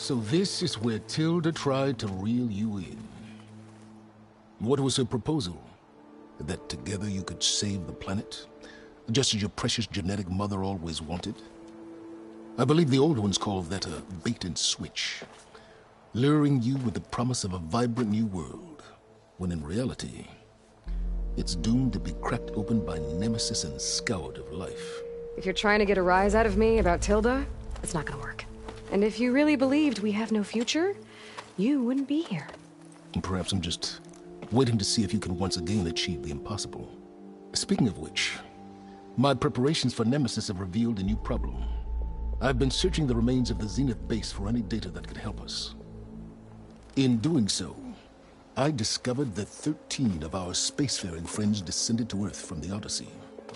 So this is where Tilda tried to reel you in. What was her proposal? That together you could save the planet? Just as your precious genetic mother always wanted? I believe the old ones called that a bait and switch. Luring you with the promise of a vibrant new world, when in reality, it's doomed to be cracked open by Nemesis and scoured of life. If you're trying to get a rise out of me about Tilda, it's not gonna work. And if you really believed we have no future, you wouldn't be here. And perhaps I'm just waiting to see if you can once again achieve the impossible. Speaking of which, my preparations for Nemesis have revealed a new problem. I've been searching the remains of the Zenith base for any data that could help us. In doing so, I discovered that 13 of our spacefaring friends descended to Earth from the Odyssey.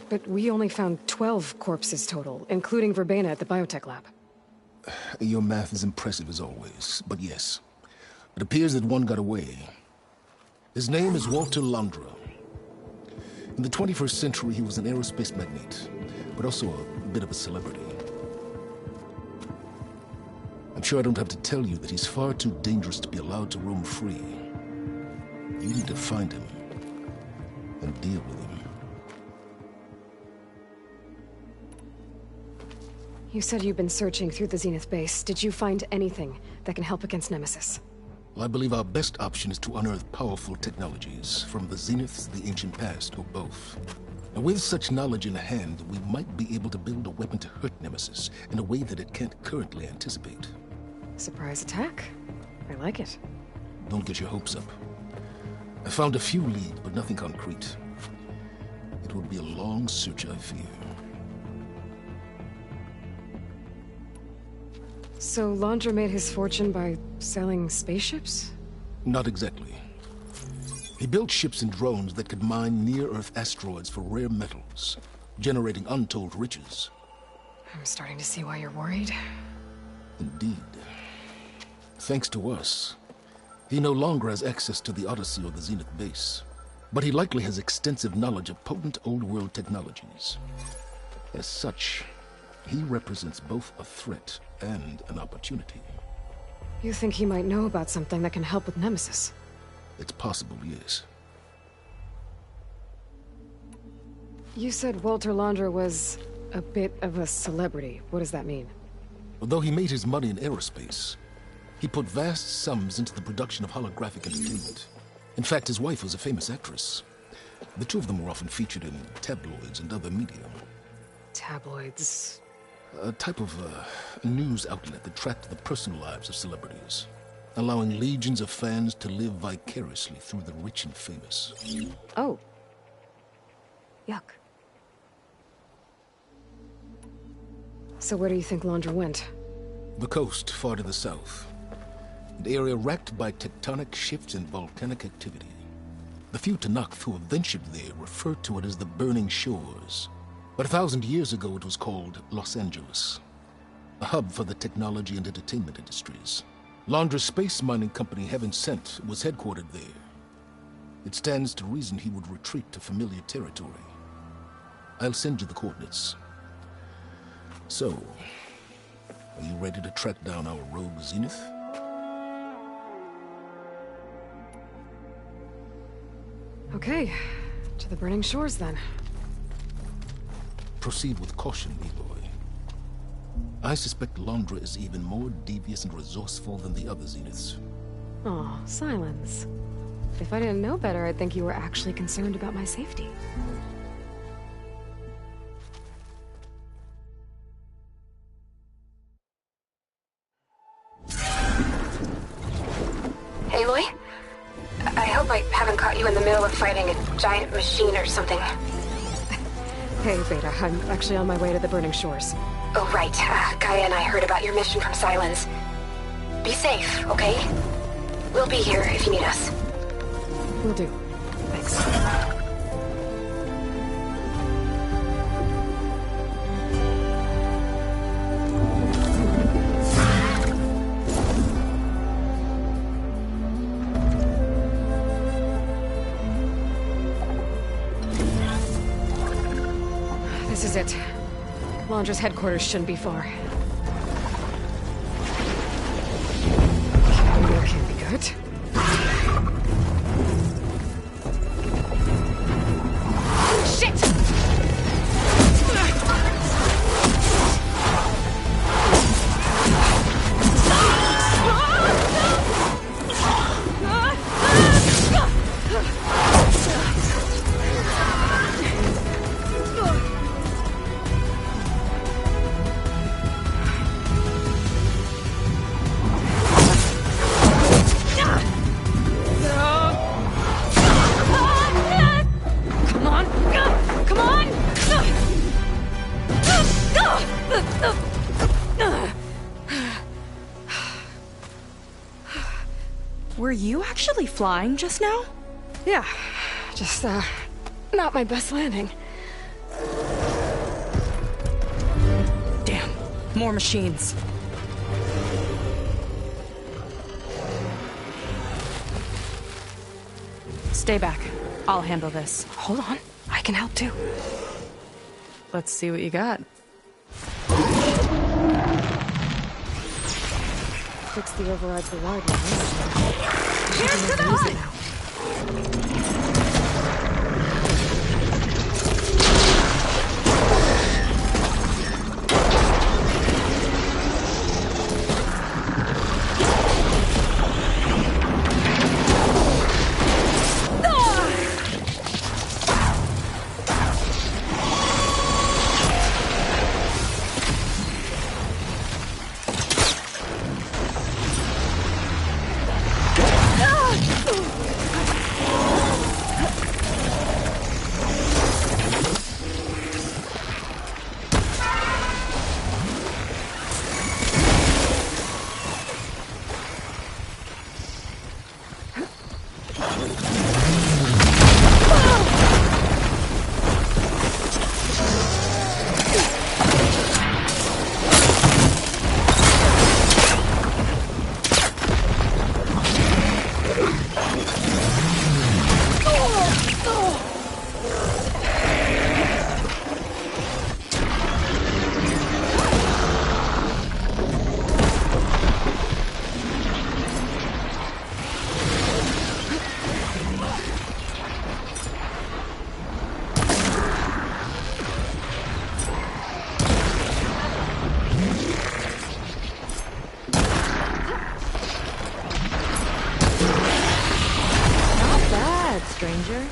But we only found 12 corpses total, including Verbena at the biotech lab. Your math is impressive as always, but yes. It appears that one got away. His name is Walter Londra. In the 21st century, he was an aerospace magnate, but also a bit of a celebrity. I'm sure I don't have to tell you that he's far too dangerous to be allowed to roam free. You need to find him and deal with him. You said you've been searching through the Zenith base. Did you find anything that can help against Nemesis? Well, I believe our best option is to unearth powerful technologies from the Zenith, the ancient past, or both. Now, with such knowledge in hand, we might be able to build a weapon to hurt Nemesis in a way that it can't currently anticipate. Surprise attack? I like it. Don't get your hopes up. I found a few leads, but nothing concrete. It will be a long search, I fear. So Londra made his fortune by selling spaceships? Not exactly. He built ships and drones that could mine near-Earth asteroids for rare metals, generating untold riches. I'm starting to see why you're worried. Indeed. Thanks to us, he no longer has access to the Odyssey or the Zenith base, but he likely has extensive knowledge of potent old-world technologies. As such, he represents both a threat and an opportunity. You think he might know about something that can help with Nemesis? It's possible, yes. You said Walter Londra was a bit of a celebrity. What does that mean? Although he made his money in aerospace, he put vast sums into the production of holographic entertainment. In fact, his wife was a famous actress. The two of them were often featured in tabloids and other media. Tabloids? A type of news outlet that tracked the personal lives of celebrities, allowing legions of fans to live vicariously through the rich and famous. Oh. Yuck. So where do you think Londra went? The coast, far to the south. An area racked by tectonic shifts and volcanic activity. The few Tenakth who have ventured there refer to it as the Burning Shores. But 1,000 years ago it was called Los Angeles, a hub for the technology and entertainment industries. Londra's space mining company, Heaven Sent, was headquartered there. It stands to reason he would retreat to familiar territory. I'll send you the coordinates. So, are you ready to track down our rogue Zenith? Okay, to the Burning Shores then. Proceed with caution, Aloy. I suspect Londra is even more devious and resourceful than the other Zeniths. Aw, Silence. If I didn't know better, I'd think you were actually concerned about my safety. Aloy? I hope I haven't caught you in the middle of fighting a giant machine or something. Hey, Beta, I'm actually on my way to the Burning Shores. Oh, right. Gaia and I heard about your mission from Silence. Be safe, okay? We'll be here if you need us. Will do. Thanks. This is it. Londra's headquarters shouldn't be far. That can't be good. Shit! Were you actually flying just now? Yeah, just, not my best landing. Damn, more machines. Stay back. I'll handle this. Hold on, I can help too. Let's see what you got. Fix the override for widening. Here's to the hunt! Stranger.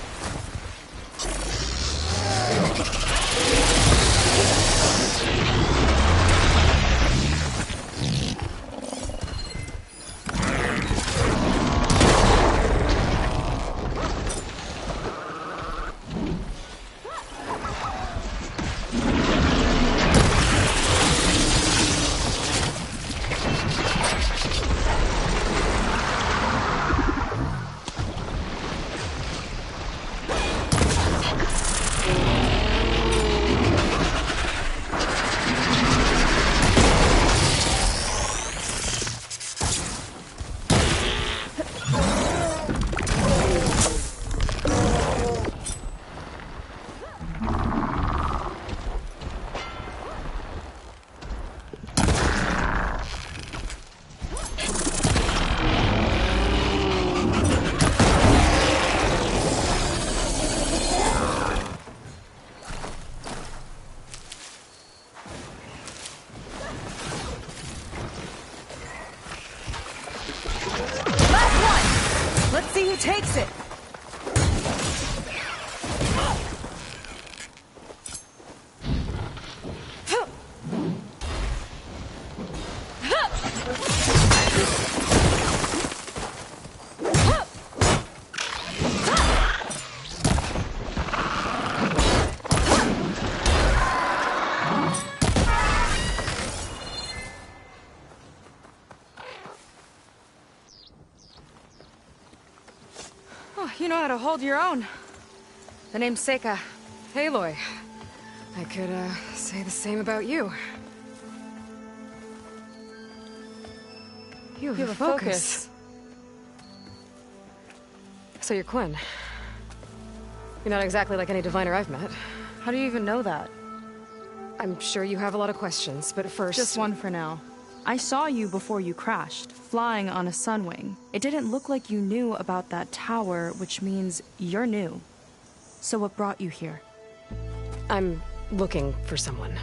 Let's see who takes it! You know how to hold your own. The name's Seika. Aloy. I could, say the same about you. You have a focus. So you're Quinn. You're not exactly like any diviner I've met. How do you even know that? I'm sure you have a lot of questions, but first... Just one for now. I saw you before you crashed, flying on a Sunwing. It didn't look like you knew about that tower, which means you're new. So what brought you here? I'm looking for someone.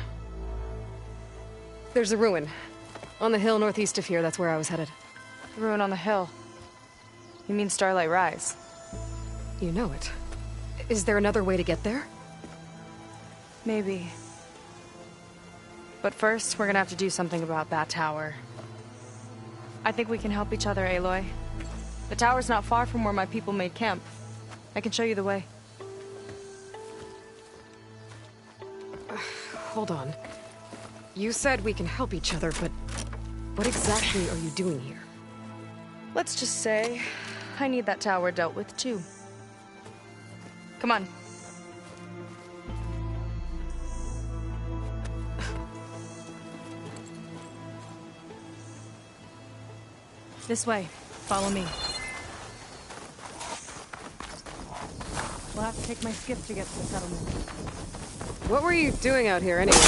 There's a ruin. On the hill northeast of here, that's where I was headed. The ruin on the hill. You mean Starlight Rise? You know it. Is there another way to get there? Maybe. But first, we're gonna have to do something about that tower. I think we can help each other, Aloy. The tower's not far from where my people made camp. I can show you the way. Hold on. You said we can help each other, but what exactly are you doing here? Let's just say, I need that tower dealt with too. Come on. This way. Follow me. We'll have to take my skiff to get to the settlement. What were you doing out here anyway?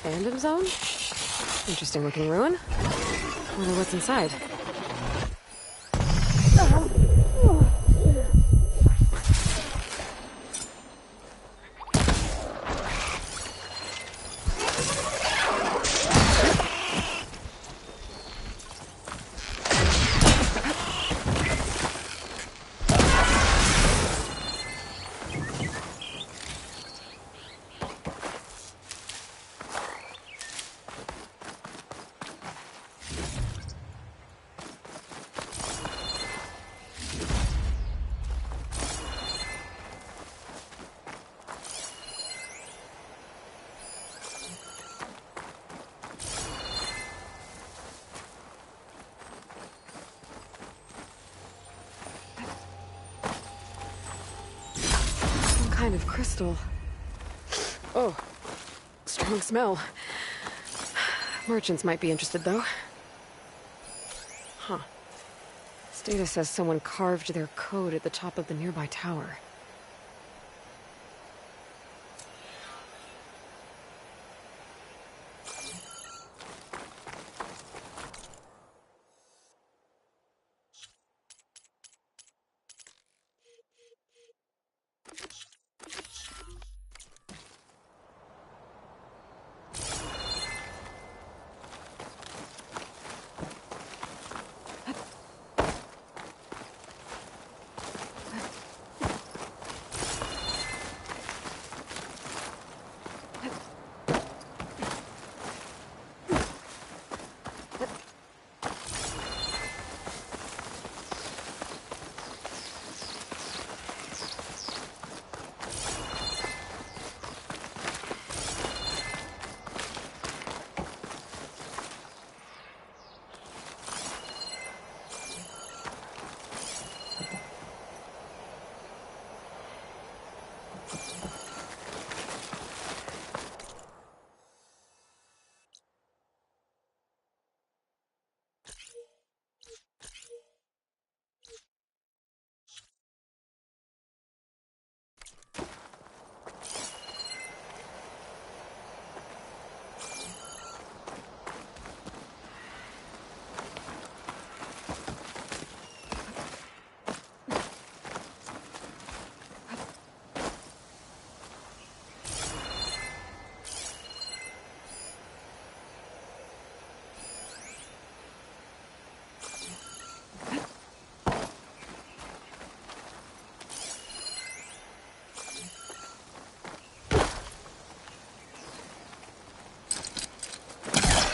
Fandom zone? Interesting looking ruin. Wonder what's inside. Kind of crystal. Oh, strong smell. Merchants might be interested, though. Huh. This data says someone carved their code at the top of the nearby tower.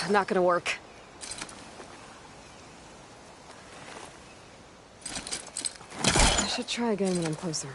Not gonna work. I should try again when I'm closer.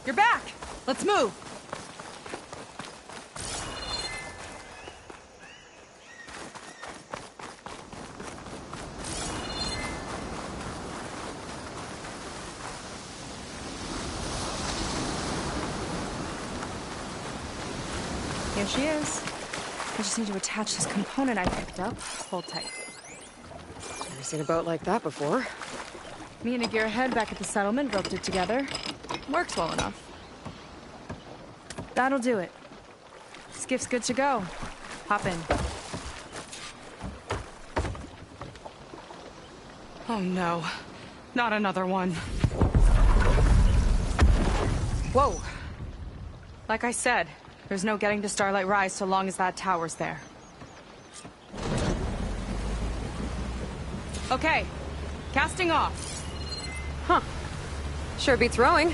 You're back! Let's move! Here she is. I just need to attach this component I picked up. Hold tight. Never seen a boat like that before. Me and a gearhead back at the settlement roped it together. Works well enough. That'll do it. Skiff's good to go. Hop in. Oh no. Not another one. Whoa. Like I said, there's no getting to Starlight Rise so long as that tower's there. Okay. Casting off. Huh. Sure beats rowing.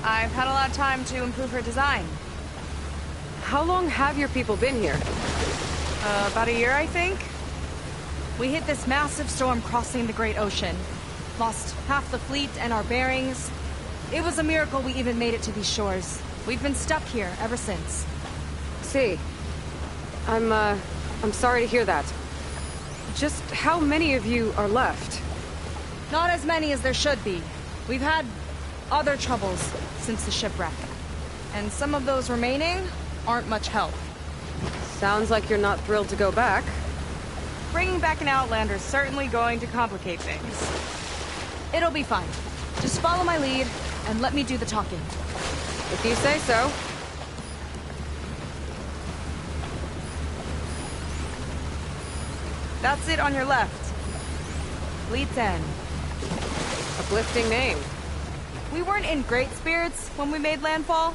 I've had a lot of time to improve her design. How long have your people been here? About a year, I think. We hit this massive storm crossing the Great Ocean. Lost half the fleet and our bearings. It was a miracle we even made it to these shores. We've been stuck here ever since. See. I'm sorry to hear that. Just how many of you are left? Not as many as there should be. We've had other troubles since the shipwreck. And some of those remaining aren't much help. Sounds like you're not thrilled to go back. Bringing back an Outlander's certainly going to complicate things. It'll be fine. Just follow my lead and let me do the talking. If you say so. That's it on your left. Fleet's End. Uplifting name. We weren't in great spirits when we made landfall.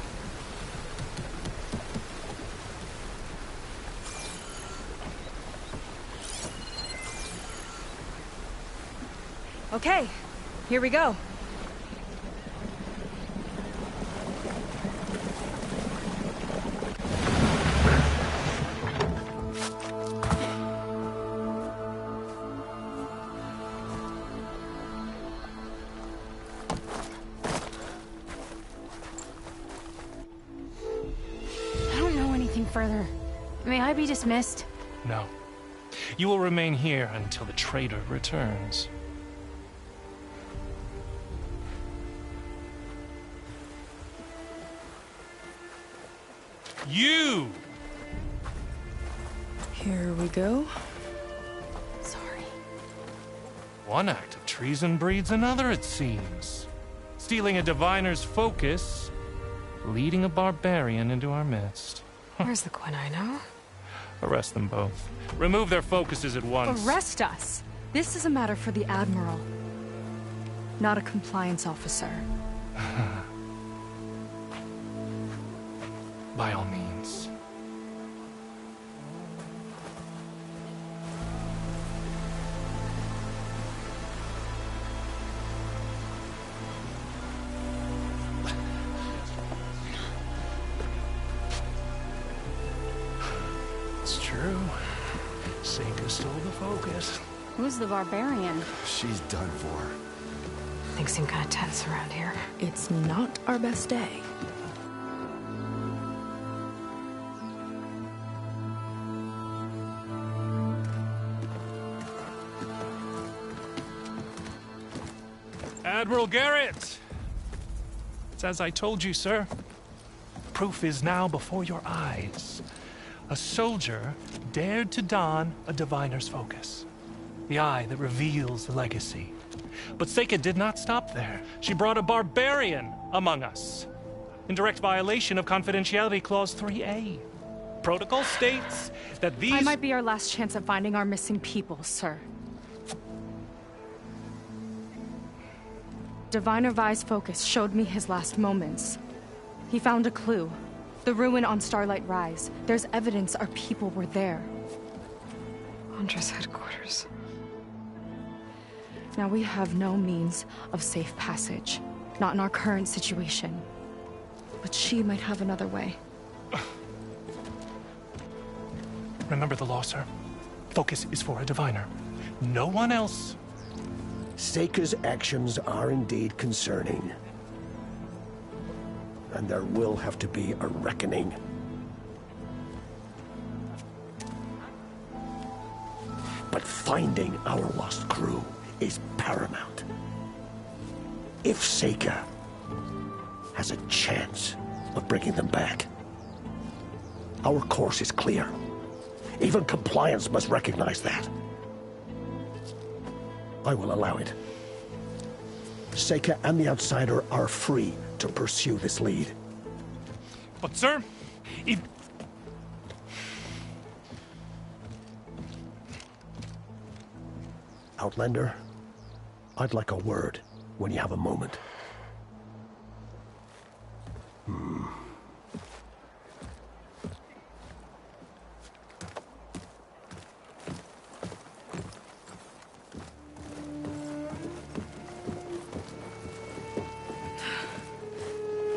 Okay, here we go. Further. May I be dismissed? No. You will remain here until the traitor returns. You! Here we go. Sorry. One act of treason breeds another, it seems. Stealing a diviner's focus, leading a barbarian into our midst. Where's the Quinn I know? Arrest them both. Remove their focuses at once. Arrest us! This is a matter for the Admiral, not a compliance officer. by all means. It's true. Seika stole the focus. Who's the barbarian? She's done for. Things seem kind of tense around here. It's not our best day. Admiral Garrett! It's as I told you, sir. Proof is now before your eyes. A soldier dared to don a diviner's focus. The eye that reveals the legacy. But Seika did not stop there. She brought a barbarian among us. In direct violation of Confidentiality Clause 3A. Protocol states that these... I might be our last chance at finding our missing people, sir. Diviner Vi's focus showed me his last moments. He found a clue. The ruin on Starlight Rise. There's evidence our people were there. Huntress headquarters. Now we have no means of safe passage. Not in our current situation. But she might have another way. Remember the law, sir. Focus is for a diviner. No one else. Seika's actions are indeed concerning. And there will have to be a reckoning. But finding our lost crew is paramount. If Seika has a chance of bringing them back, our course is clear. Even compliance must recognize that. I will allow it. Seika and the Outsider are free to pursue this lead. But, sir, if... Outlander, I'd like a word when you have a moment.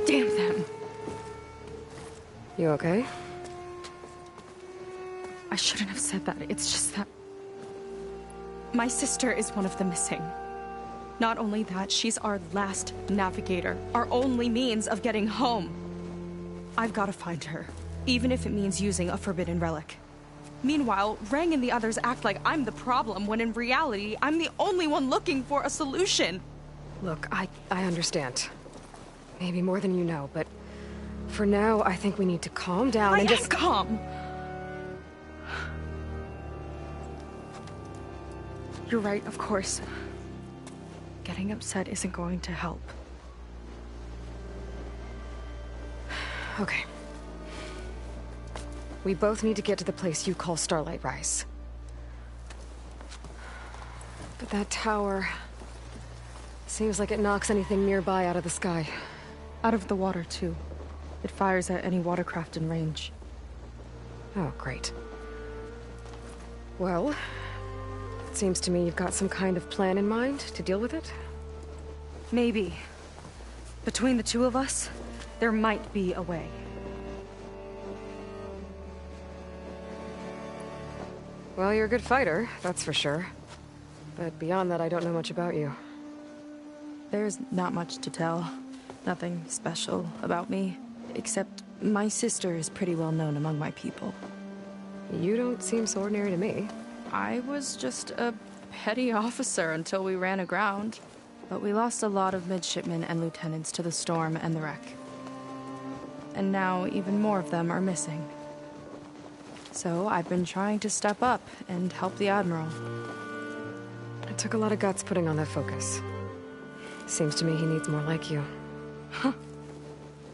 Damn them. You okay? I shouldn't have said that. It's just that... my sister is one of the missing. Not only that, she's our last navigator. Our only means of getting home. I've got to find her. Even if it means using a forbidden relic. Meanwhile, Rang and the others act like I'm the problem, when in reality, I'm the only one looking for a solution. Look, I understand. Maybe more than you know, but for now, I think we need to calm down and just... calm! You're right, of course. Getting upset isn't going to help. Okay. We both need to get to the place you call Starlight Rise. But that tower... seems like it knocks anything nearby out of the sky. Out of the water, too. It fires at any watercraft in range. Oh, great. Well, it seems to me you've got some kind of plan in mind to deal with it. Maybe. Between the two of us, there might be a way. Well, you're a good fighter, that's for sure. But beyond that, I don't know much about you. There's not much to tell. Nothing special about me. Except my sister is pretty well known among my people. You don't seem so ordinary to me. I was just a petty officer until we ran aground. But we lost a lot of midshipmen and lieutenants to the storm and the wreck. And now even more of them are missing. So I've been trying to step up and help the Admiral. It took a lot of guts putting on that focus. Seems to me he needs more like you. Huh.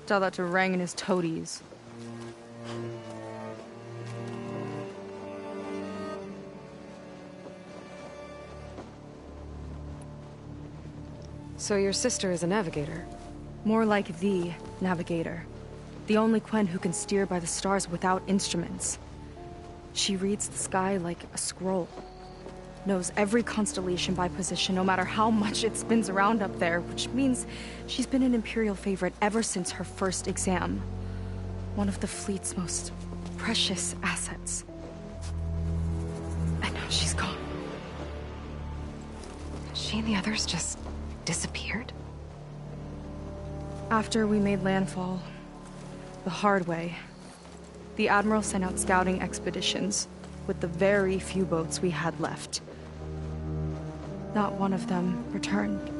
Tell that to Rang and his toadies. So your sister is a navigator? More like the navigator. The only Quen who can steer by the stars without instruments. She reads the sky like a scroll. Knows every constellation by position, no matter how much it spins around up there, which means she's been an Imperial favorite ever since her first exam. One of the fleet's most precious assets. And now she's gone. She and the others just disappeared? After we made landfall, the hard way, the Admiral sent out scouting expeditions with the very few boats we had left. Not one of them returned.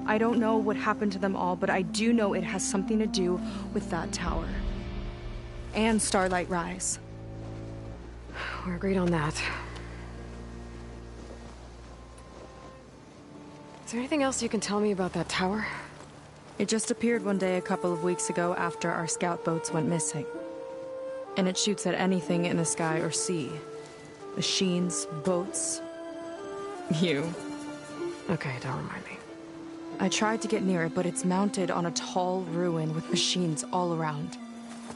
I don't know what happened to them all, but I do know it has something to do with that tower. And Starlight Rise. We're agreed on that. Is there anything else you can tell me about that tower? It just appeared one day a couple of weeks ago after our scout boats went missing. And it shoots at anything in the sky or sea. Machines, boats. You. Okay, don't remind me. I tried to get near it, but it's mounted on a tall ruin with machines all around.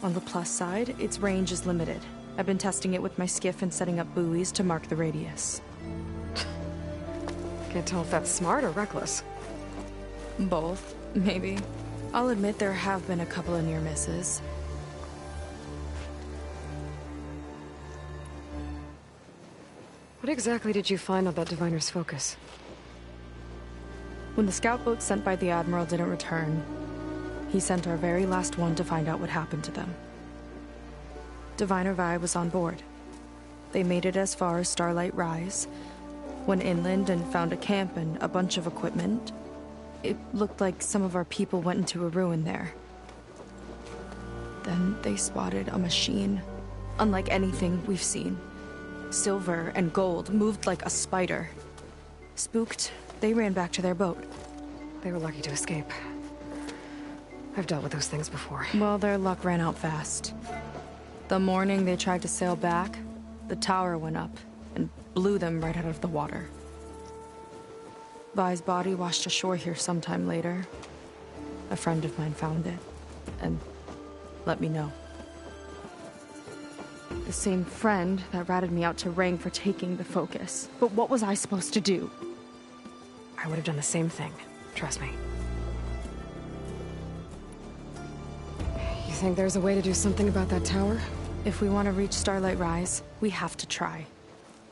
On the plus side, its range is limited. I've been testing it with my skiff and setting up buoys to mark the radius. Can't tell if that's smart or reckless. Both, maybe. I'll admit there have been a couple of near misses. What exactly did you find on that Diviner's Focus? When the scout boat sent by the Admiral didn't return, he sent our very last one to find out what happened to them. Diviner Vi was on board. They made it as far as Starlight Rise, went inland and found a camp and a bunch of equipment. It looked like some of our people went into a ruin there. Then they spotted a machine, unlike anything we've seen. Silver and gold, moved like a spider. Spooked, they ran back to their boat. They were lucky to escape. I've dealt with those things before. Well, their luck ran out fast. The morning they tried to sail back, the tower went up and blew them right out of the water. Vi's body washed ashore here sometime later. A friend of mine found it and let me know. The same friend that ratted me out to Rang for taking the Focus. But what was I supposed to do? I would have done the same thing. Trust me. You think there's a way to do something about that tower? If we want to reach Starlight Rise, we have to try.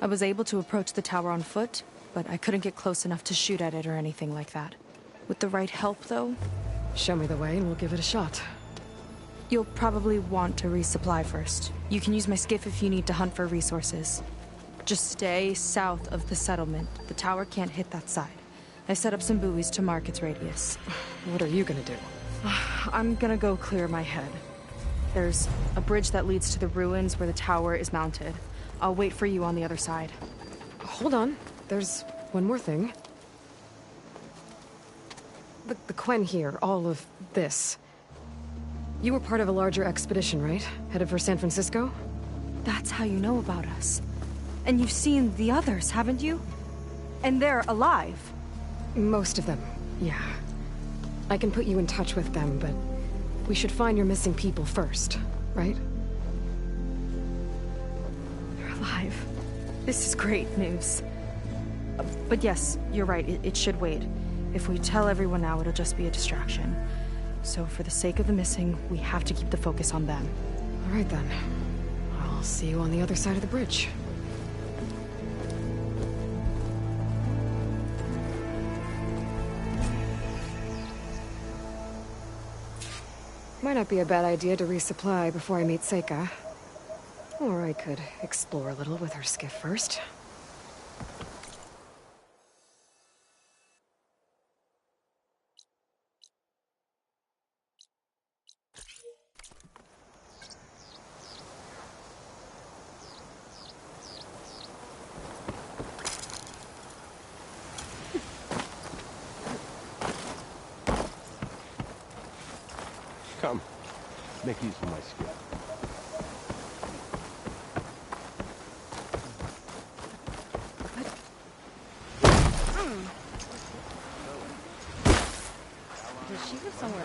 I was able to approach the tower on foot, but I couldn't get close enough to shoot at it or anything like that. With the right help, though... Show me the way and we'll give it a shot. You'll probably want to resupply first. You can use my skiff if you need to hunt for resources. Just stay south of the settlement. The tower can't hit that side. I set up some buoys to mark its radius. What are you gonna do? I'm gonna go clear my head. There's a bridge that leads to the ruins where the tower is mounted. I'll wait for you on the other side. Hold on. There's one more thing. The Quen here, all of this. You were part of a larger expedition, right? Headed for San Francisco? That's how you know about us. And you've seen the others, haven't you? And they're alive. Most of them, yeah. I can put you in touch with them, but we should find your missing people first, right? They're alive. This is great news. But yes, you're right, it should wait. If we tell everyone now, it'll just be a distraction. So for the sake of the missing, we have to keep the focus on them. All right then. I'll see you on the other side of the bridge. Might not be a bad idea to resupply before I meet Seika. Or I could explore a little with her skiff first. Come, make use of my skill. Does she live somewhere?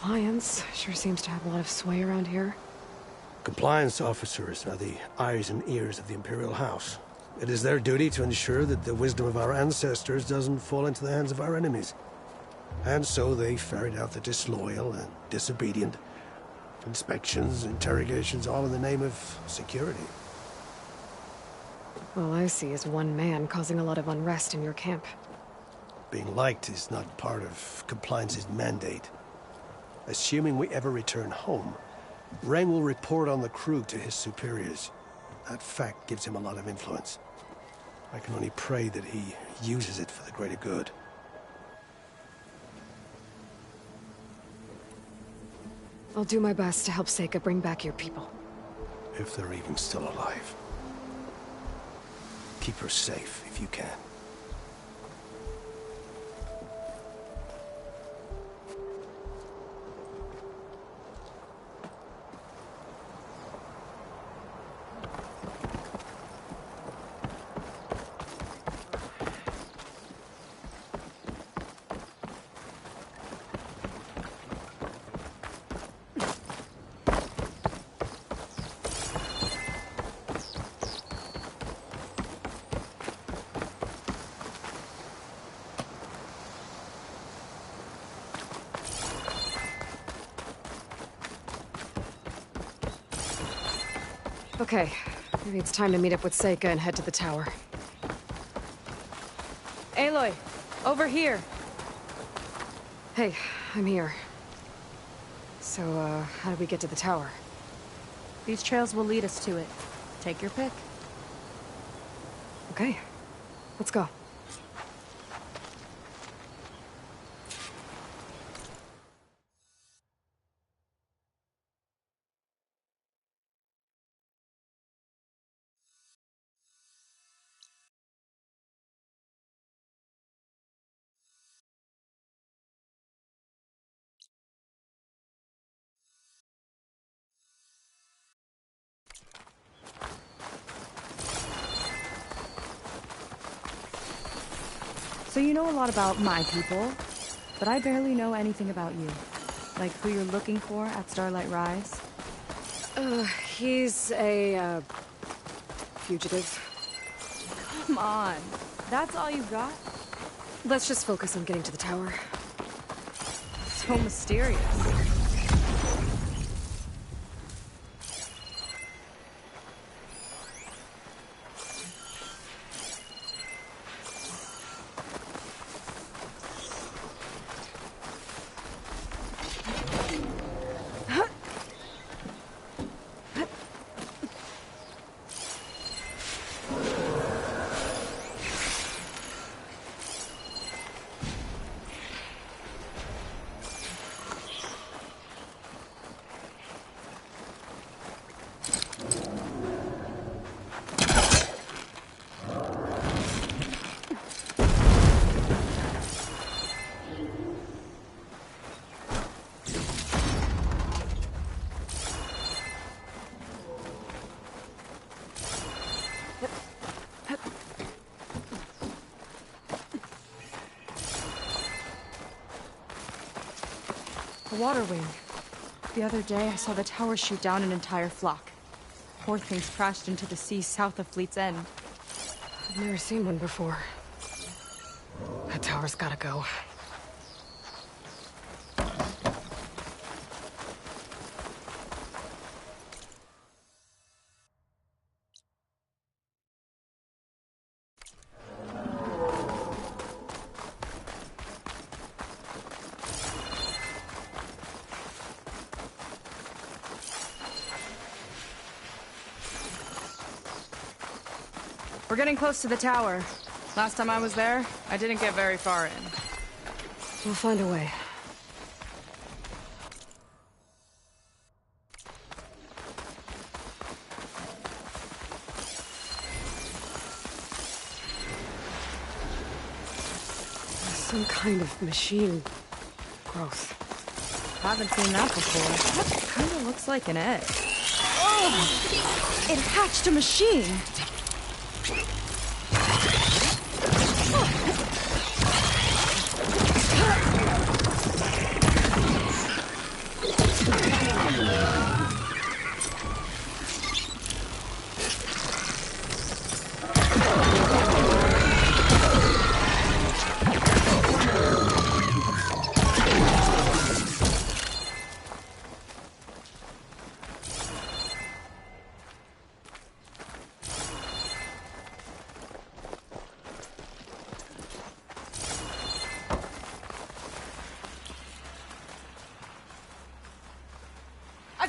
Compliance sure seems to have a lot of sway around here. Compliance officers are the eyes and ears of the Imperial House. It is their duty to ensure that the wisdom of our ancestors doesn't fall into the hands of our enemies. And so they ferret out the disloyal and disobedient. Inspections, interrogations, all in the name of security. All I see is one man causing a lot of unrest in your camp. Being liked is not part of Compliance's mandate. Assuming we ever return home, Rang will report on the crew to his superiors. That fact gives him a lot of influence. I can only pray that he uses it for the greater good. I'll do my best to help Seika bring back your people. If they're even still alive. Keep her safe if you can. Okay, maybe it's time to meet up with Seika and head to the tower. Aloy, over here. Hey, I'm here. So, how do we get to the tower? These trails will lead us to it. Take your pick. Okay, let's go. So you know a lot about my people, but I barely know anything about you. Like who you're looking for at Starlight Rise. He's a, fugitive. Come on. That's all you got? Let's just focus on getting to the tower. So mysterious. The water wing. The other day, I saw the tower shoot down an entire flock. Poor things crashed into the sea south of Fleet's End. I've never seen one before. That tower's gotta go. We're getting close to the tower. Last time I was there, I didn't get very far in. We'll find a way. Some kind of machine growth. Haven't seen that before. That kind of looks like an egg. Oh! It hatched a machine!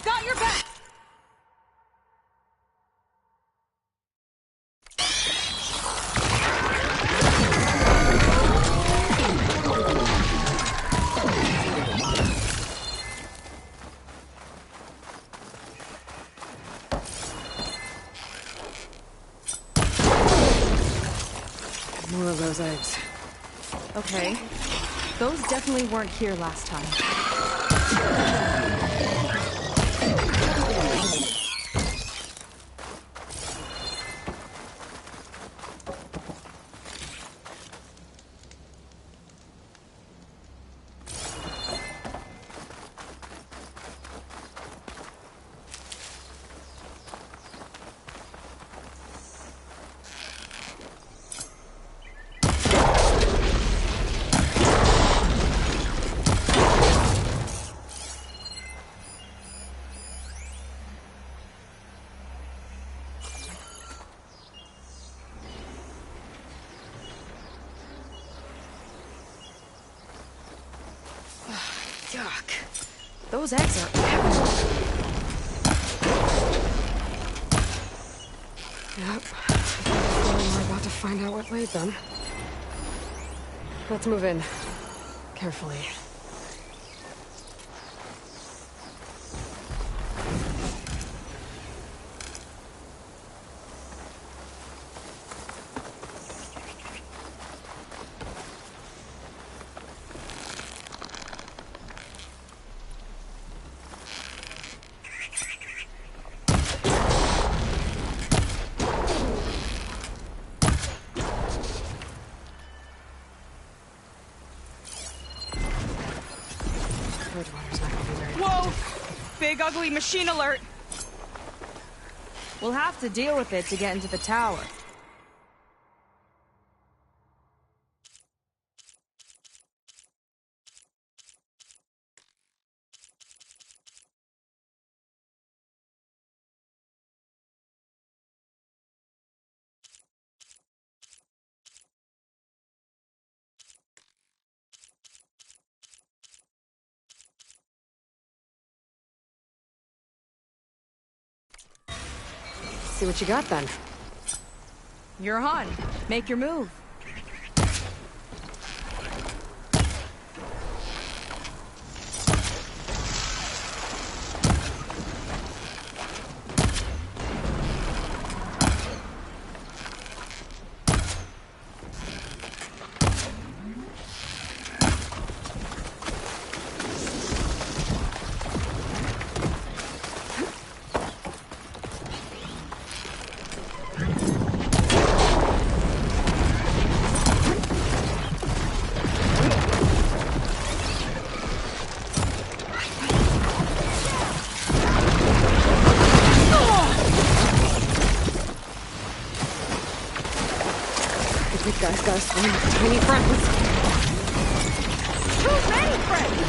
I've got your back! More of those eggs. Okay. Those definitely weren't here last time. Yuck. Those eggs are everywhere. Yep. We're about to find out what laid them. Let's move in. Carefully. Bridgewater's not gonna be very Whoa! Big ugly machine alert! We'll have to deal with it to get into the tower. See what you got then. You're on. Make your move. The big guy's got us flying with tiny friends. Too many friends!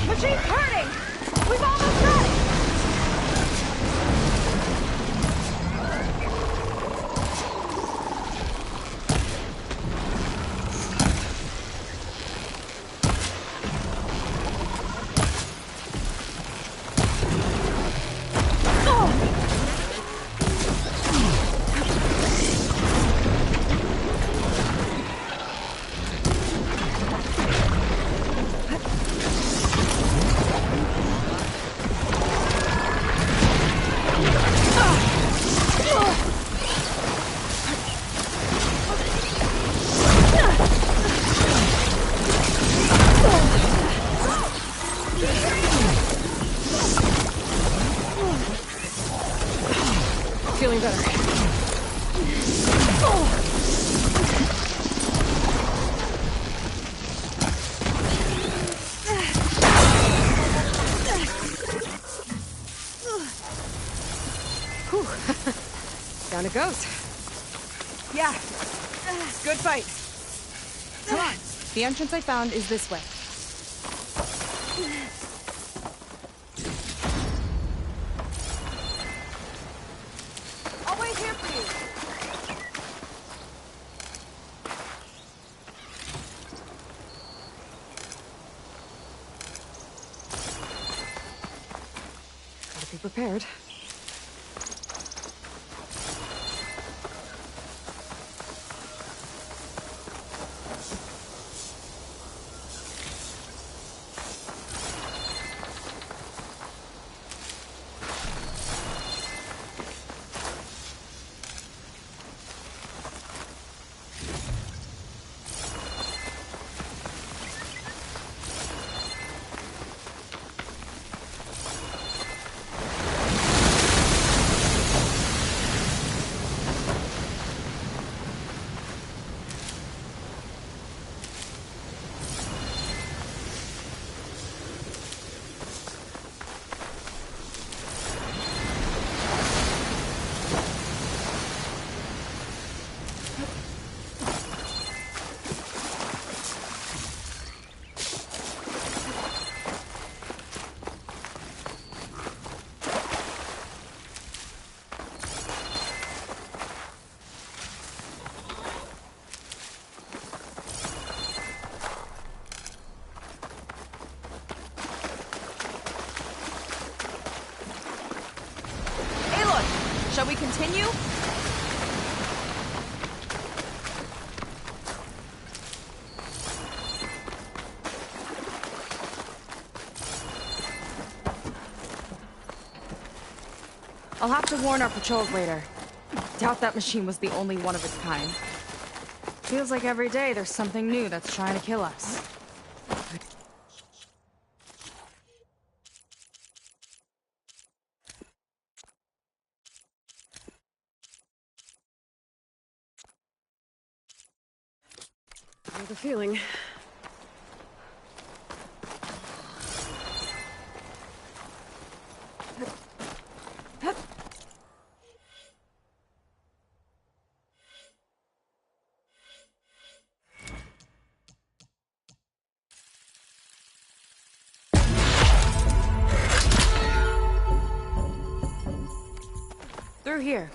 Machine's turning! We've almost got it! Feeling better. Whew. Down it goes. Yeah. Good fight. Come on. The entrance I found is this way. I'll wait here for you. Gotta be prepared. Shall we continue? I'll have to warn our patrols later. Doubt that machine was the only one of its kind. Feels like every day there's something new that's trying to kill us. I have a feeling. Through here.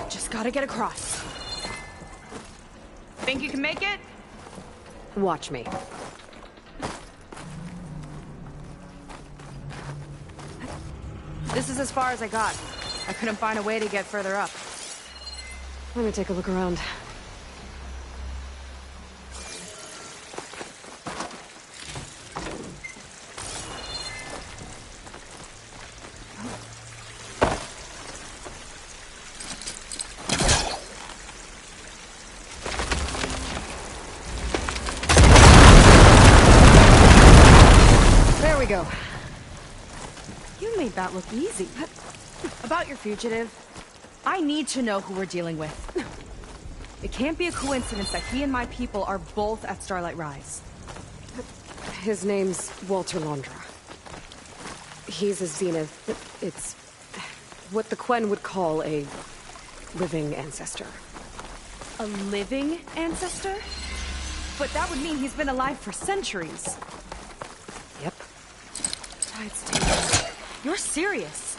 Just gotta get across. Think you can make it? Watch me. This is as far as I got. I couldn't find a way to get further up. Let me take a look around. There we go. You made that look easy. About your fugitive, I need to know who we're dealing with. It can't be a coincidence that he and my people are both at Starlight Rise. His name's Walter Londra. He's a Zenith. It's what the Quen would call a living ancestor. A living ancestor? But that would mean he's been alive for centuries. Yep. Tide's taking. You're serious.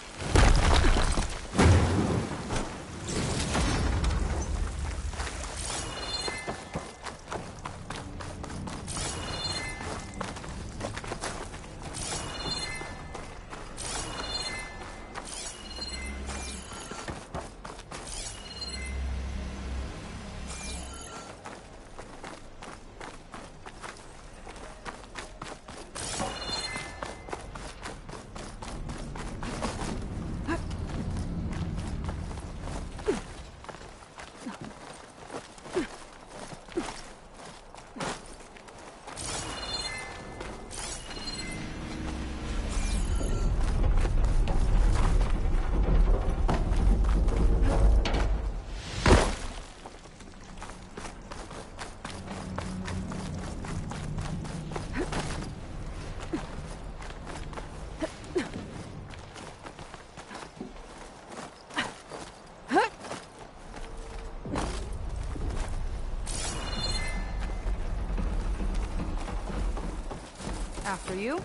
After you.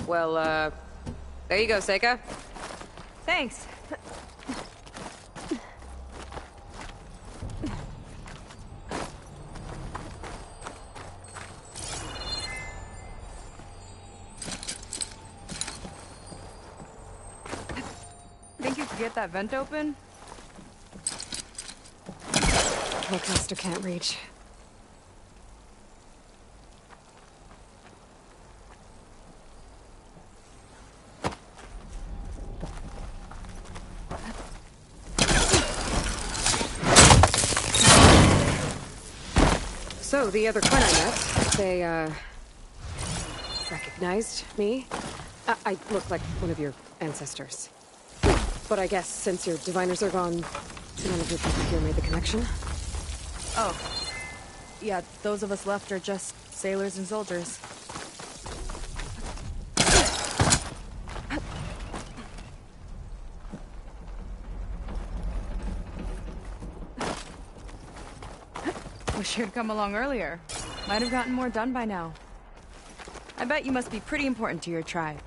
Well, there you go, Seika. Thanks. Think you could get that vent open? Hellcaster can't reach. So, the other Quen I met, they, recognized me. I look like one of your ancestors. But I guess since your diviners are gone, none of your people here made the connection? Oh. Yeah, those of us left are just sailors and soldiers. Wish you'd come along earlier. Might have gotten more done by now. I bet you must be pretty important to your tribe.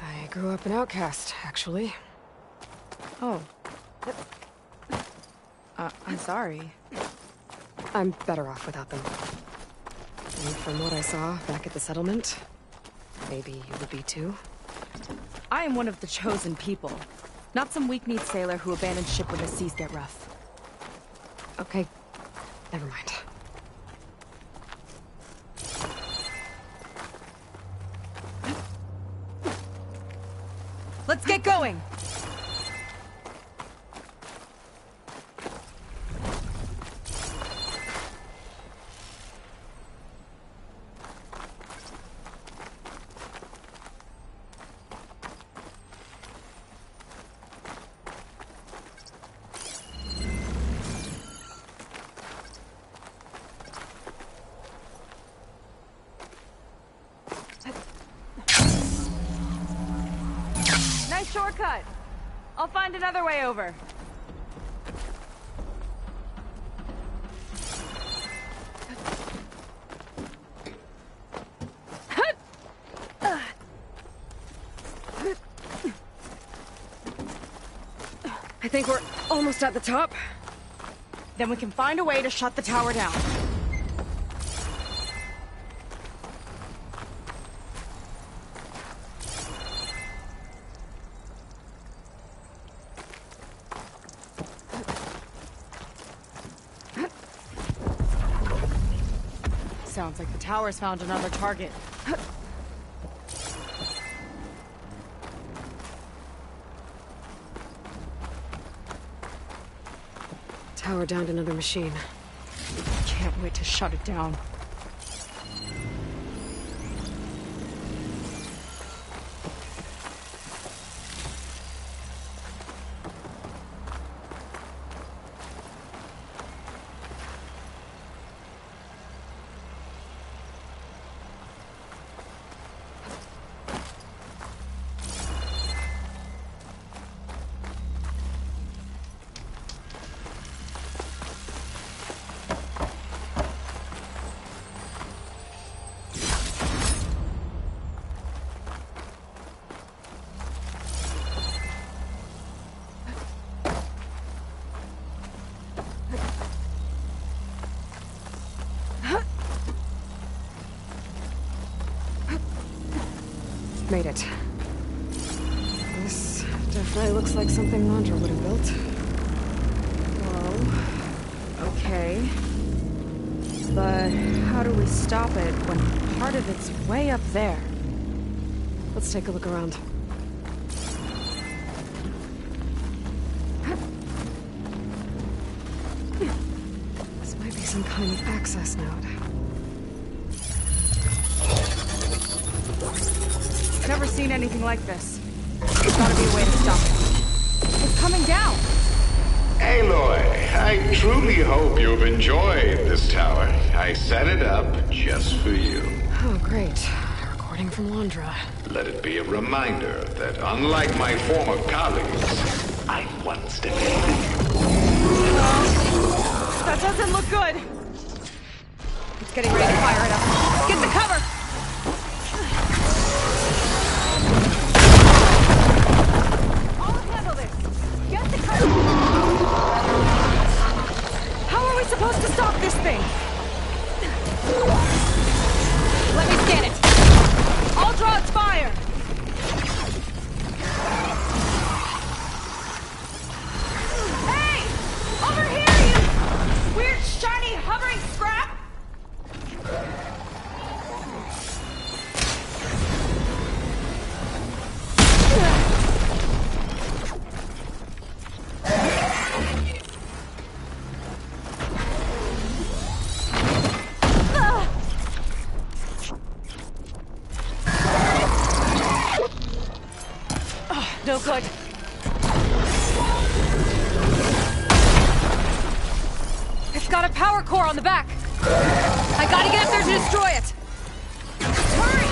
I grew up an outcast, actually. Oh. I'm sorry. I'm better off without them. And from what I saw back at the settlement, maybe you would be too? I am one of the chosen people. Not some weak-kneed sailor who abandoned ship when the seas get rough. Okay. Never mind. Let's get going! Shortcut. I'll find another way over. I think we're almost at the top. Then we can find a way to shut the tower down. Sounds like the tower's found another target. Tower downed another machine. Can't wait to shut it down. Made it. This definitely looks like something Londra would have built. Whoa. Okay. But how do we stop it when part of it's way up there? Let's take a look around. This might be some kind of access node. Never seen anything like this. There's gotta be a way to stop it. It's coming down! Aloy, I truly hope you've enjoyed this tower. I set it up just for you. Oh, great. A recording from Londra. Let it be a reminder that unlike my former colleagues, I once defeated you. That doesn't look good! It's getting ready to fire it up. Get the cover! How are we supposed to stop this thing? Let me scan it. I'll draw its fire. Hey! Over here, you weird, shiny, hovering scrap! No good. It's got a power core on the back. I gotta get up there to destroy it. Hurry!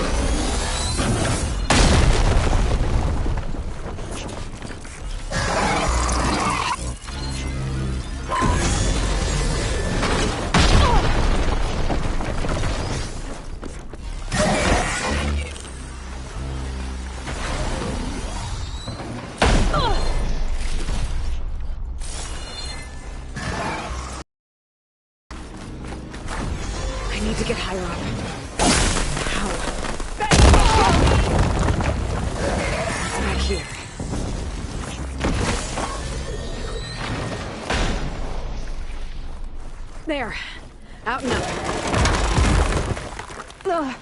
I need to get higher up. How? It's back here. There. Out and up. Ugh.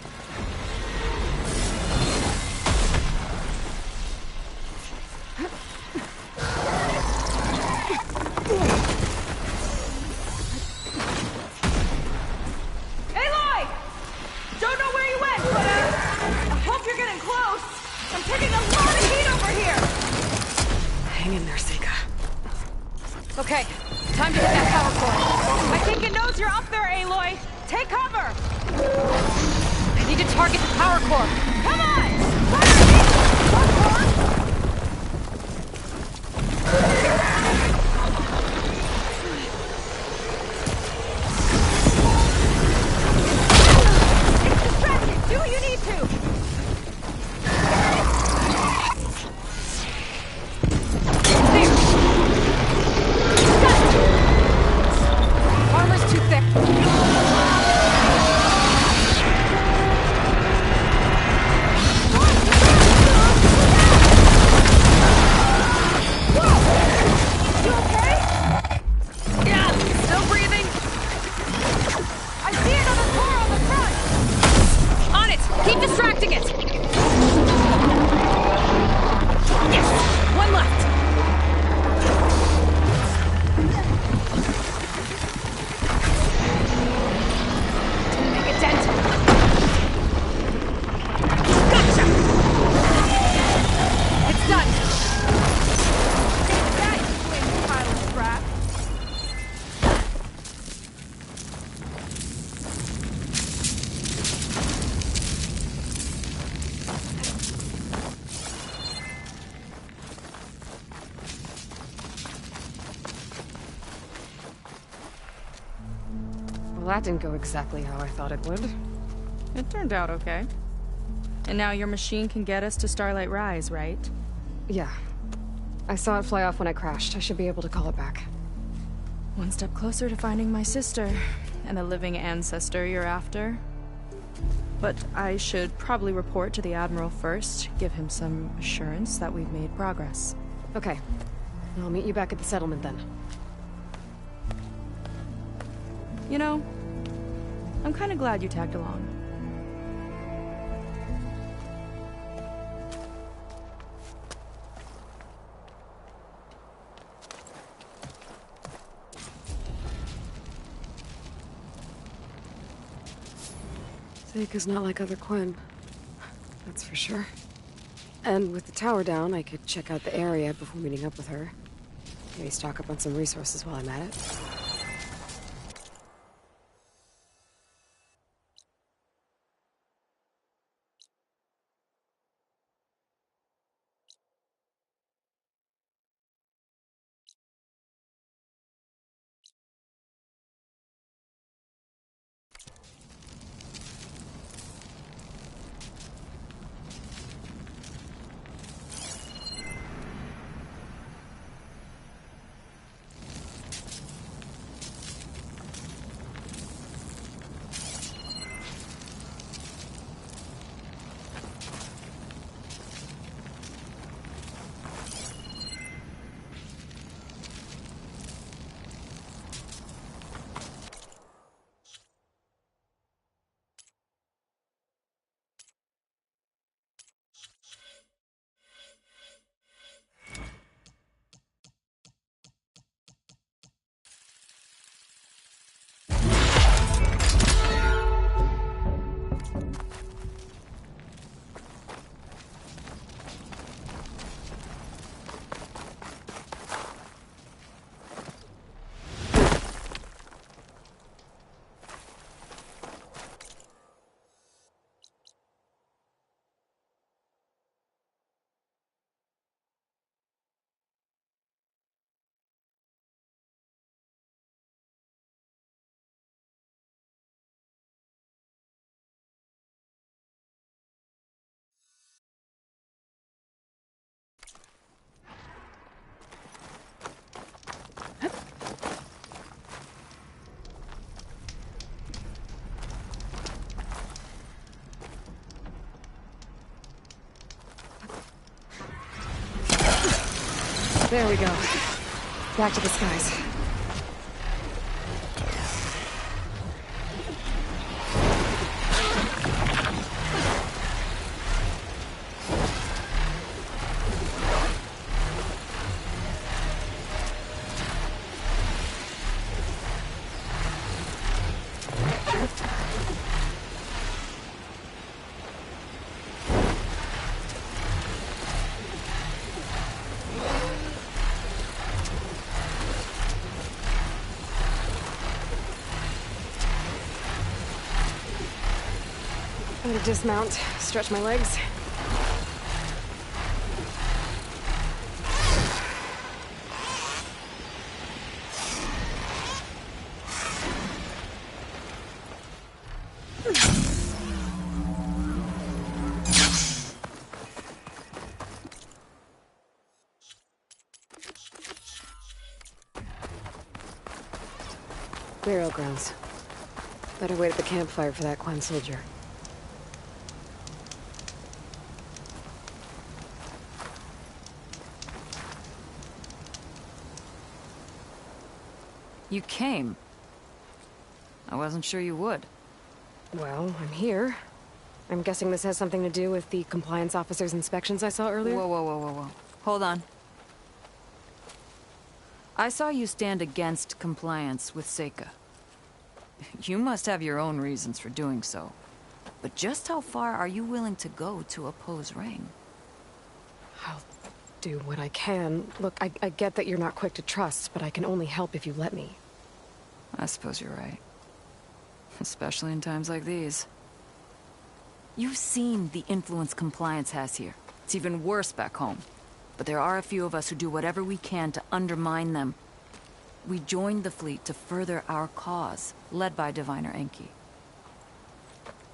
Hang in there, Seika. Okay, time to hit that power core. I think it knows you're up there, Aloy. Take cover! I need to target the power core. Come on! It's distracted! Do what you need to! Armor's too thick. that didn't go exactly how I thought it would. It turned out okay. And now your machine can get us to Starlight Rise, right? Yeah. I saw it fly off when I crashed. I should be able to call it back. One step closer to finding my sister, and the living ancestor you're after. But I should probably report to the Admiral first, give him some assurance that we've made progress. Okay. I'll meet you back at the settlement then. You know, I'm kinda glad you tagged along. Seika's not like other Quen. That's for sure. And with the tower down, I could check out the area before meeting up with her. Maybe stock up on some resources while I'm at it. There we go. Back to the skies. I'm gonna dismount, stretch my legs. Burial grounds. Better wait at the campfire for that Quen soldier. You came. I wasn't sure you would. Well, I'm here. I'm guessing this has something to do with the compliance officer's inspections I saw earlier? Whoa. Hold on. I saw you stand against compliance with Seika. You must have your own reasons for doing so. But just how far are you willing to go to oppose Rain? I'll do what I can. Look, I get that you're not quick to trust, but I can only help if you let me. I suppose you're right. Especially in times like these. You've seen the influence compliance has here. It's even worse back home. But there are a few of us who do whatever we can to undermine them. we joined the fleet to further our cause, led by Diviner Enki.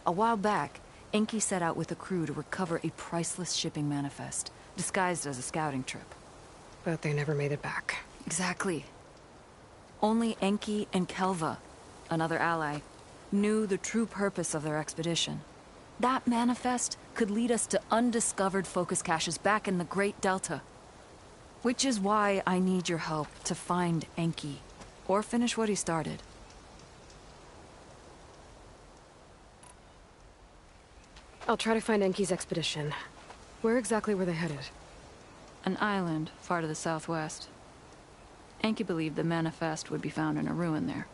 A while back, Enki set out with a crew to recover a priceless shipping manifest, disguised as a scouting trip. But they never made it back. Exactly. Only Enki and Kelva, another ally, knew the true purpose of their expedition. That manifest could lead us to undiscovered focus caches back in the Great Delta. Which is why I need your help to find Enki, or finish what he started. I'll try to find Enki's expedition. Where exactly were they headed? An island far to the southwest. Enki believed the manifest would be found in a ruin there.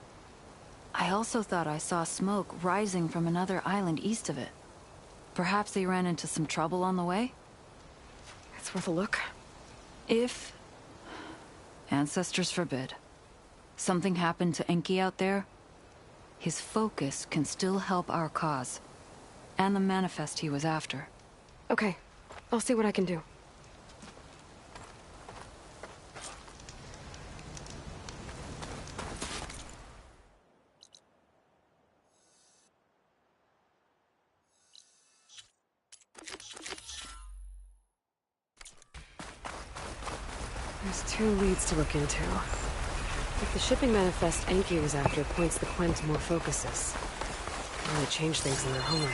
I also thought I saw smoke rising from another island east of it. Perhaps they ran into some trouble on the way? It's worth a look. If... ancestors forbid. Something happened to Enki out there, his focus can still help our cause. And the manifest he was after. Okay. I'll see what I can do. There's 2 leads to look into. If the shipping manifest Enki was after points the Quen to more focuses, it really change things in their homeland.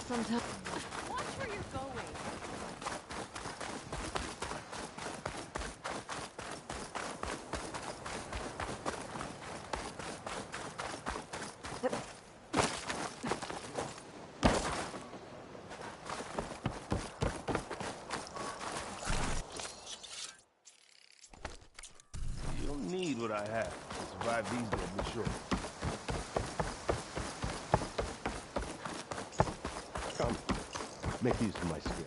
Sometimes... Watch where you're going. You'll need what I have to survive these days, sure. Come, make use of my skill.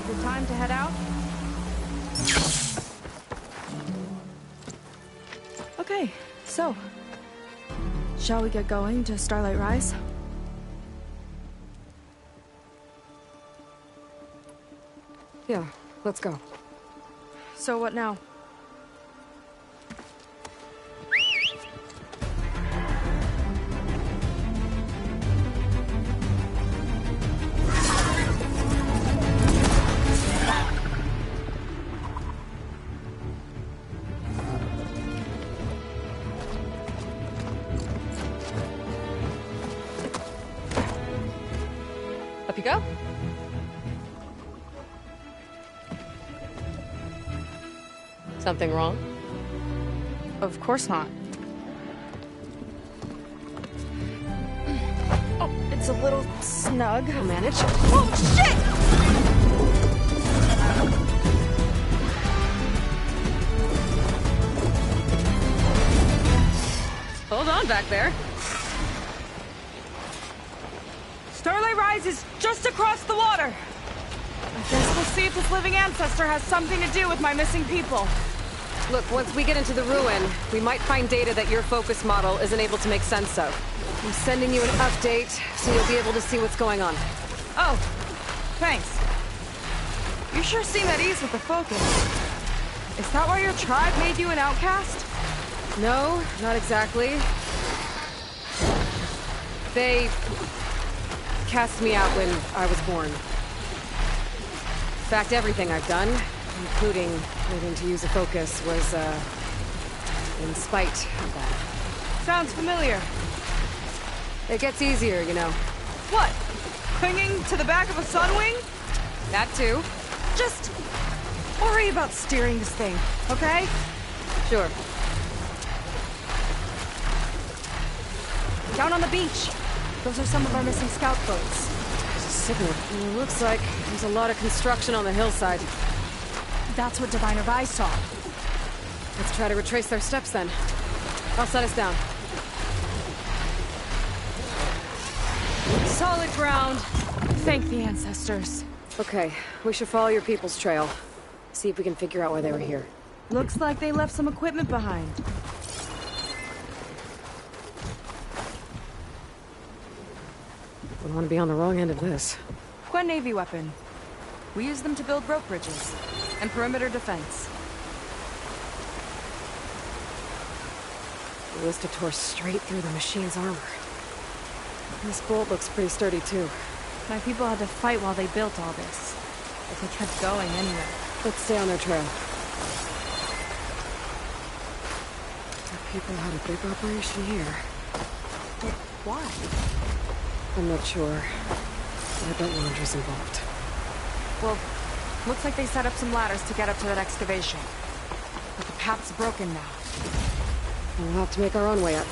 Good time to head out? Okay, so... shall we get going to Starlight Rise? Yeah, let's go. So what now? Up you go. Something wrong? Of course not. Oh, it's a little snug. I'll manage. Oh, shit! Hold on back there. Starlight Rise is just across the water. I guess we'll see if this living ancestor has something to do with my missing people. Look, once we get into the ruin, we might find data that your focus model isn't able to make sense of. I'm sending you an update, so you'll be able to see what's going on. Oh, thanks. You sure seem at ease with the focus. Is that why your tribe made you an outcast? No, not exactly. They cast me out when I was born. In fact, everything I've done, including needing to use a focus, was, in spite of that. Sounds familiar. It gets easier, you know. What? Clinging to the back of a sunwing? That too. Just worry about steering this thing, okay? Sure. Down on the beach. Those are some of our missing scout boats. There's a signal. It looks like there's a lot of construction on the hillside. That's what Diviner Vi saw. Let's try to retrace their steps then. I'll set us down. Solid ground. Thank the ancestors. Okay, we should follow your people's trail. See if we can figure out why they were here. Looks like they left some equipment behind. Wouldn't want to be on the wrong end of this. Quen Navy weapon. We use them to build rope bridges and perimeter defense. The ballista tore straight through the machine's armor. This bolt looks pretty sturdy, too. My people had to fight while they built all this. But they kept going anyway. Let's stay on their trail. Our people had a big operation here. But why? I'm not sure. I bet Laundry's involved. Well, looks like they set up some ladders to get up to that excavation. But the path's broken now. We'll have to make our own way up.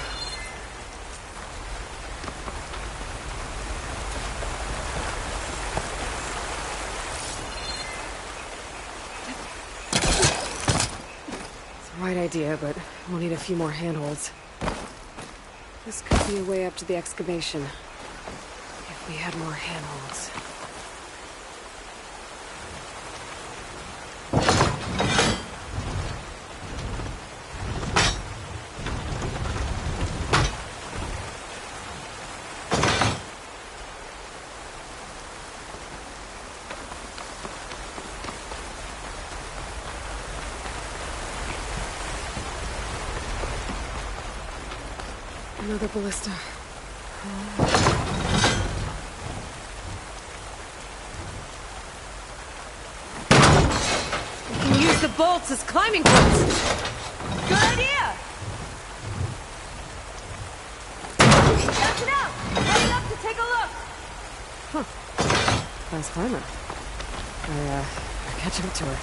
It's the right idea, but we'll need a few more handholds. This could be a way up to the excavation. If we had more handholds. Another ballista. We can use the bolts as climbing posts. Good idea! That's it out! Heading up to take a look! Huh. Nice climber. I catch up to her.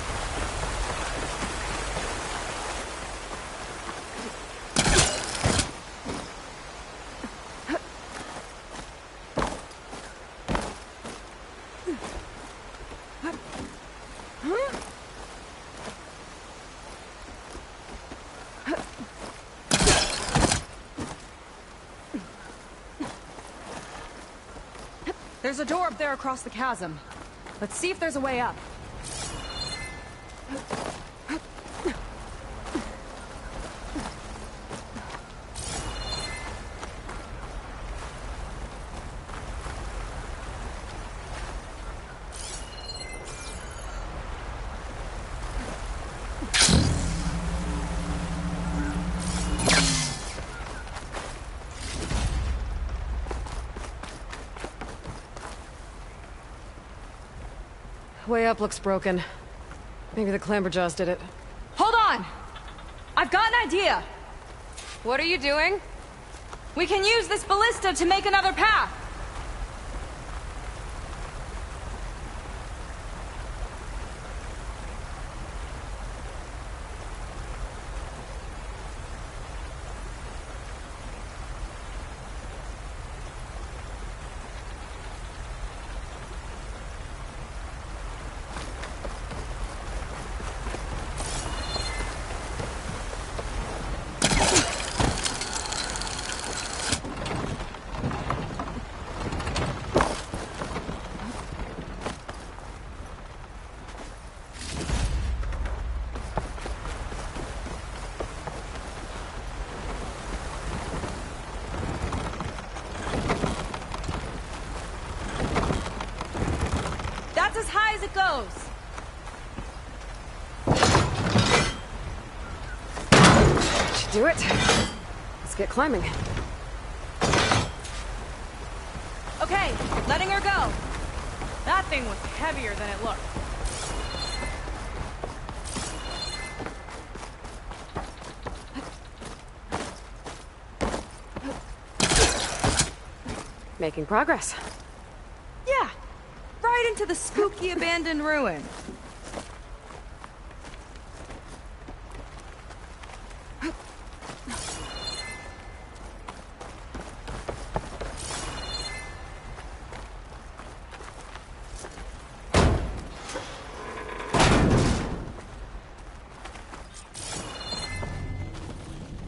There's a door up there across the chasm. Let's see if there's a way up. Way up looks broken. Maybe the Clamberjaws did it. Hold on! I've got an idea! What are you doing? We can use this ballista to make another path! That's as high as it goes. Should do it. Let's get climbing. Okay, letting her go. That thing was heavier than it looked. Making progress. Yeah, right into the spooky abandoned ruin.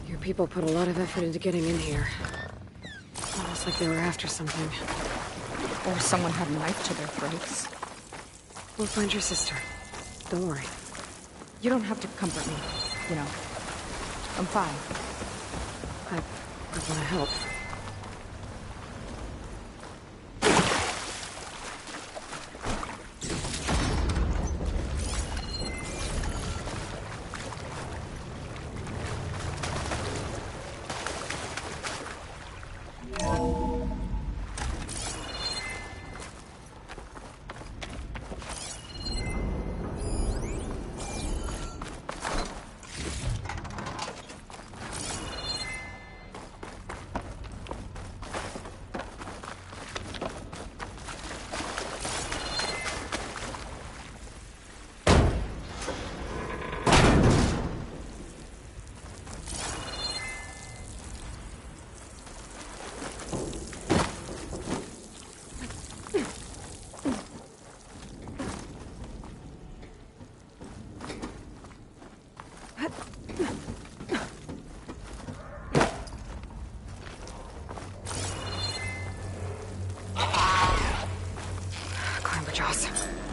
Your people put a lot of effort into getting in here. Almost like they were after something. Or someone had a knife to their throats. We'll find your sister. Don't worry. You don't have to comfort me, you know. I'm fine. I want to help.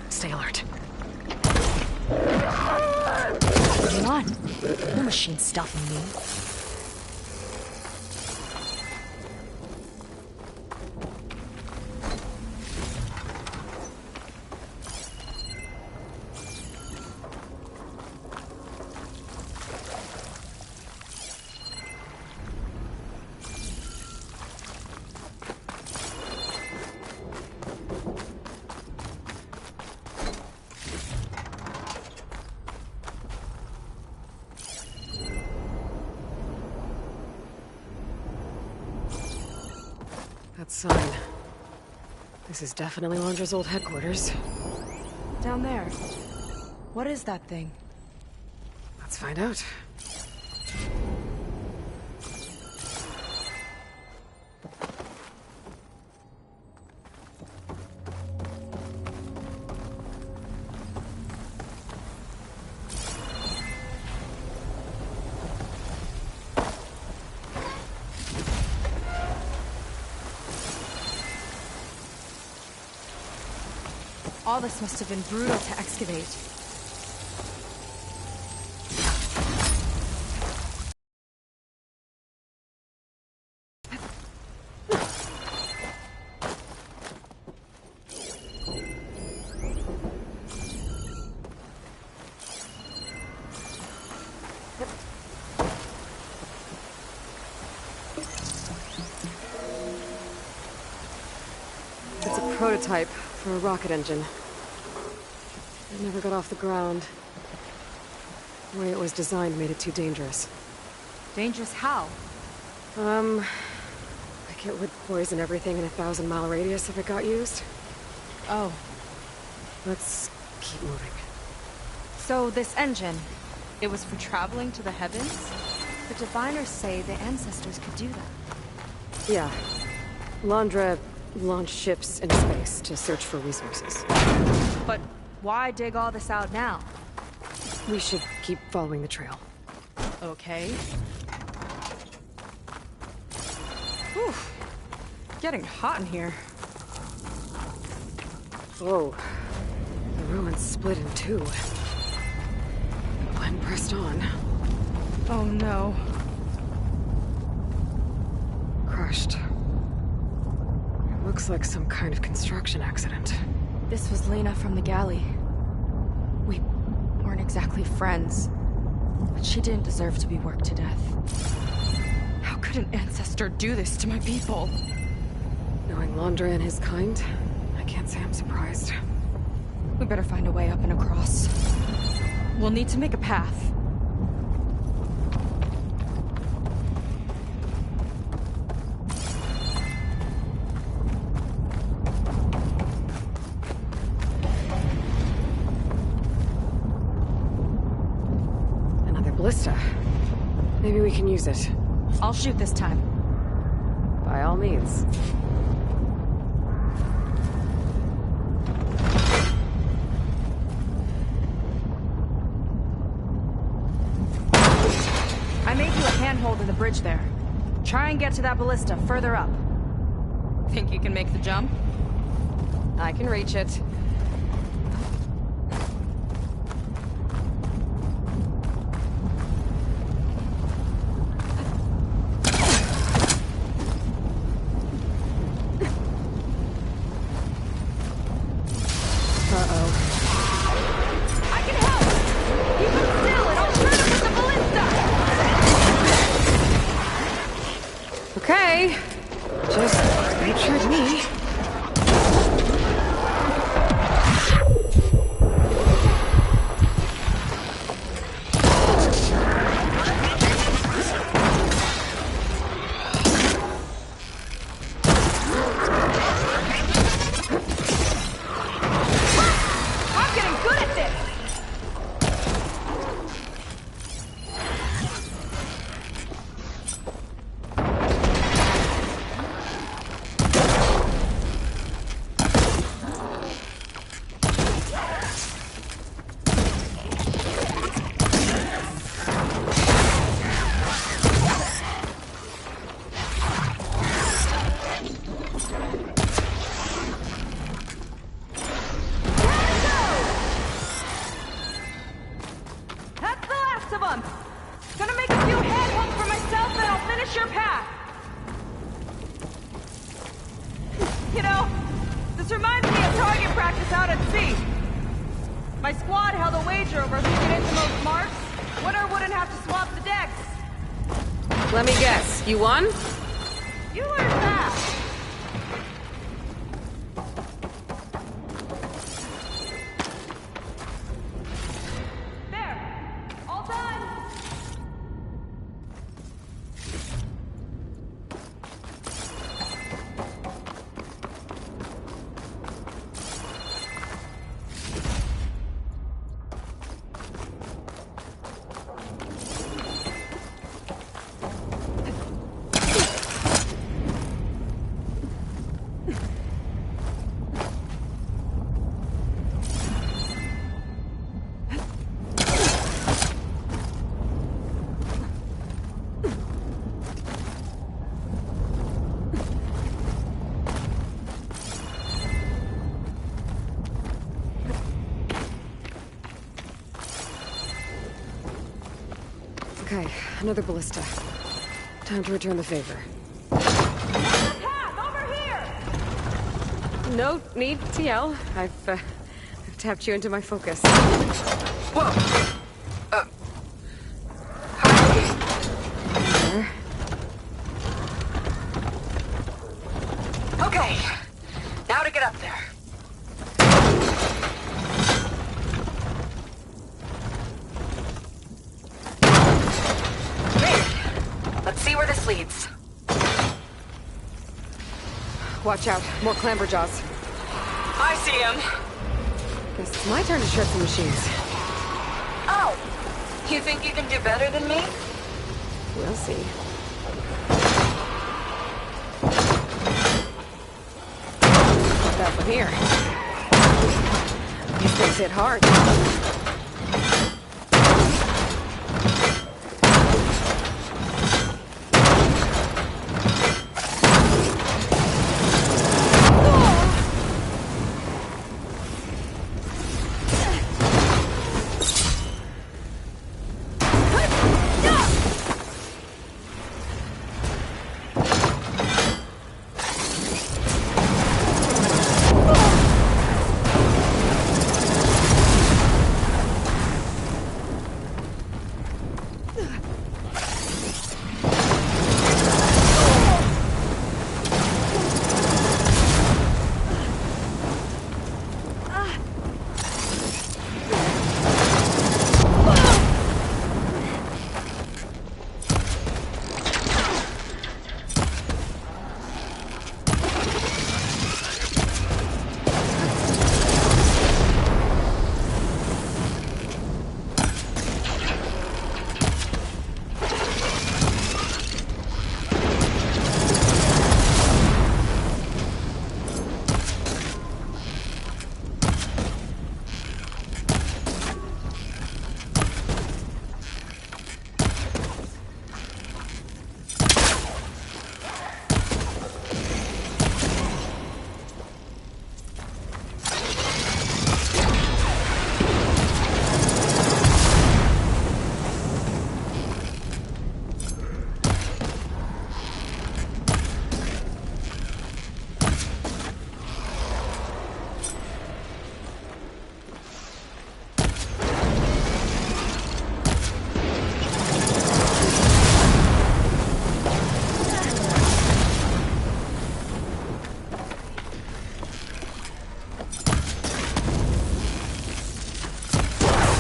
Stay alert. Come on. No machine stopping me. That sign. This is definitely Londra's old headquarters. Down there. What is that thing? Let's find out. All this must have been brutal to excavate. It's a prototype for a rocket engine. It never got off the ground. The way it was designed made it too dangerous. Dangerous how? Like it would poison everything in a 1,000-mile radius if it got used. Oh. Let's keep moving. So this engine, it was for traveling to the heavens? The diviners say the ancestors could do that. Yeah. Londra launched ships into space to search for resources. But why dig all this out now? We should keep following the trail. Okay. Whew. Getting hot in here. Whoa. The ruins split in two. Glenn pressed on. Oh no. Crushed. It looks like some kind of construction accident. This was Lena from the galley. We weren't exactly friends, but she didn't deserve to be worked to death. How could an ancestor do this to my people? Knowing Londra and his kind, I can't say I'm surprised. We better find a way up and across. We'll need to make a path. Ballista. Maybe we can use it. I'll shoot this time. By all means. I made you a handhold in the bridge there. Try and get to that ballista further up. Think you can make the jump? I can reach it. Okay. Just don't hurt me. I'm getting good at this! That's the last of them! Gonna make a few handholds for myself, then I'll finish your path! You know, this reminds me of target practice out at sea. My squad held a wager over who could hit the most marks. Winner wouldn't have to swap the decks. Let me guess. You won? You learn fast. There. All done. Okay, another ballista. Time to return the favor. No need to yell. I've tapped you into my focus. Whoa! There. Okay, now to get up there. Great. Let's see where this leads. Watch out. More clamberjaws. I see him. Guess it's my turn to shred some machines. Oh, you think you can do better than me? We'll see. Not that from here. These things hit hard.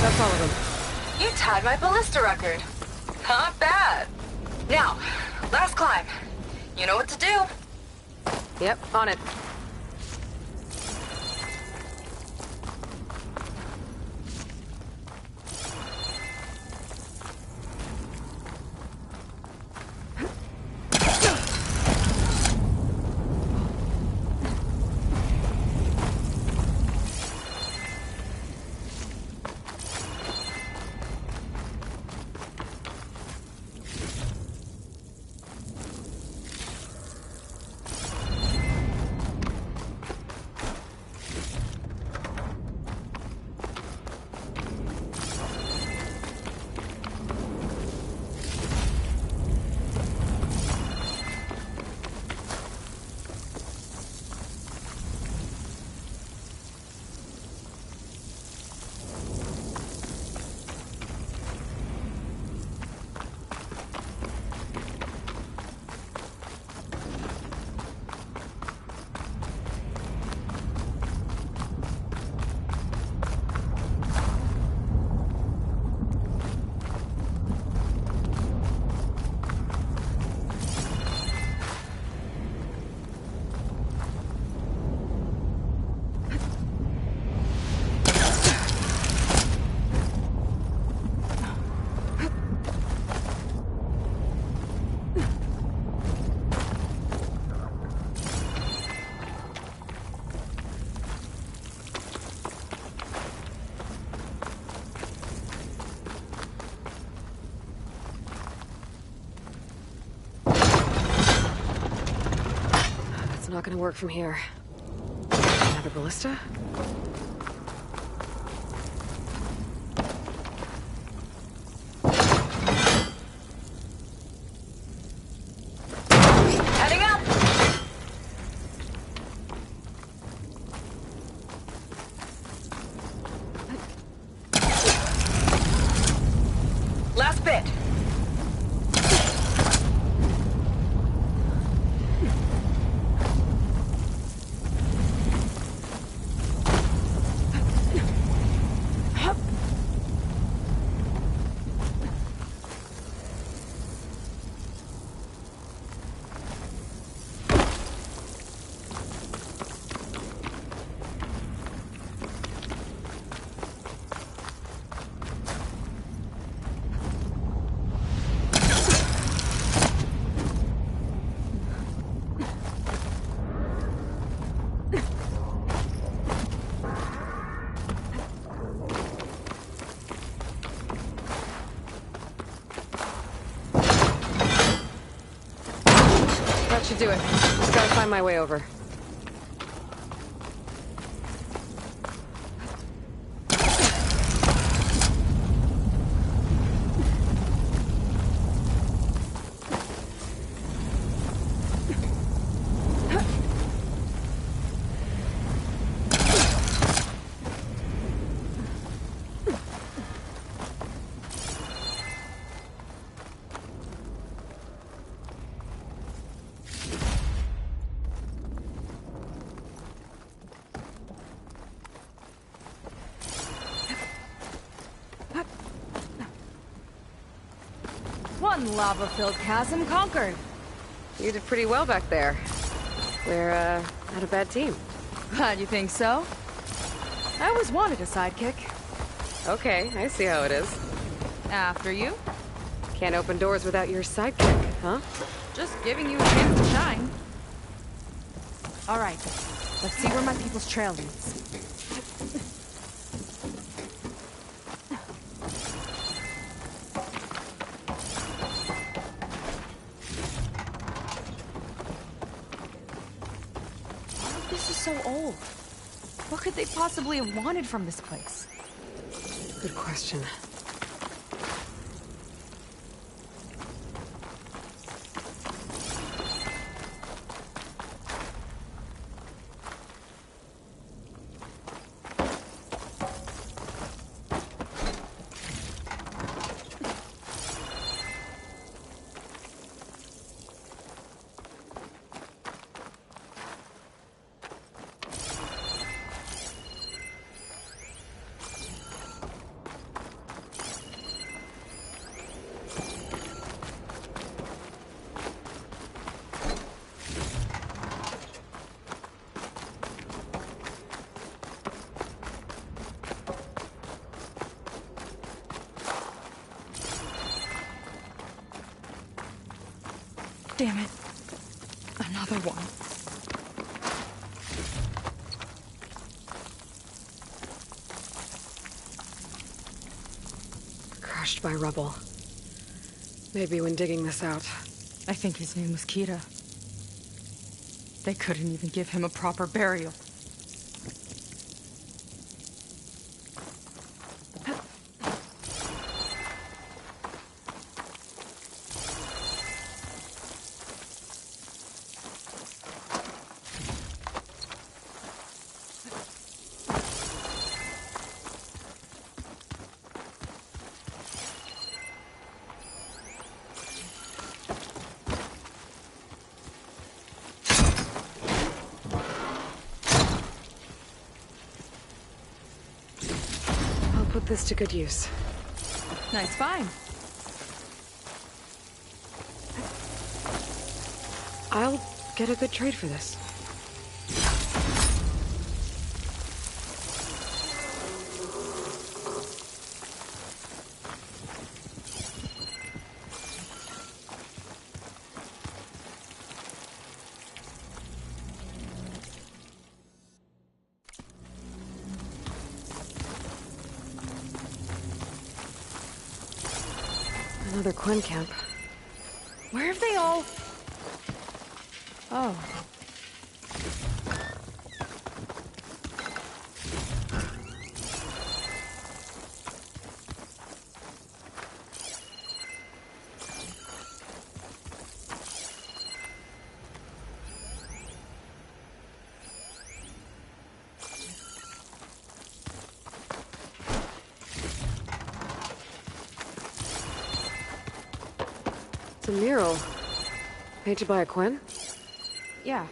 That's all of them. You tied my ballista record. Not bad. Now, last climb. You know what to do. Yep, on it. Not gonna work from here. Another ballista? Heading up! Last bit. That should do it. Just gotta find my way over. One lava-filled chasm conquered. You did pretty well back there. We're, not a bad team. Glad you think so. I always wanted a sidekick. Okay, I see how it is. After you. Can't open doors without your sidekick, huh? Just giving you a chance to shine. All right, let's see where my people's trail leads. This is so old. What could they possibly have wanted from this place? Good question. Damn it. Another one. Crushed by rubble. Maybe when digging this out. I think his name was Kira. They couldn't even give him a proper burial. Put this to good use. Nice find. I'll get a good trade for this. Another Quen camp. Where have they all... Oh. It's a mural. Painted by a Quen? Yeah.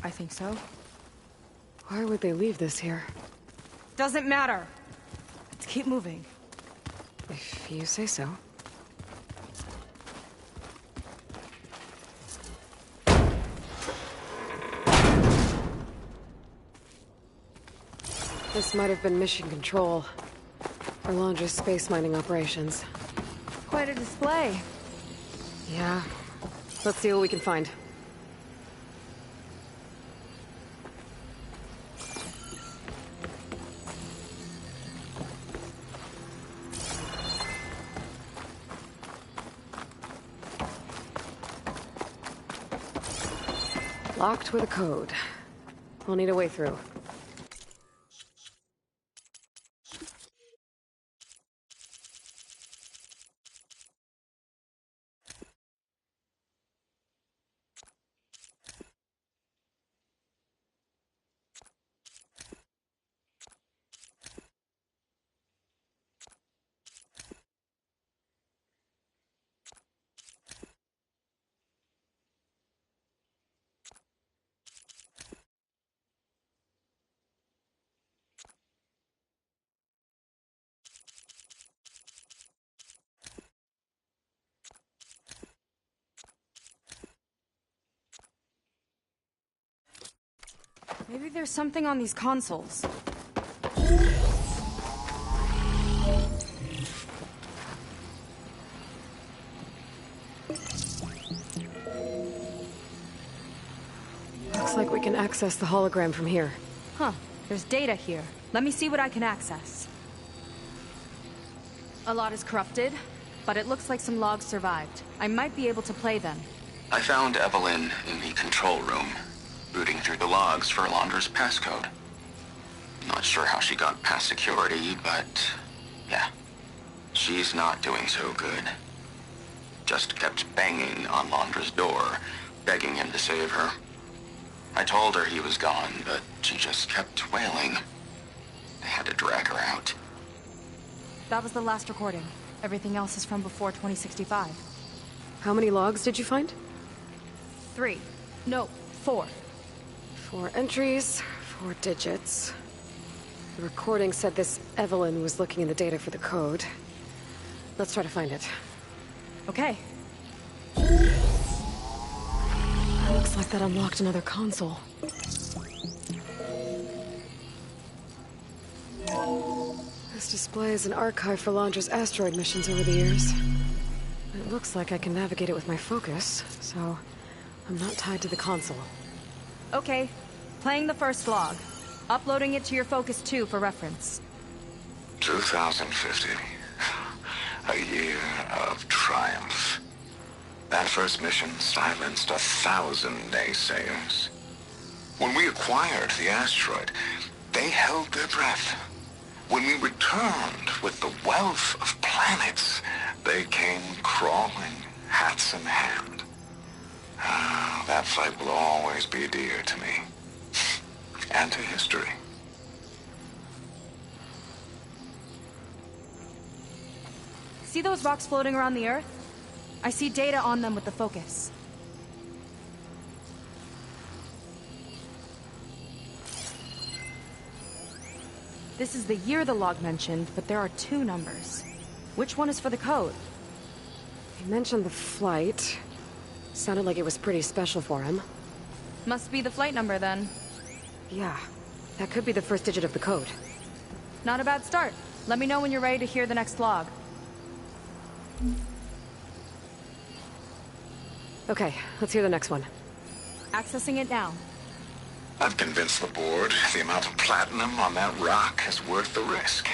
I think so. Why would they leave this here? Doesn't matter. Let's keep moving. If you say so. This might have been Mission Control. Or Londra's space mining operations. Quite a display. Yeah. Let's see what we can find. Locked with a code. We'll need a way through. Maybe there's something on these consoles. Looks like we can access the hologram from here. Huh. There's data here. Let me see what I can access. A lot is corrupted, but it looks like some logs survived. I might be able to play them. I found Evelyn in the control room, rooting through the logs for Londra's passcode. Not sure how she got past security, but yeah, she's not doing so good. Just kept banging on Londra's door, begging him to save her. I told her he was gone, but she just kept wailing. I had to drag her out. That was the last recording. Everything else is from before 2065. How many logs did you find? 3. No, 4. 4 entries, 4 digits. The recording said this Evelyn was looking in the data for the code. Let's try to find it. Okay. Looks like that unlocked another console. This display is an archive for Londra's asteroid missions over the years. It Looks like I can navigate it with my focus, so I'm not tied to the console. Okay, playing the first log. Uploading it to your Focus 2 for reference. 2050. A year of triumph. That first mission silenced 1,000 naysayers. When we acquired the asteroid, they held their breath. When we returned with the wealth of planets, they came crawling, hats in hand. That fight will always be dear to me. And to history. See those rocks floating around the Earth? I see data on them with the focus. This is the year the log mentioned, but there are 2 numbers. Which one is for the code? He mentioned the flight. Sounded like it was pretty special for him. Must be the flight number then. Yeah, that could be the first digit of the code. Not a bad start. Let me know when you're ready to hear the next log. Okay, let's hear the next one. Accessing it now. I've convinced the board the amount of platinum on that rock is worth the risk.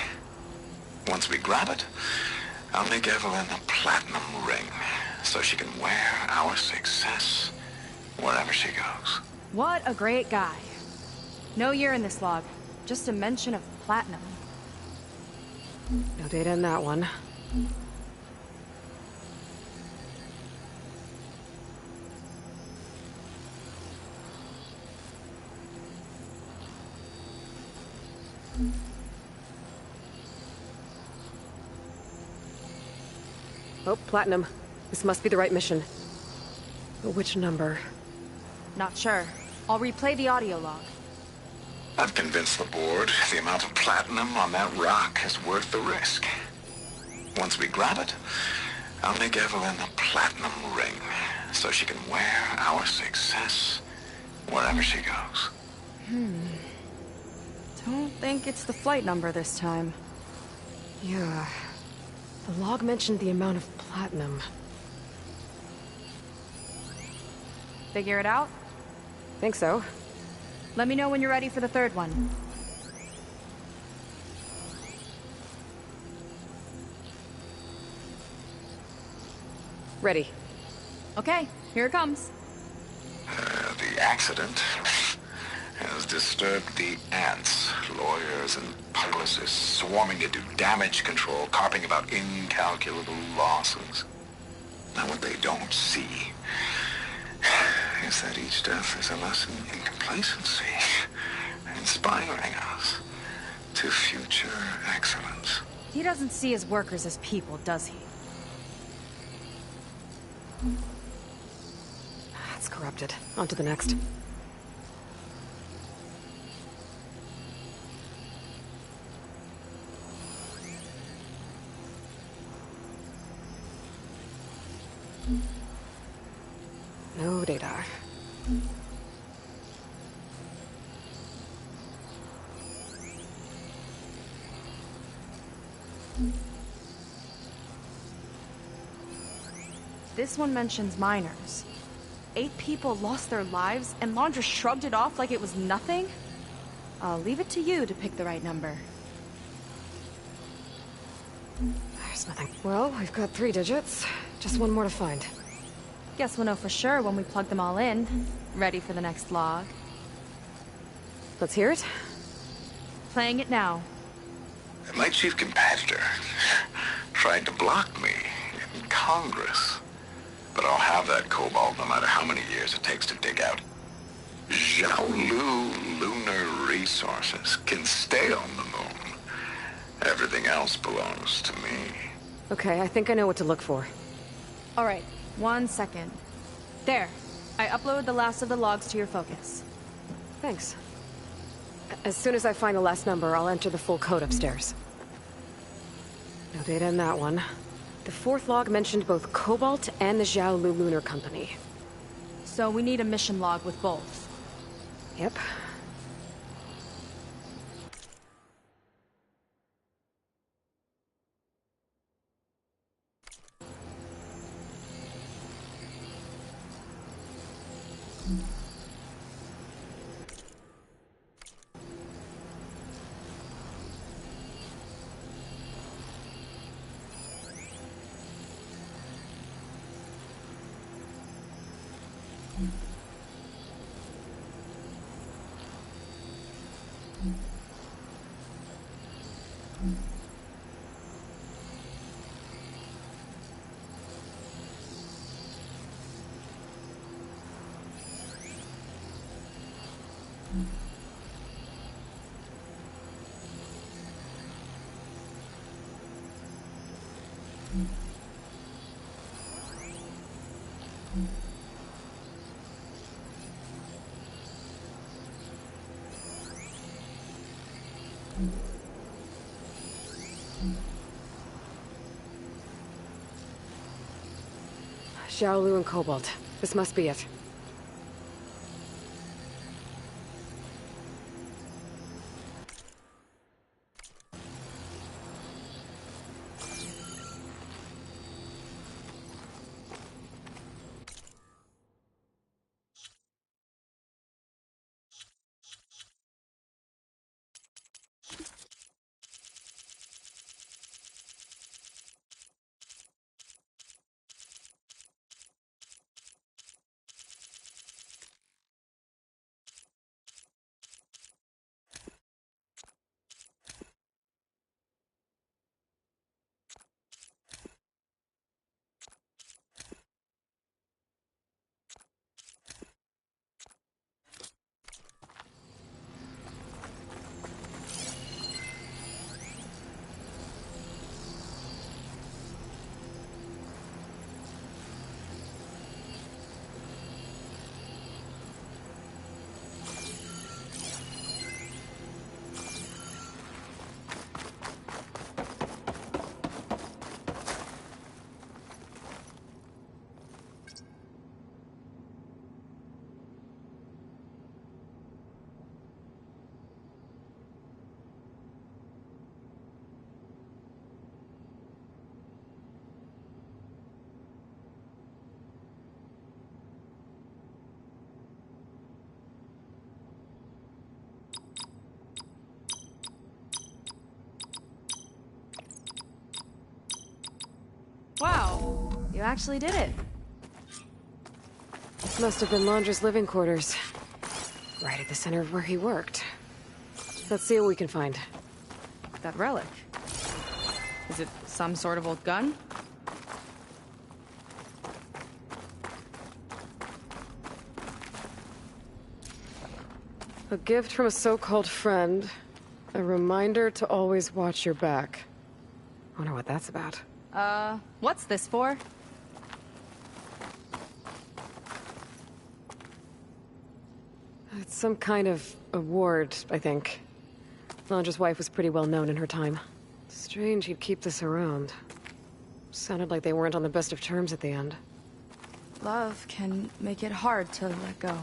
Once we grab it, I'll make Evelyn a platinum ring, so she can wear our success wherever she goes. What a great guy. No year in this log, just a mention of platinum. No data in that one. Oh, platinum. This must be the right mission. But which number? Not sure. I'll replay the audio log. I've convinced the board the amount of platinum on that rock is worth the risk. Once we grab it, I'll make Evelyn a platinum ring, so she can wear our success wherever she goes. Don't think it's the flight number this time. Yeah. The log mentioned the amount of platinum. Figure it out? Think so. Let me know when you're ready for the third one. Ready. Okay, here it comes. The accident has disturbed the ants, lawyers and publicists swarming to do damage control, carping about incalculable losses. Now what they don't see is that each death is a lesson in complacency, inspiring us to future excellence. He doesn't see his workers as people, does he? It's corrupted. On to the next. No data. This one mentions miners. 8 people lost their lives, and Laundra shrugged it off like it was nothing? I'll leave it to you to pick the right number. There's nothing. Well, we've got 3 digits. Just one more to find. Guess we'll know for sure when we plug them all in. Ready for the next log. Let's hear it. Playing it now. My chief competitor tried to block me in Congress. But I'll have that cobalt no matter how many years it takes to dig out. Xiaolu Lunar Resources can stay on the moon. Everything else belongs to me. Okay, I think I know what to look for. All right, 1 second. There. I uploaded the last of the logs to your focus. Thanks. As soon as I find the last number, I'll enter the full code upstairs. No data in that one. The 4th log mentioned both Cobalt and the Xiaolu Lunar Company. So we need a mission log with both. Yep. Xiaolu and Cobalt. This must be it. Wow, you actually did it. This must have been Londra's living quarters. Right at the center of where he worked. Let's see what we can find. That relic. Is it some sort of old gun? A gift from a so-called friend. A reminder to always watch your back. Wonder what that's about. What's this for? It's some kind of award, I think. Londra's wife was pretty well known in her time. Strange he'd keep this around. Sounded like they weren't on the best of terms at the end. Love can make it hard to let go.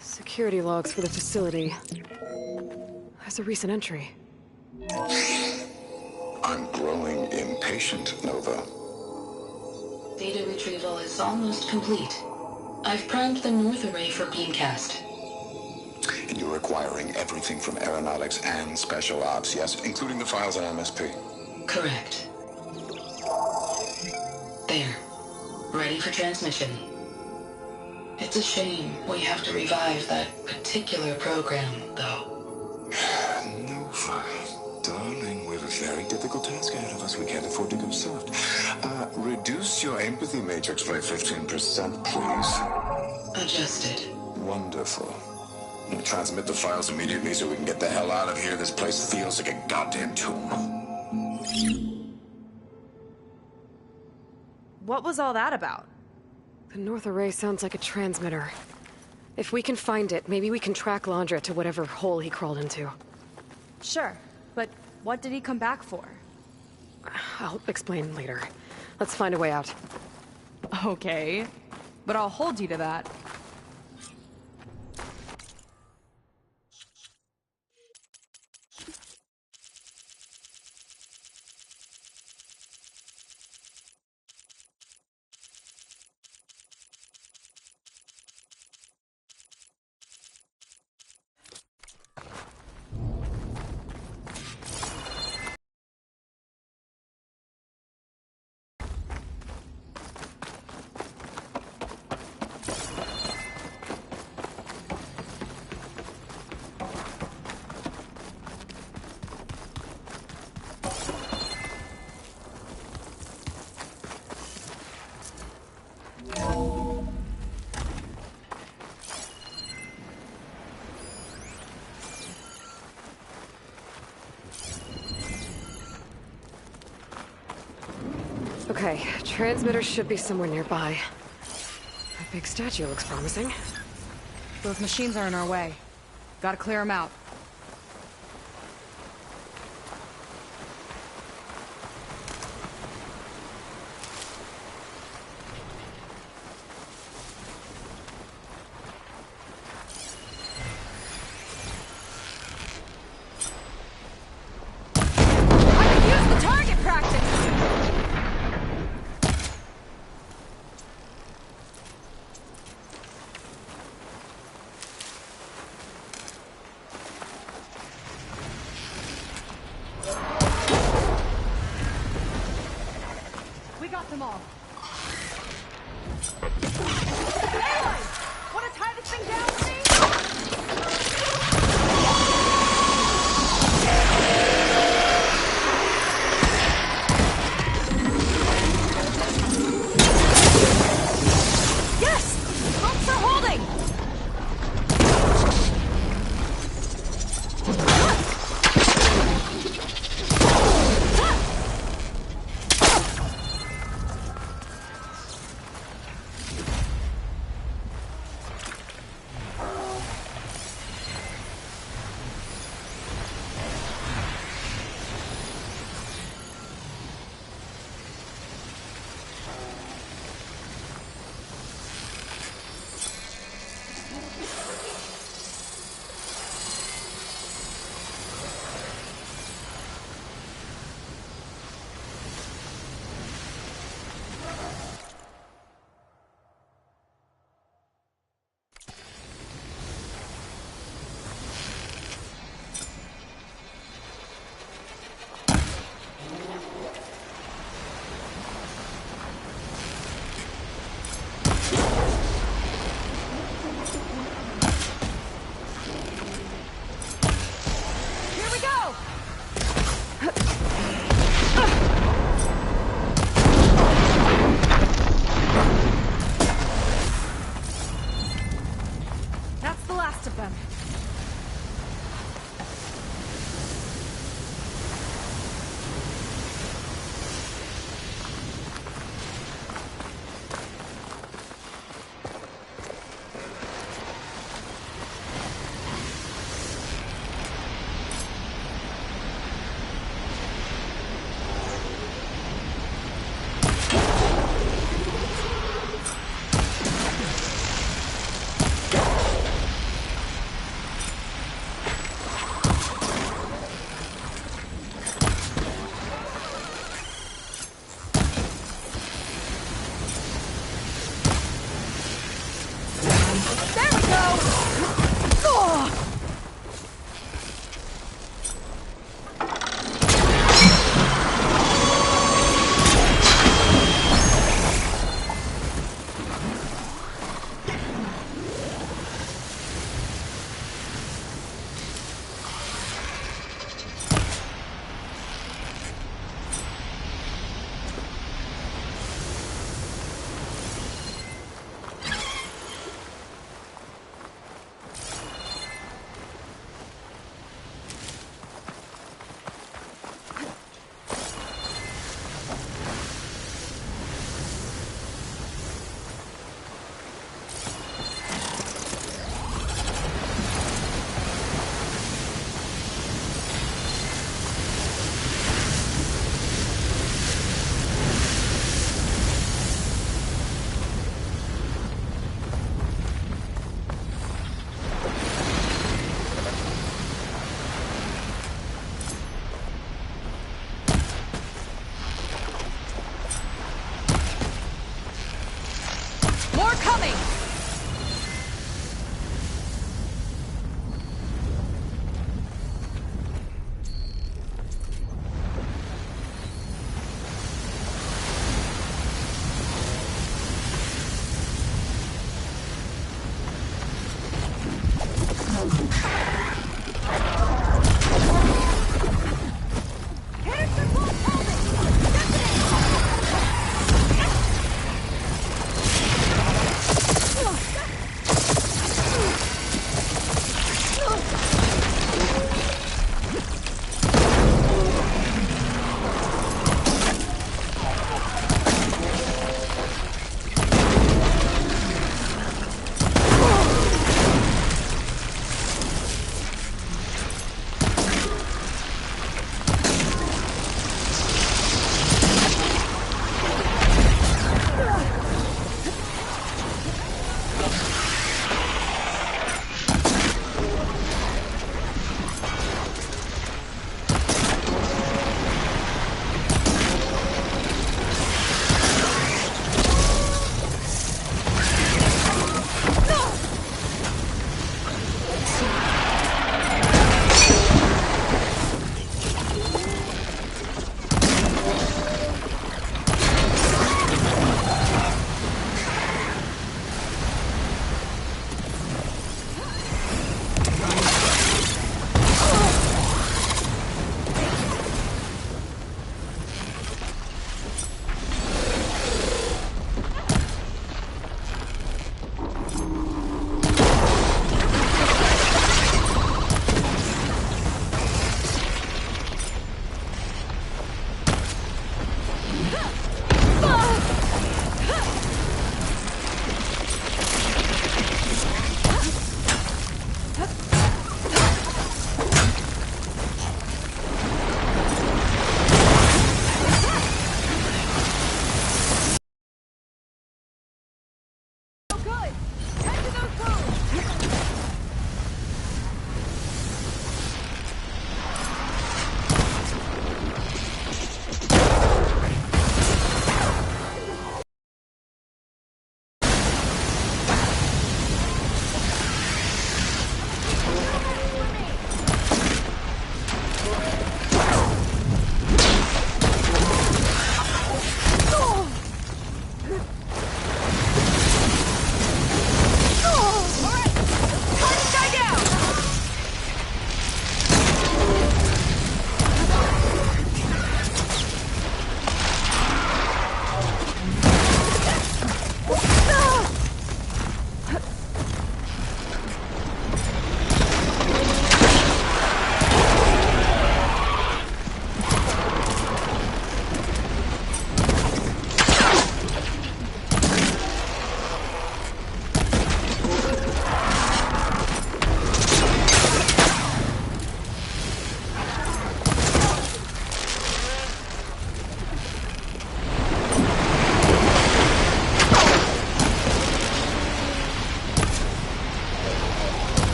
Security logs for the facility. There's a recent entry. I'm growing impatient, Nova. Data retrieval is almost complete. I've primed the North Array for beamcast. And you're acquiring everything from aeronautics and special ops, yes? Including the files on MSP? Correct. There. Ready for transmission. It's a shame we have to revive that particular program, though. Nova, darling, we have a very difficult task ahead of us. We can't afford to go soft. Reduce your empathy matrix by 15%, please. Adjusted. Wonderful. We'll transmit the files immediately so we can get the hell out of here. This place feels like a goddamn tomb. What was all that about? The North Array sounds like a transmitter. If we can find it, maybe we can track Londra to whatever hole he crawled into. Sure, but what did he come back for? I'll explain later. Let's find a way out. Okay, but I'll hold you to that. Okay, transmitter should be somewhere nearby. That big statue looks promising. Those machines are in our way. Gotta clear them out.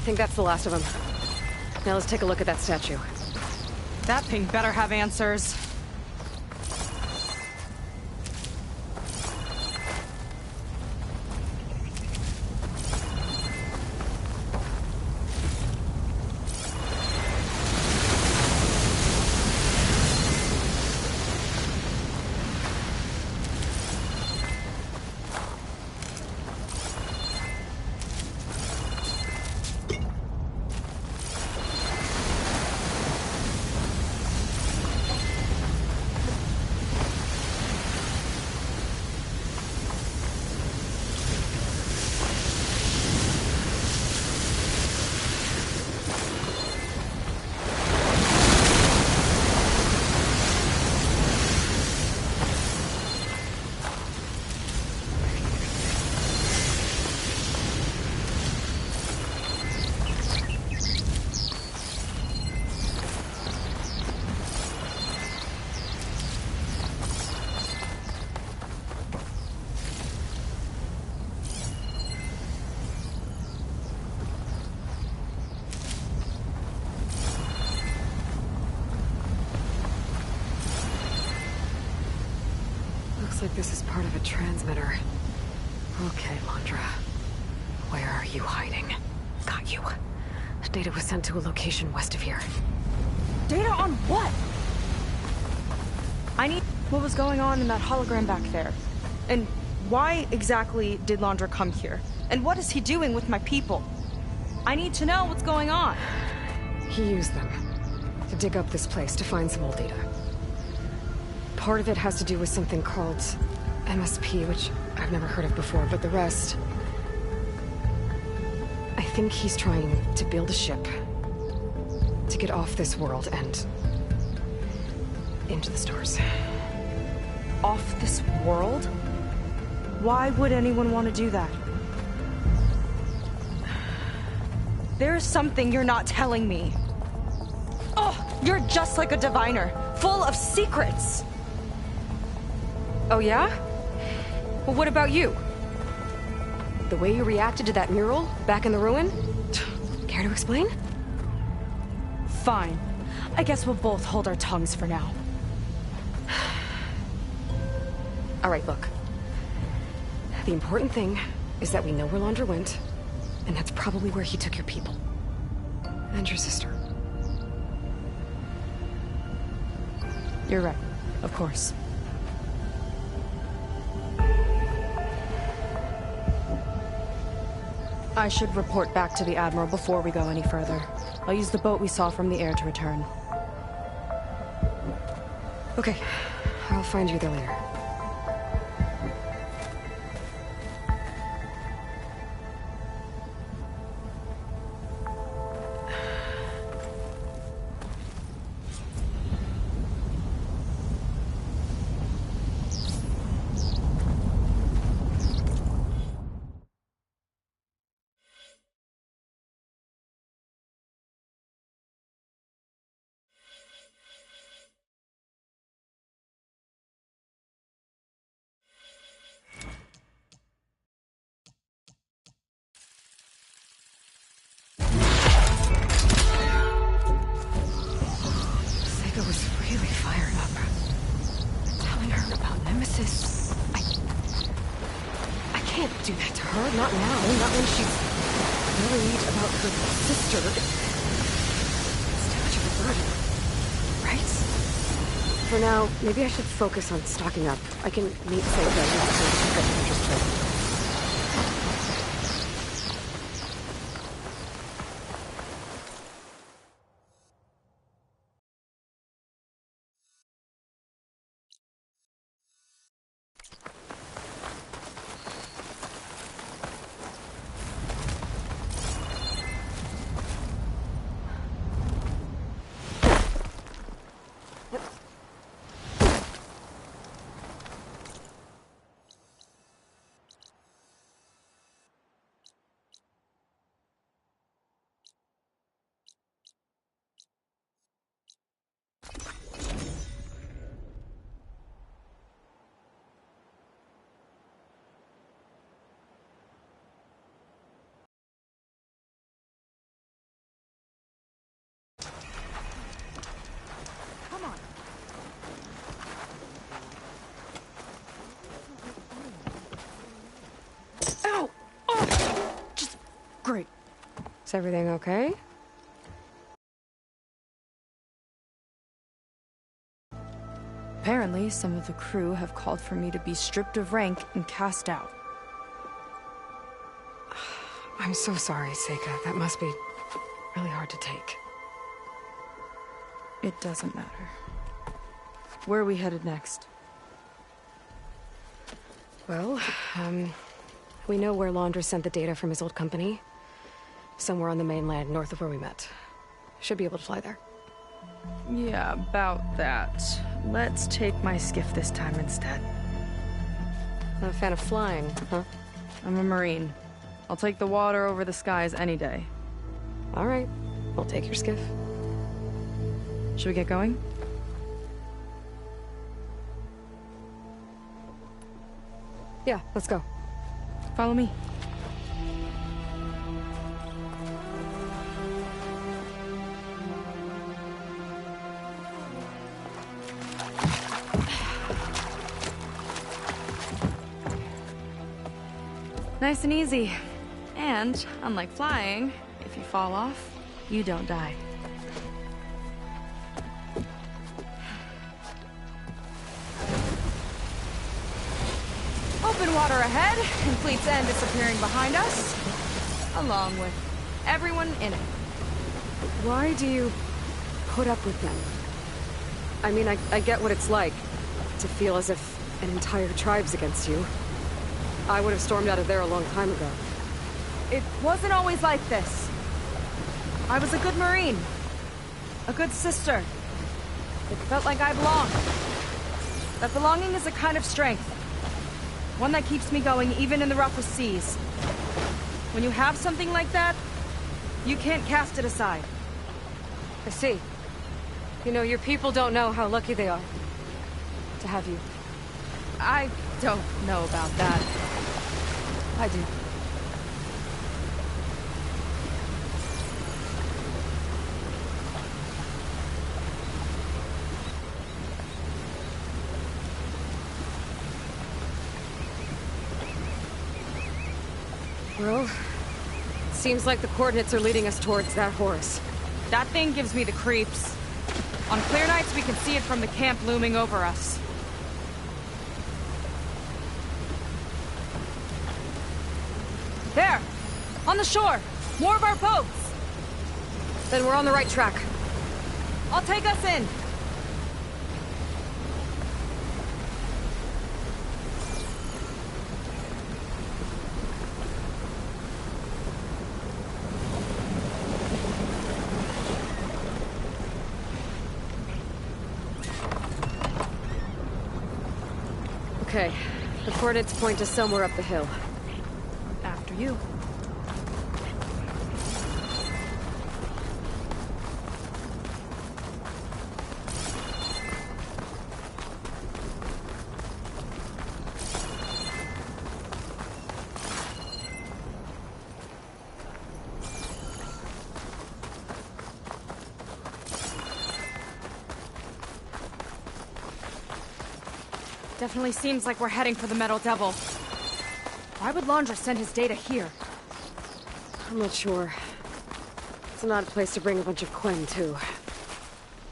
think that's the last of them. Now let's take a look at that statue. That thing better have answers. Looks like this is part of a transmitter. Okay, Londra. Where are you hiding? Got you. Data was sent to a location west of here. Data on what? I need... What was going on in that hologram back there? And why exactly did Londra come here? And what is he doing with my people? I need to know what's going on. He used them to dig up this place to find some old data. Part of it has to do with something called MSP, which I've never heard of before, but the rest... I think he's trying to build a ship to get off this world and into the stars. Off this world? Why would anyone want to do that? There's something you're not telling me. Oh, you're just like a diviner, full of secrets. Oh yeah? Well, what about you? The way you reacted to that mural back in the ruin? Care to explain? Fine. I guess we'll both hold our tongues for now. All right, look. The important thing is that we know where Londra went, and that's probably where he took your people. And your sister. You're right. Of course. I should report back to the Admiral before we go any further. I'll use the boat we saw from the air to return. Okay. I'll find you there later. Not now, not when she's worried about her sister. It's too much of a burden, right? For now, maybe I should focus on stocking up. I can meet Seika and check out the interest rate. Is everything okay? Apparently, some of the crew have called for me to be stripped of rank and cast out. I'm so sorry, Seika. That must be really hard to take. It doesn't matter. Where are we headed next? Well, we know where Laundra sent the data from his old company. Somewhere on the mainland, north of where we met. Should be able to fly there. Yeah, about that. Let's take my skiff this time instead. Not a fan of flying, huh? I'm a Marine. I'll take the water over the skies any day. All right. We'll take your skiff. Should we get going? Yeah, let's go. Follow me. Nice and easy. And, unlike flying, if you fall off, you don't die. Open water ahead, and Fleet's End disappearing behind us, along with everyone in it. Why do you put up with them? I mean, I get what it's like to feel as if an entire tribe's against you. I would have stormed out of there a long time ago. It wasn't always like this. I was a good Marine. A good sister. It felt like I belonged. That belonging is a kind of strength. One that keeps me going even in the roughest seas. When you have something like that, you can't cast it aside. I see. You know, your people don't know how lucky they are to have you. I don't know about that. I do. Well, seems like the coordinates are leading us towards that Horus. That thing gives me the creeps. On clear nights, we can see it from the camp looming over us. There! On the shore! More of our boats! Then we're on the right track. I'll take us in. Okay, the coordinates point to somewhere up the hill. After you. Definitely seems like we're heading for the Metal Devil. Why would Laundra send his data here? I'm not sure. It's an odd place to bring a bunch of Quen, too.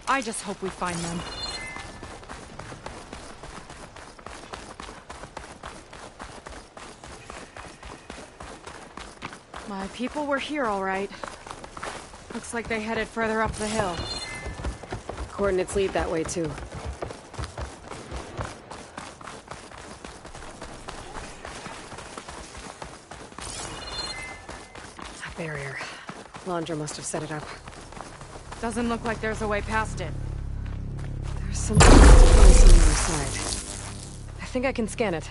I just hope we find them. My people were here, all right. Looks like they headed further up the hill. Coordinates lead that way, too. Barrier. Laundra must have set it up. Doesn't look like there's a way past it. There's some place on the other side. I think I can scan it.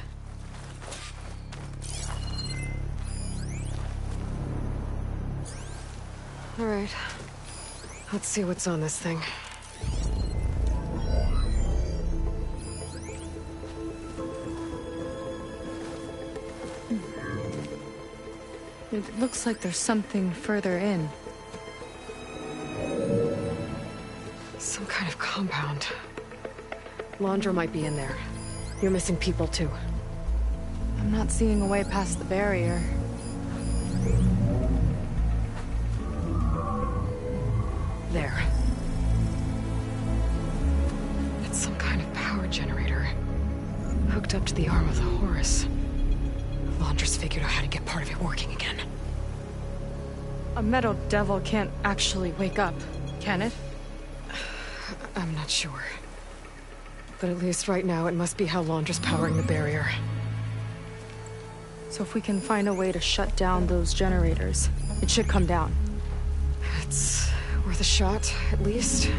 All right. Let's see what's on this thing. It looks like there's something further in. Some kind of compound. Laundra might be in there. You're missing people, too. I'm not seeing a way past the barrier. There. It's some kind of power generator. Hooked up to the arm of the Horus. Laundress figured out how to get part of it working again. A metal devil can't actually wake up, can it? I'm not sure. But at least right now, it must be how Laundra's powering the barrier. So if we can find a way to shut down those generators, it should come down. It's worth a shot, at least.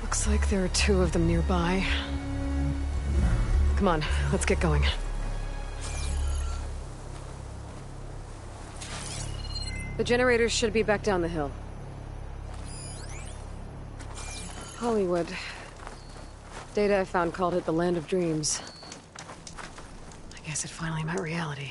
Looks like there are 2 of them nearby. Come on, let's get going. The generators should be back down the hill. Hollywood. Data I found called it the Land of Dreams. I guess it finally met reality.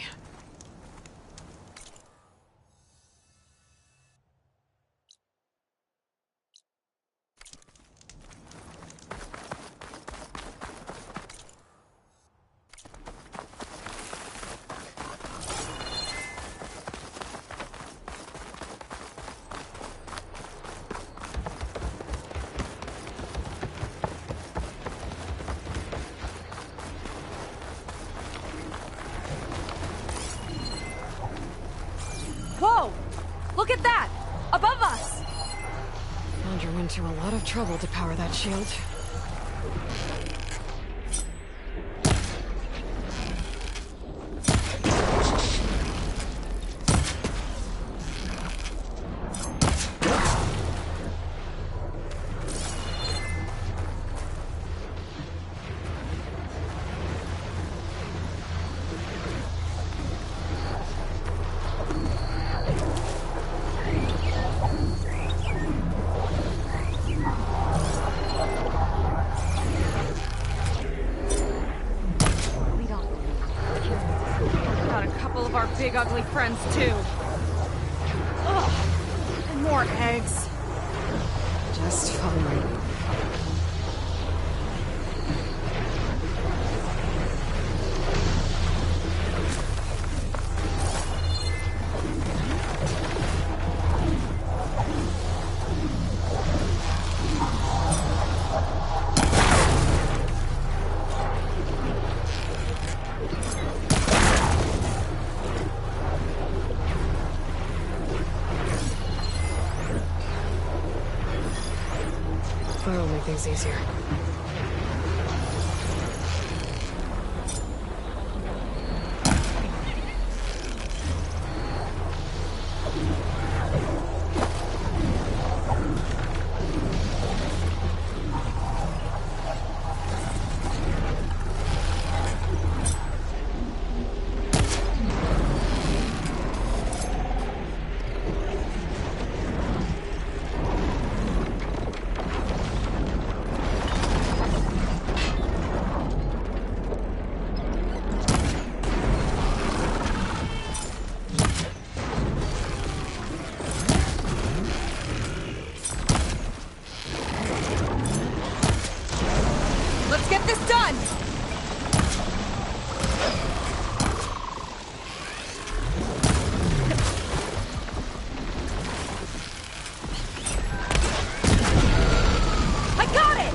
Whoa! Look at that! Above us! Laundra went to a lot of trouble to power that shield. Big ugly friends too. Ugh. And more eggs. Just fine. That'll make things easier. Let's get this done! I got it!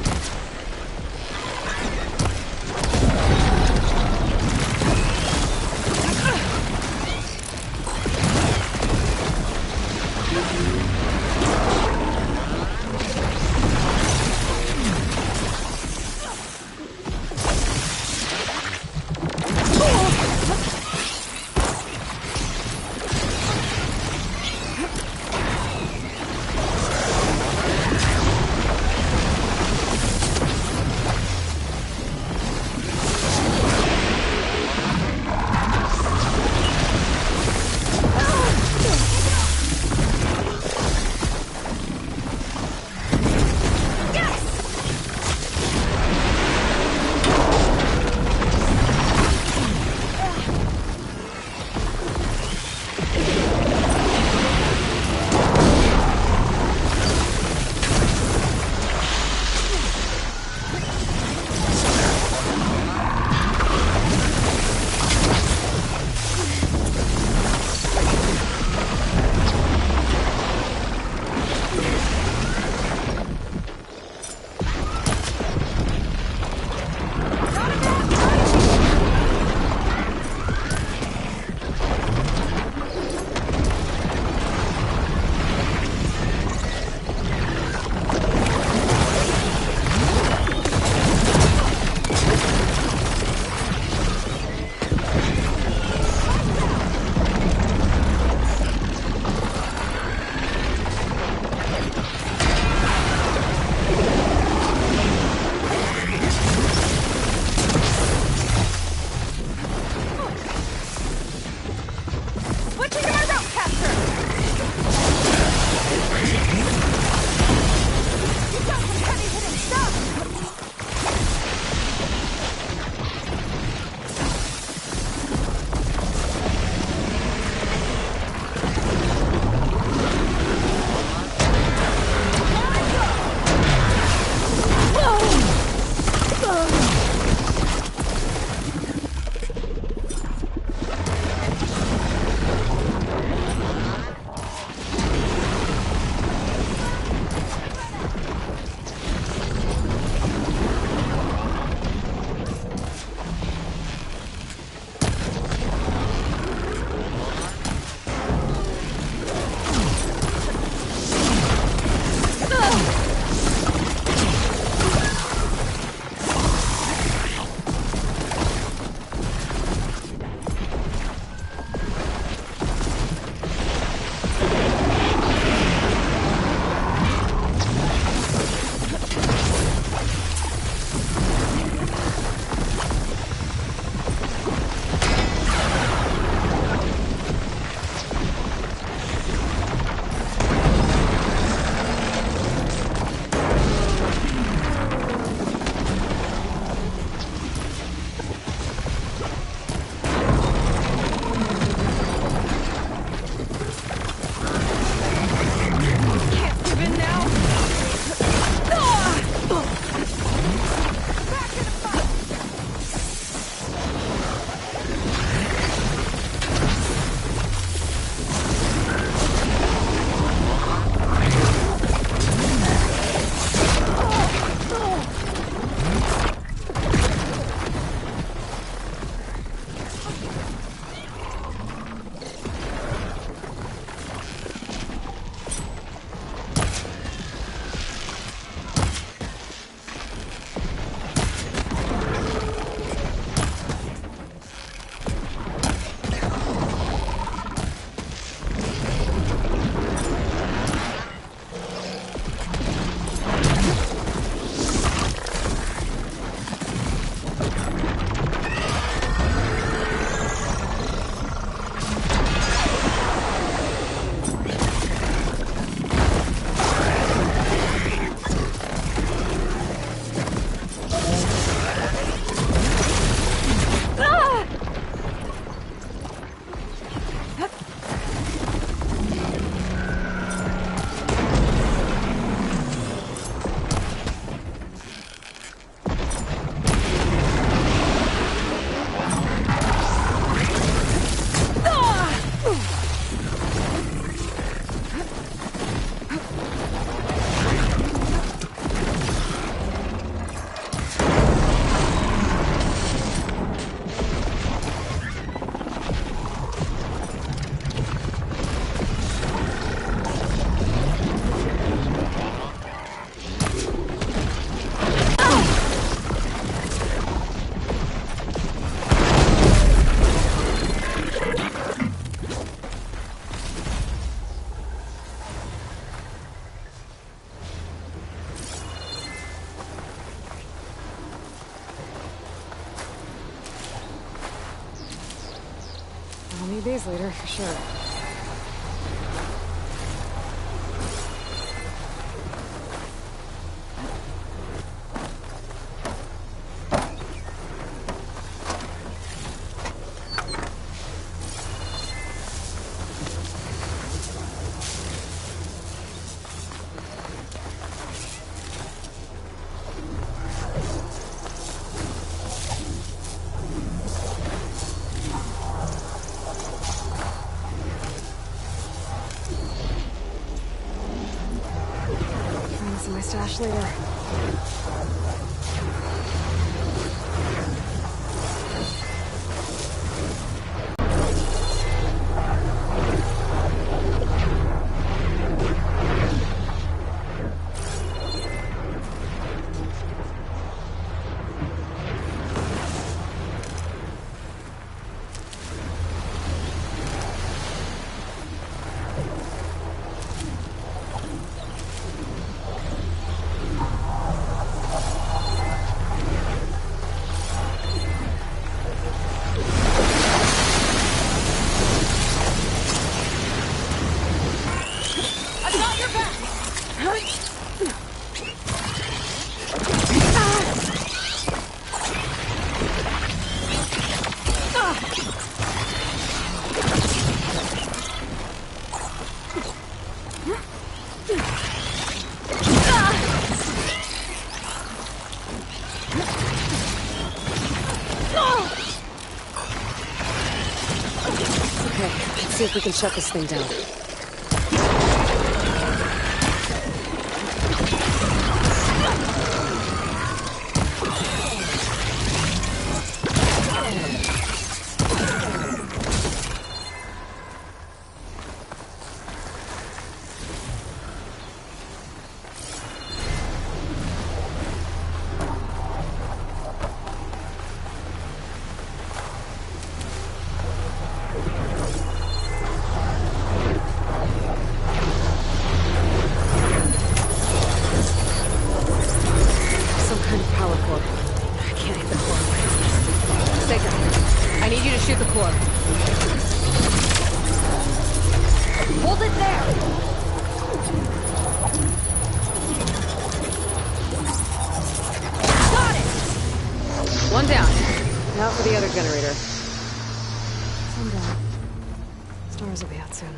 these later, for sure. My stash later. See if we can shut this thing down. Hold it there! Got it! One down. Now for the other generator. Sundown. Stars will be out soon.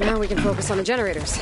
Now we can focus on the generators.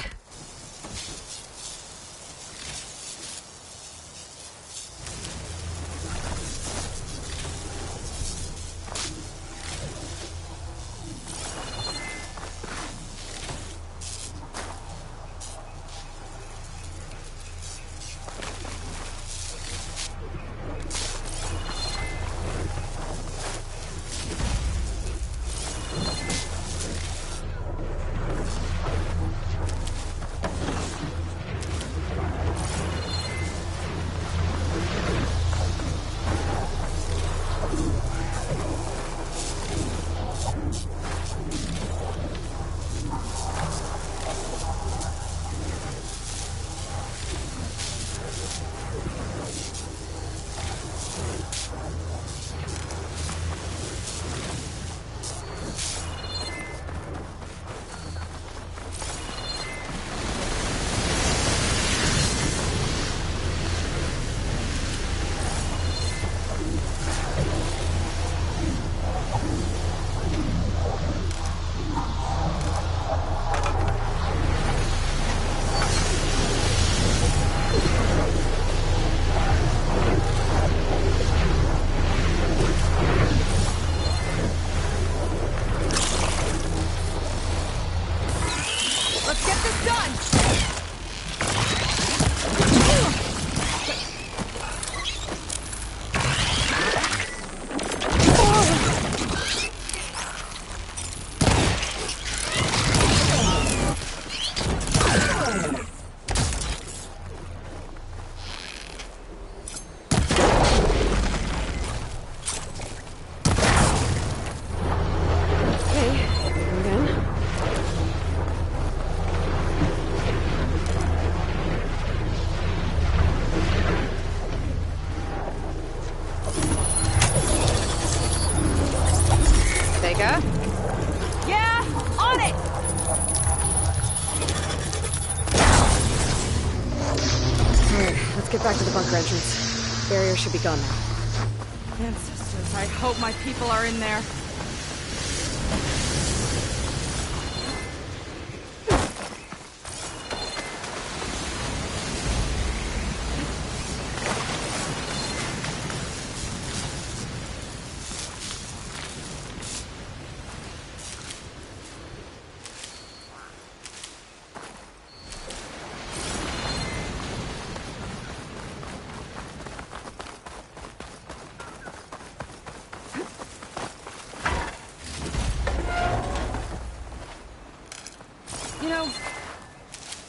Back to the bunker entrance. Barrier should be gone now. Ancestors, I hope my people are in there.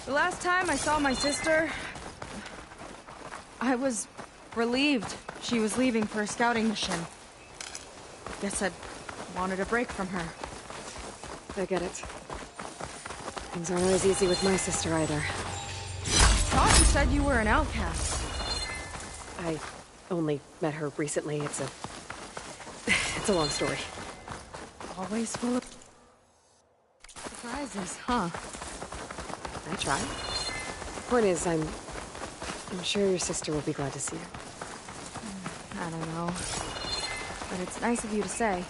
The last time I saw my sister, I was relieved she was leaving for a scouting mission. Guess I'd wanted a break from her. I get it. Things aren't always easy with my sister either. Thought you said you were an outcast. I only met her recently. It's a long story. Always full of surprises, huh? I try. Point is, I'm sure your sister will be glad to see you. I don't know. But it's nice of you to say.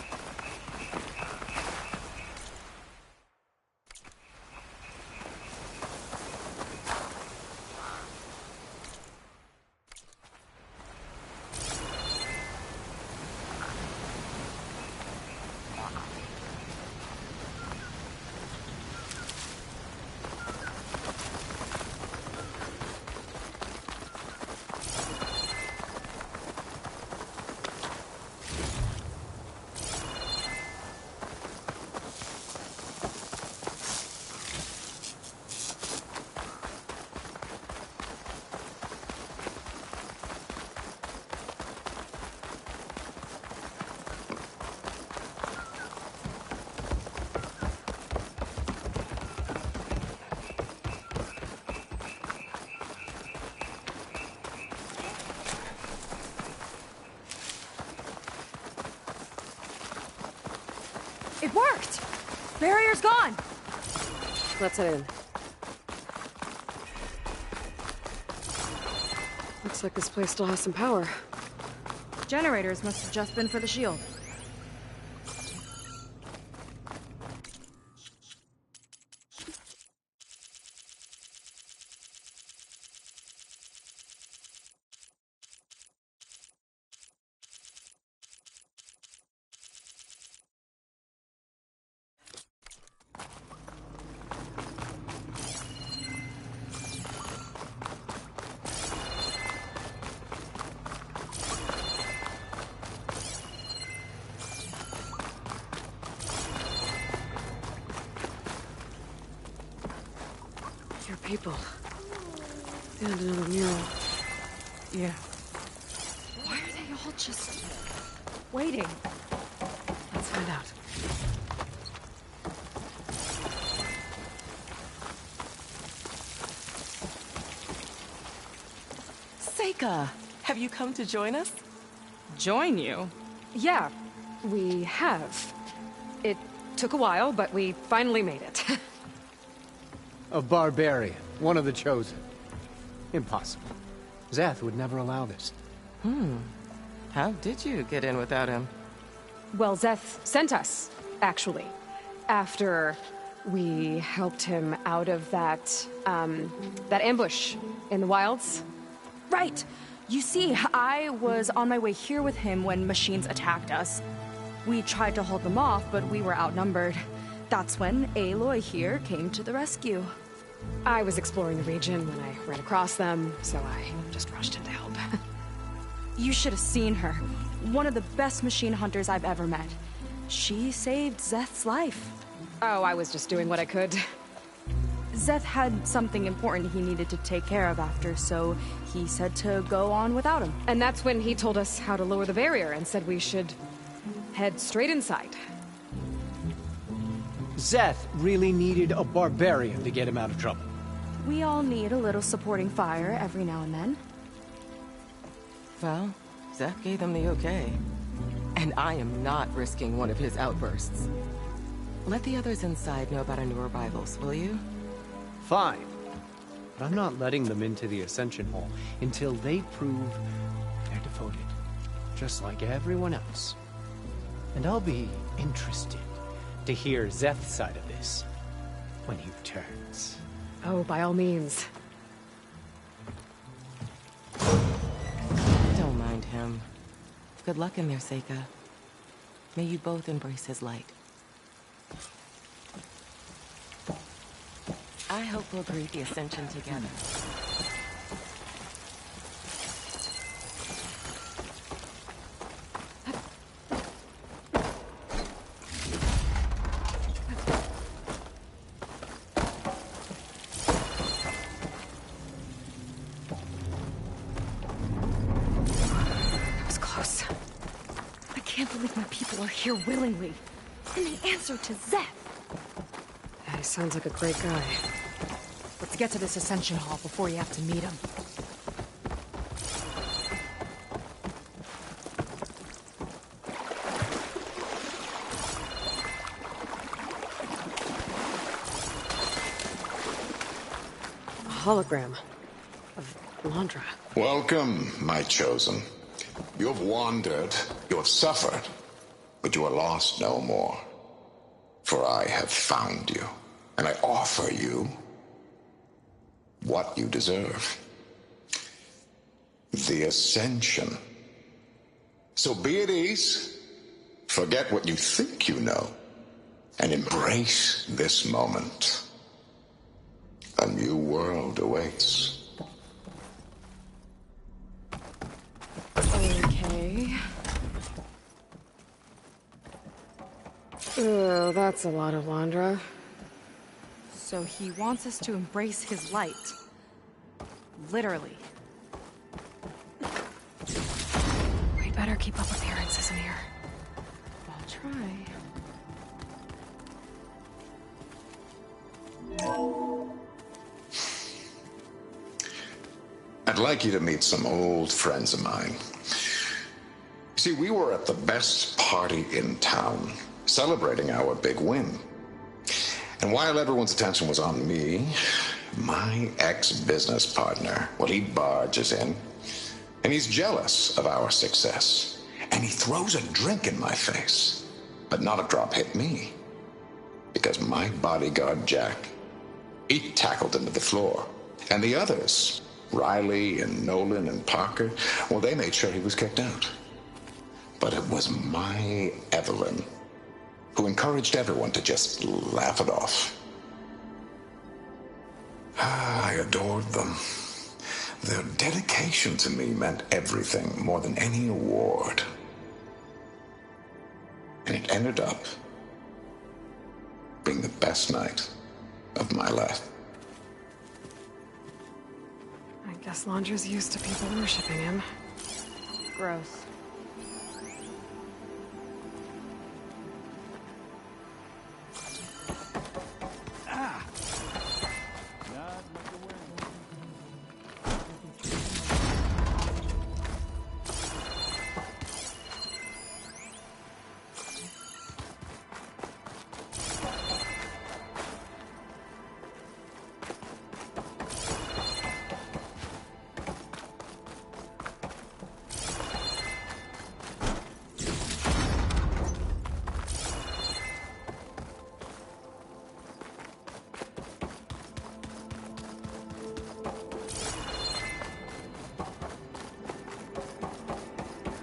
It worked! Barrier's gone! Let's head in. Looks like this place still has some power. Generators must have just been for the shield. Your people. And another mural. Yeah. Why are they all just waiting? Let's find out. Seika, have you come to join us? Join you? Yeah, we have. It took a while, but we finally made it. A barbarian, one of the chosen. Impossible. Zeth would never allow this. How did you get in without him? Well, Zeth sent us, actually. After we helped him out of that ambush in the wilds. Right. You see, I was on my way here with him when machines attacked us. We tried to hold them off, but we were outnumbered. That's when Aloy here came to the rescue. I was exploring the region when I ran across them, so I just rushed in to help. You should have seen her. One of the best machine hunters I've ever met. She saved Zeth's life. Oh, I was just doing what I could. Zeth had something important he needed to take care of after, so he said to go on without him. And that's when he told us how to lower the barrier and said we should head straight inside. Zeth really needed a barbarian to get him out of trouble. We all need a little supporting fire every now and then. Well, Zeth gave them the okay. And I am not risking one of his outbursts. Let the others inside know about our new arrivals, will you? Fine. But I'm not letting them into the Ascension Hall until they prove they're devoted. Just like everyone else. And I'll be interested to hear Zeth's side of this when he returns. Oh, by all means. Don't mind him. Good luck in there, Seika. May you both embrace his light. I hope we'll greet the Ascension together. Here willingly. And they answer to Zeth. He sounds like a great guy. Let's get to this Ascension Hall before you have to meet him. A hologram of Londra. Welcome, my chosen. You have wandered, you have suffered. But you are lost no more, for I have found you, and I offer you what you deserve. The Ascension. So be at ease, forget what you think you know, and embrace this moment. A new world awaits. Okay. Oh, that's a lot of Londra. So he wants us to embrace his light. Literally. We better keep up appearances in here. I'll try. I'd like you to meet some old friends of mine. See, we were at the best party in town, celebrating our big win. And while everyone's attention was on me, my ex-business partner, well, he barges in, and he's jealous of our success. And he throws a drink in my face, but not a drop hit me. Because my bodyguard, Jack, he tackled him to the floor. And the others, Riley and Nolan and Parker, well, they made sure he was kicked out. But it was my Evelyn who encouraged everyone to just laugh it off. I adored them. Their dedication to me meant everything, more than any award. And it ended up being the best night of my life. Guess Londra's used to people worshipping him. Gross.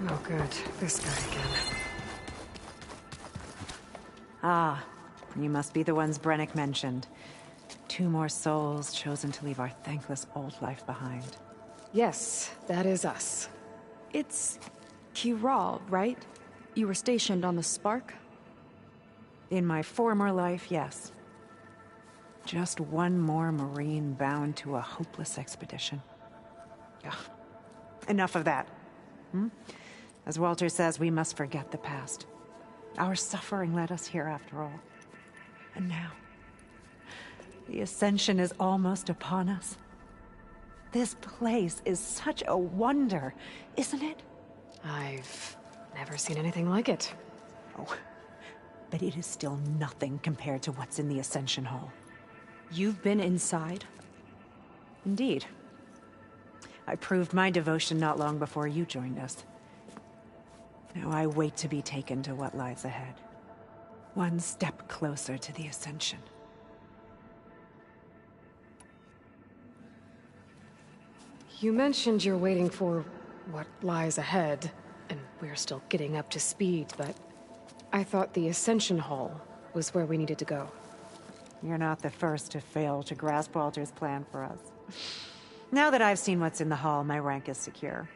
Oh, good. This guy again. Ah, you must be the ones Brennick mentioned. 2 more souls chosen to leave our thankless old life behind. Yes, that is us. It's Kiral, right? You were stationed on the Spark? In my former life, yes. Just one more Marine bound to a hopeless expedition. Ugh. Enough of that. As Walter says, we must forget the past. Our suffering led us here after all. And now, the Ascension is almost upon us. This place is such a wonder, isn't it? I've never seen anything like it. Oh, but it is still nothing compared to what's in the Ascension Hall. You've been inside? Indeed. I proved my devotion not long before you joined us. Now I wait to be taken to what lies ahead. One step closer to the Ascension. You mentioned you're waiting for what lies ahead, and we're still getting up to speed, but I thought the Ascension Hall was where we needed to go. You're not the first to fail to grasp Walter's plan for us. Now that I've seen what's in the hall, my rank is secure.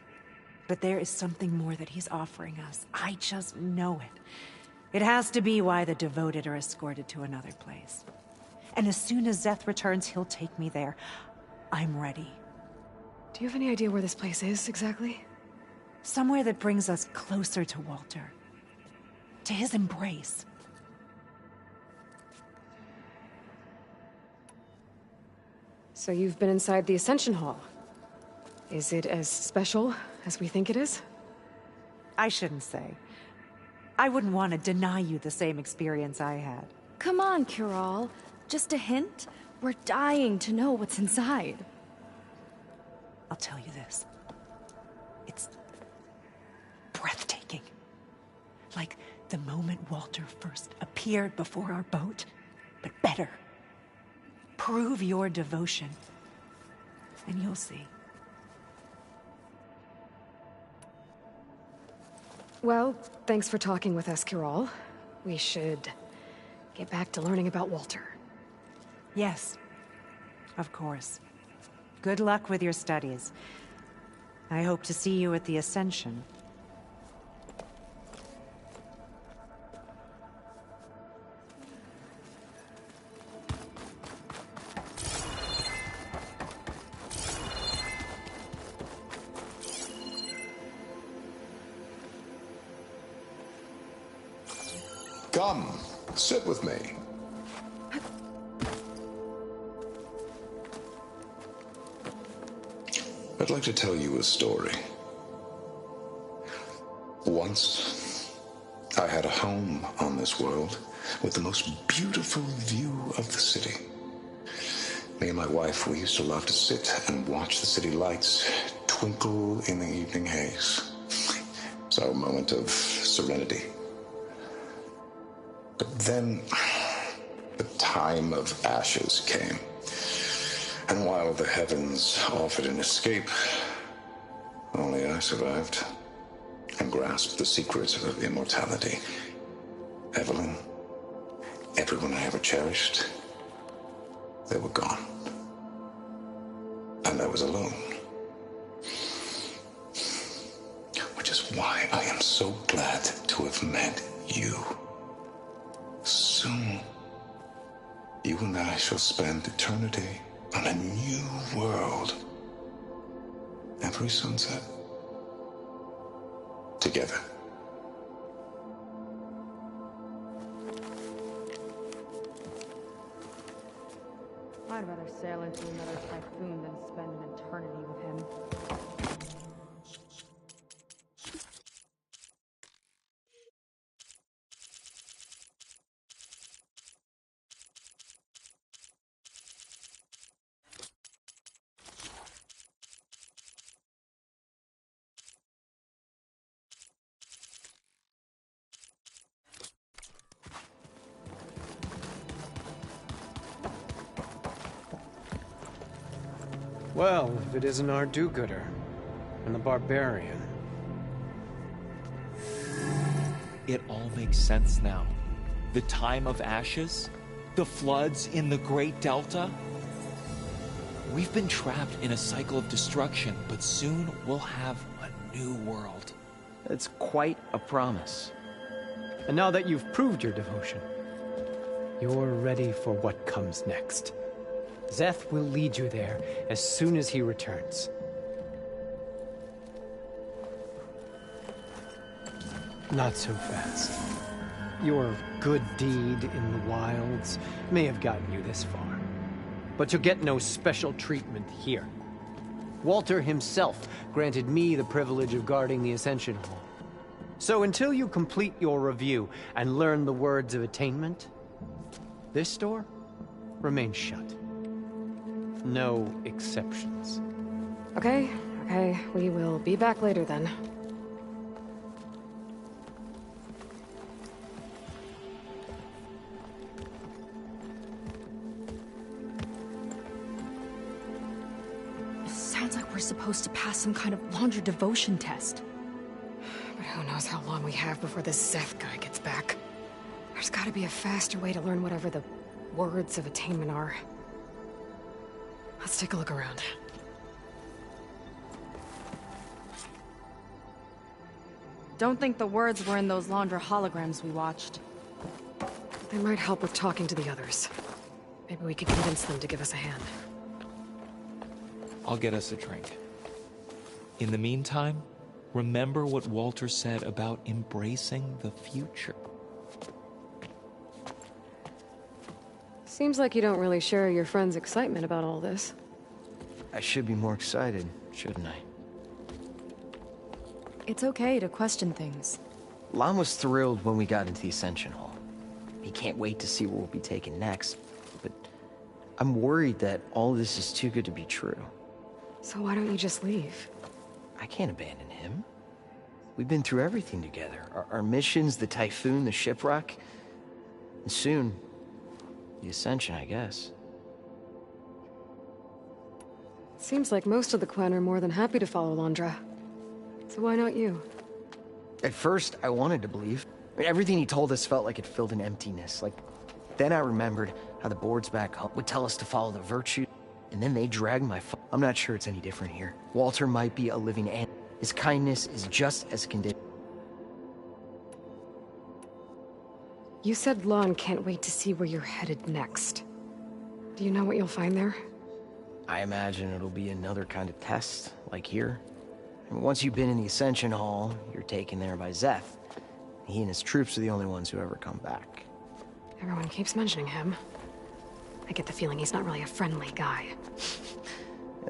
But there is something more that he's offering us. I just know it. It has to be why the devoted are escorted to another place. And as soon as Szeth returns, he'll take me there. I'm ready. Do you have any idea where this place is, exactly? Somewhere that brings us closer to Walter. To his embrace. So you've been inside the Ascension Hall. Is it as special as we think it is? I shouldn't say. I wouldn't want to deny you the same experience I had. Come on, Kiral. Just a hint? We're dying to know what's inside. I'll tell you this. It's breathtaking. Like the moment Walter first appeared before our boat, but better. Prove your devotion, and you'll see. Well, thanks for talking with us, Kiral. We should get back to learning about Walter. Yes, of course. Good luck with your studies. I hope to see you at the Ascension. Come, sit with me. I'd like to tell you a story. Once, I had a home on this world with the most beautiful view of the city. Me and my wife, we used to love to sit and watch the city lights twinkle in the evening haze. It's our moment of serenity. But then, the time of ashes came. And while the heavens offered an escape, only I survived and grasped the secrets of immortality. Evelyn, everyone I ever cherished, they were gone. And I was alone. Which is why I am so glad to have met you. Soon, you and I shall spend eternity on a new world. every sunset. Together. I'd rather sail into another typhoon than spend an eternity with him. Well, if it isn't our do-gooder and the barbarian. It all makes sense now. The time of ashes, the floods in the Great Delta. We've been trapped in a cycle of destruction, but soon we'll have a new world. It's quite a promise. And now that you've proved your devotion, you're ready for what comes next. Szeth will lead you there as soon as he returns. Not so fast. Your good deed in the wilds may have gotten you this far, but you'll get no special treatment here. Walter himself granted me the privilege of guarding the Ascension Hall. So until you complete your review and learn the words of attainment, this door remains shut. No exceptions. Okay, we will be back later then. Sounds like we're supposed to pass some kind of Laundra devotion test. But who knows how long we have before this Szeth guy gets back. There's gotta be a faster way to learn whatever the words of attainment are. Let's take a look around. Don't think the words were in those Laundra holograms we watched. They might help with talking to the others. Maybe we could convince them to give us a hand. I'll get us a drink. In the meantime, remember what Walter said about embracing the future. Seems like you don't really share your friend's excitement about all this. I should be more excited, shouldn't I? It's okay to question things. Lon was thrilled when we got into the Ascension Hall. He can't wait to see where we'll be taken next, but I'm worried that all this is too good to be true. So why don't you just leave? I can't abandon him. We've been through everything together. Our missions, the Typhoon, the shipwreck, and soon, the Ascension, I guess. Seems like most of the Quen are more than happy to follow Laundra. So why not you? At first, I wanted to believe. I mean, everything he told us felt like it filled an emptiness. Then I remembered how the boards back home would tell us to follow the virtue, and then they dragged my I'm not sure it's any different here. Walter might be a living animal. His kindness is just as conditional. You said Lon can't wait to see where you're headed next. Do you know what you'll find there? I imagine it'll be another kind of test, like here. I mean, once you've been in the Ascension Hall, you're taken there by Szeth. He and his troops are the only ones who ever come back. Everyone keeps mentioning him. I get the feeling he's not really a friendly guy.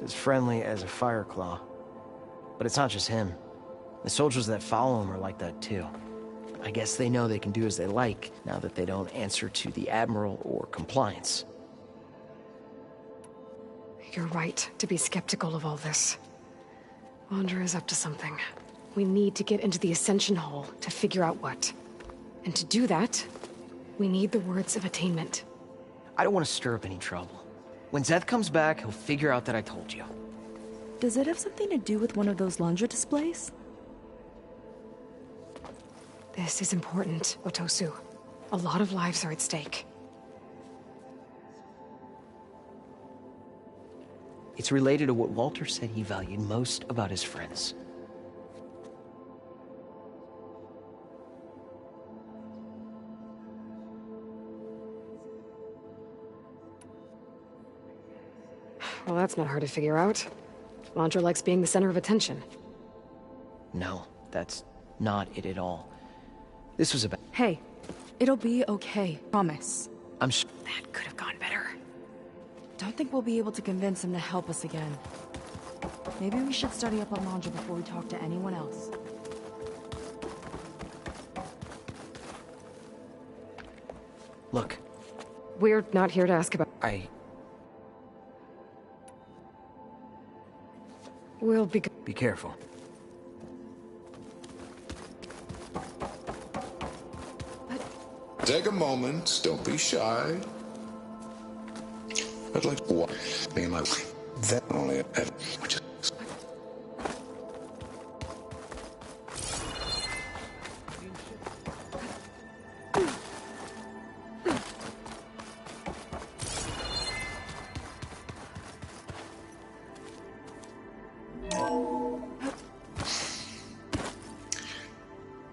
As friendly as a Fireclaw. But it's not just him. The soldiers that follow him are like that too. I guess they know they can do as they like, now that they don't answer to the Admiral or compliance. You're right to be skeptical of all this. Laundra is up to something. We need to get into the Ascension Hall to figure out what. And to do that, we need the words of attainment. I don't want to stir up any trouble. When Szeth comes back, he'll figure out that I told you. Does it have something to do with one of those Laundra displays? This is important, Otosu. A lot of lives are at stake. It's related to what Walter said he valued most about his friends. Well, that's not hard to figure out. Landra likes being the center of attention. No, that's not it at all. This was about... Hey, it'll be okay. Promise. I'm s- That could have gone better. Don't think we'll be able to convince him to help us again. Maybe we should study up on Landra before we talk to anyone else. Look. We're not here to ask about... We'll be... Be careful. Take a moment. Don't be shy. I'd like to walk. Me and my... That only... Which is...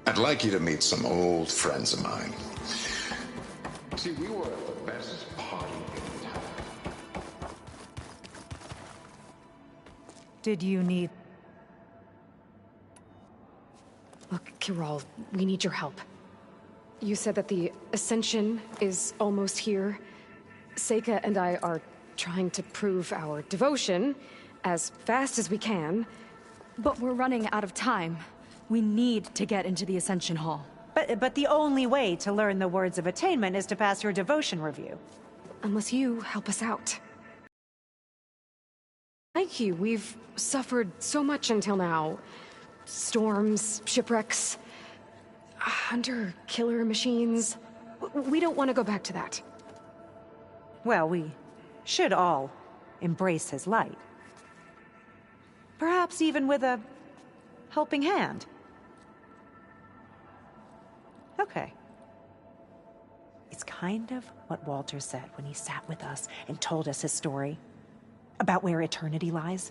I'd like you to meet some old friends of mine. See, we were at the best party in town. Did you need... Look, Kirol, we need your help. You said that the Ascension is almost here. Seika and I are trying to prove our devotion as fast as we can. But we're running out of time. We need to get into the Ascension Hall. But the only way to learn the words of attainment is to pass your devotion review. Unless you help us out. Thank you. We've suffered so much until now. Storms, shipwrecks, hunter killer machines. We don't want to go back to that. Well, we should all embrace his light. Perhaps even with a helping hand. Okay. It's kind of what Walter said when he sat with us and told us his story about where eternity lies.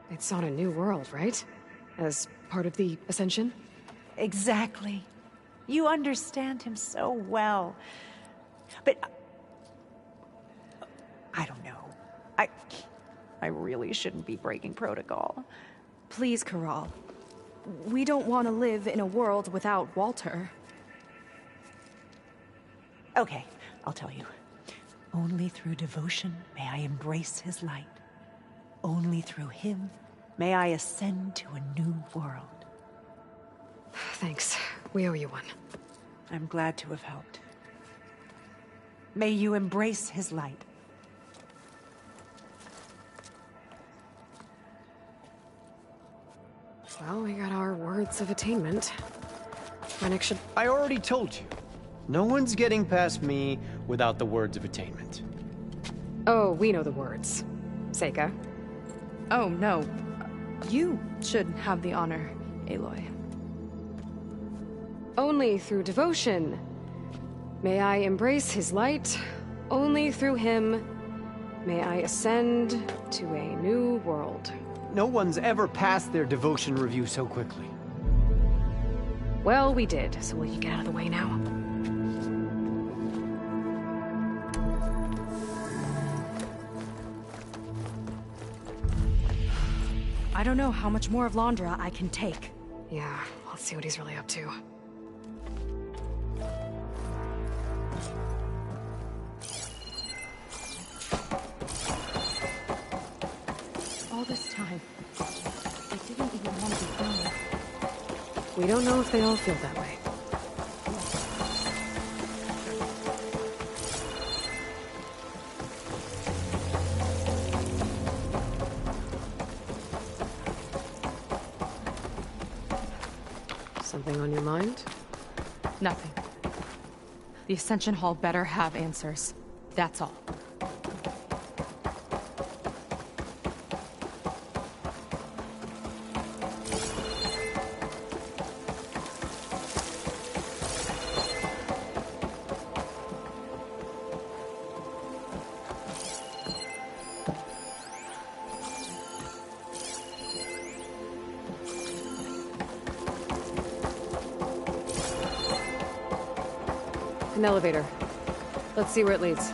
It's on a new world, right? As part of the Ascension? Exactly. You understand him so well. But... I don't know. I really shouldn't be breaking protocol. Please, Kirol. We don't want to live in a world without Walter. Okay, I'll tell you. Only through devotion may I embrace his light. Only through him may I ascend to a new world. Thanks. We owe you one. I'm glad to have helped. May you embrace his light. Well, we got our words of attainment. Rennick should... I already told you. No one's getting past me without the words of attainment. Oh, we know the words. Seika. Oh, no. You should have the honor, Aloy. Only through devotion may I embrace his light. Only through him may I ascend to a new world. No one's ever passed their devotion review so quickly. Well, we did, so will you get out of the way now? I don't know how much more of Landra I can take. Yeah, let's see what he's really up to. All this time, I didn't even want to be filming. We don't know if they all feel that way. Something on your mind? Nothing. The Ascension Hall better have answers. That's all. An elevator. Let's see where it leads.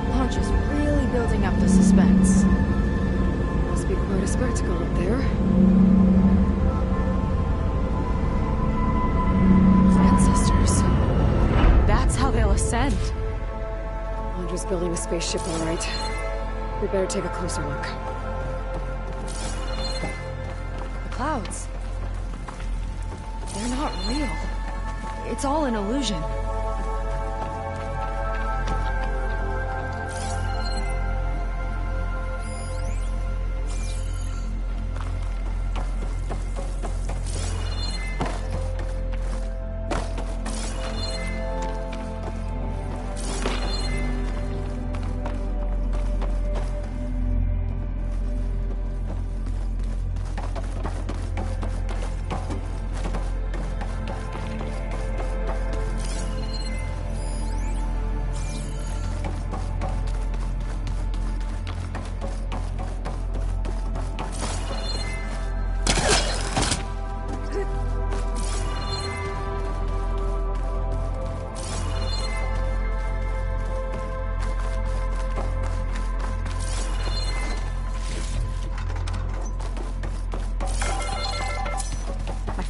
Launch is really building up the suspense. Must be quite a spectacle up there. Ancestors. That's how they'll ascend. Londra's building a spaceship, all right. We better take a closer look. The clouds. They're not real. It's all an illusion.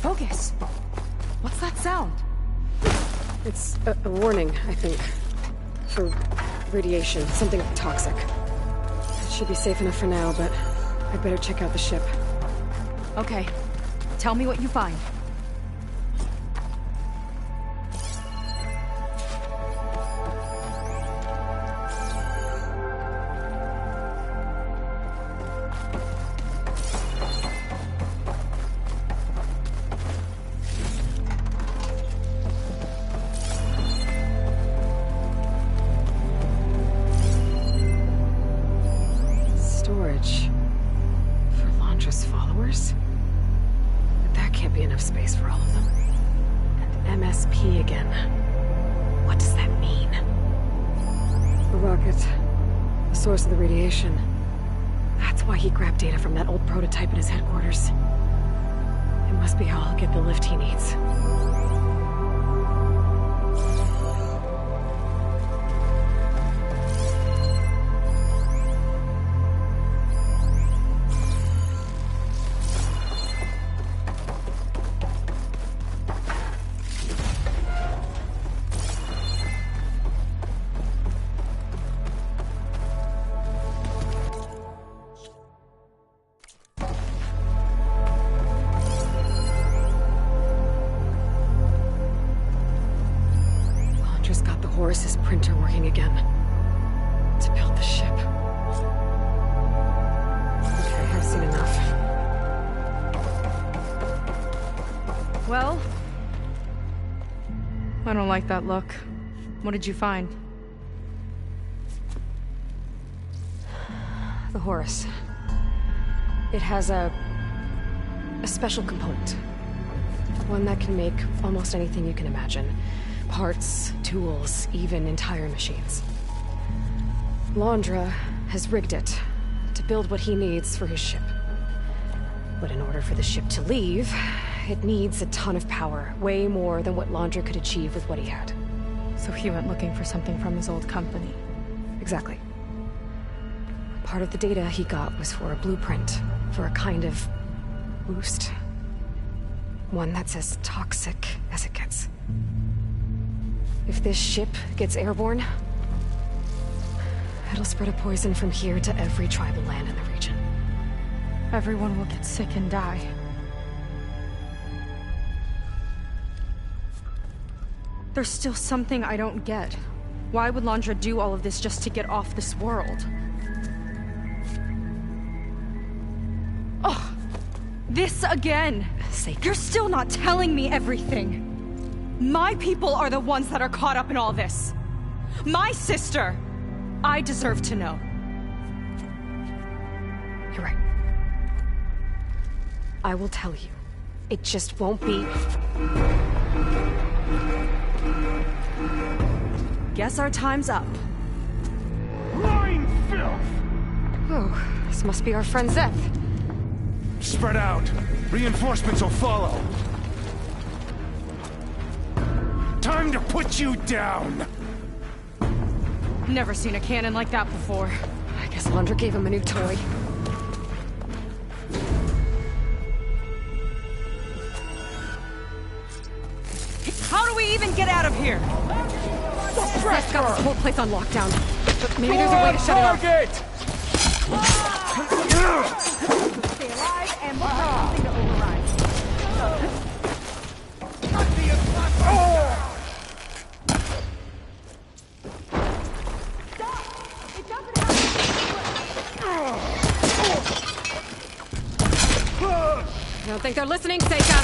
Focus. What's that sound? It's a warning, I think. For radiation, something toxic. It should be safe enough for now, but I'd better check out the ship. Okay. Tell me what you find. Storage. For Londra's followers? But that can't be enough space for all of them. And MSP again. What does that mean? The rocket. The source of the radiation. That's why he grabbed data from that old prototype at his headquarters. It must be how he'll get the lift he needs. Horus's printer working again. To build the ship. Okay, I've seen enough. Well... I don't like that look. What did you find? The Horus. It has a special component. One that can make almost anything you can imagine. Parts, tools, even entire machines. Londra has rigged it to build what he needs for his ship. But in order for the ship to leave, it needs a ton of power, way more than what Londra could achieve with what he had. So he went looking for something from his old company. Exactly. Part of the data he got was for a blueprint, for a kind of boost. One that's as toxic as it gets. If this ship gets airborne, it'll spread a poison from here to every tribal land in the region. Everyone will get sick and die. There's still something I don't get. Why would Londra do all of this just to get off this world? This again! You're still not telling me everything! My people are the ones that are caught up in all this! My sister! I deserve to know. You're right. I will tell you. It just won't be... Guess our time's up. Lying filth! Oh, this must be our friend Zeth. Spread out. Reinforcements will follow. Time to put you down! Never seen a cannon like that before. I guess Londra gave him a new toy. How do we even get out of here? Zeth's got this whole place on lockdown. But maybe there's a way to shut it off. Stay alive and we'll have something to override. I don't think they're listening, Seika.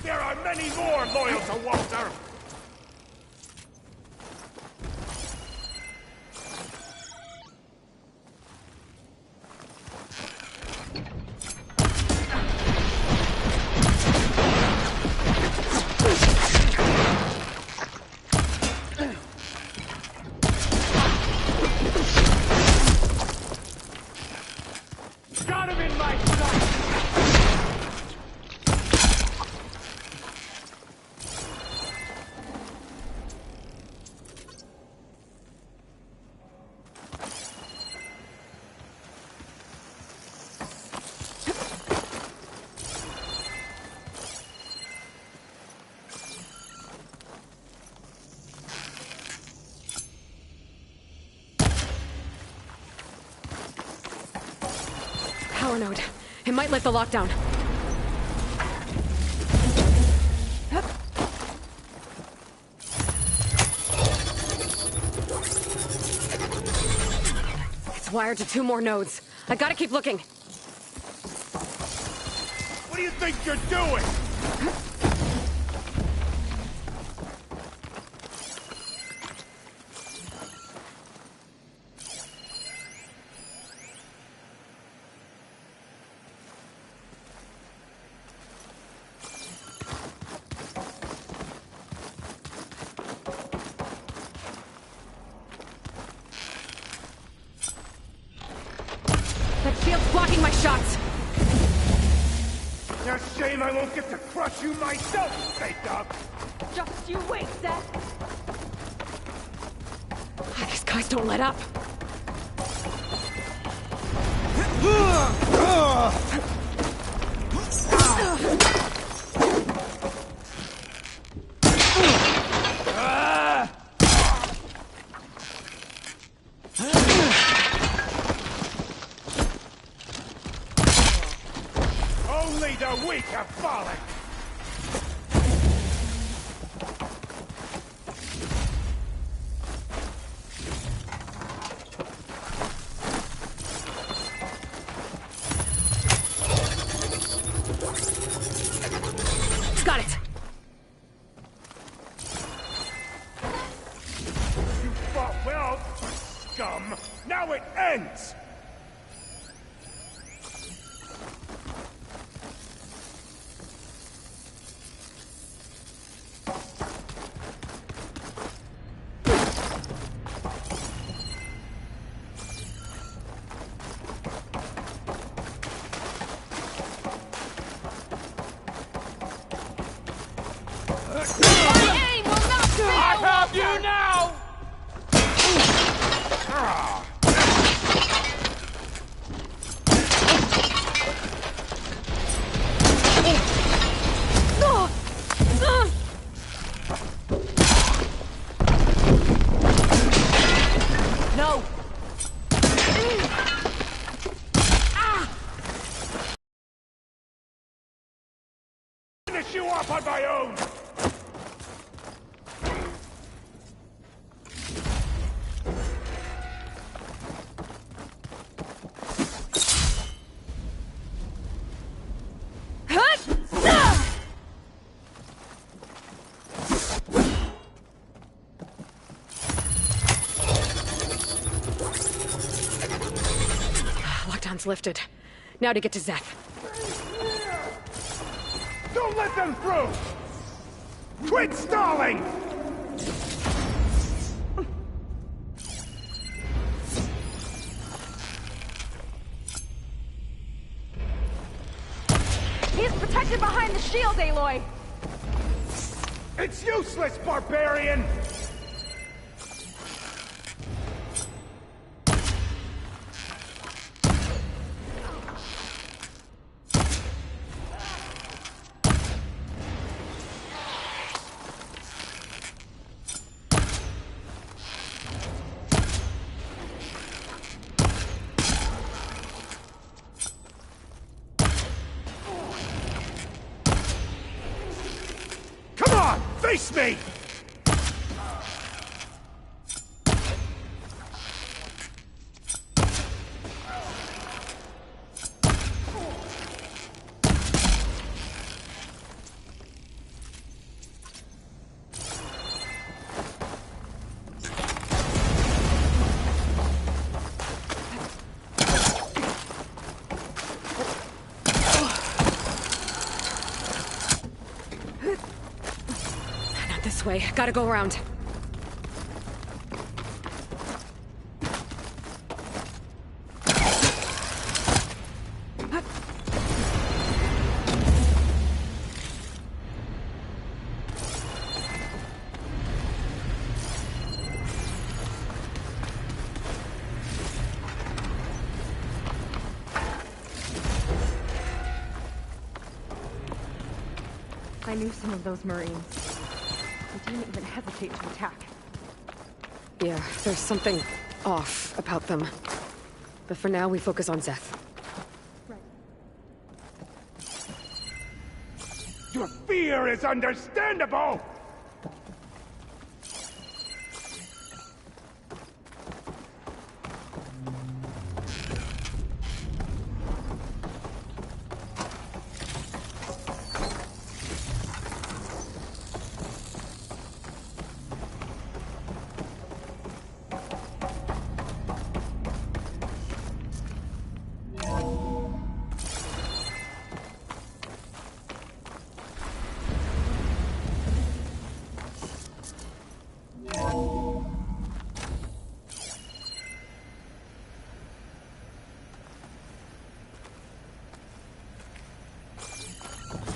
There are many more loyal to Walter! Got him in my sight! Power node. It might lift the lockdown. It's wired to 2 more nodes. I gotta keep looking. What do you think you're doing? That shield's blocking my shots. It's a shame I won't get to crush you myself, Seika! Just you wait, Seth. These guys don't let up. Only the weak have fallen! Got it. You fought well, scum! Now it ends! lockdown's lifted. Now to get to Zeth. Don't let them through! Quit stalling! He's protected behind the shield, Aloy! It's useless, barbarian! Face me! This way. Gotta go around. I knew some of those Marines. They didn't even hesitate to attack. Yeah, there's something off about them. But for now, we focus on Zeth. Your fear is understandable!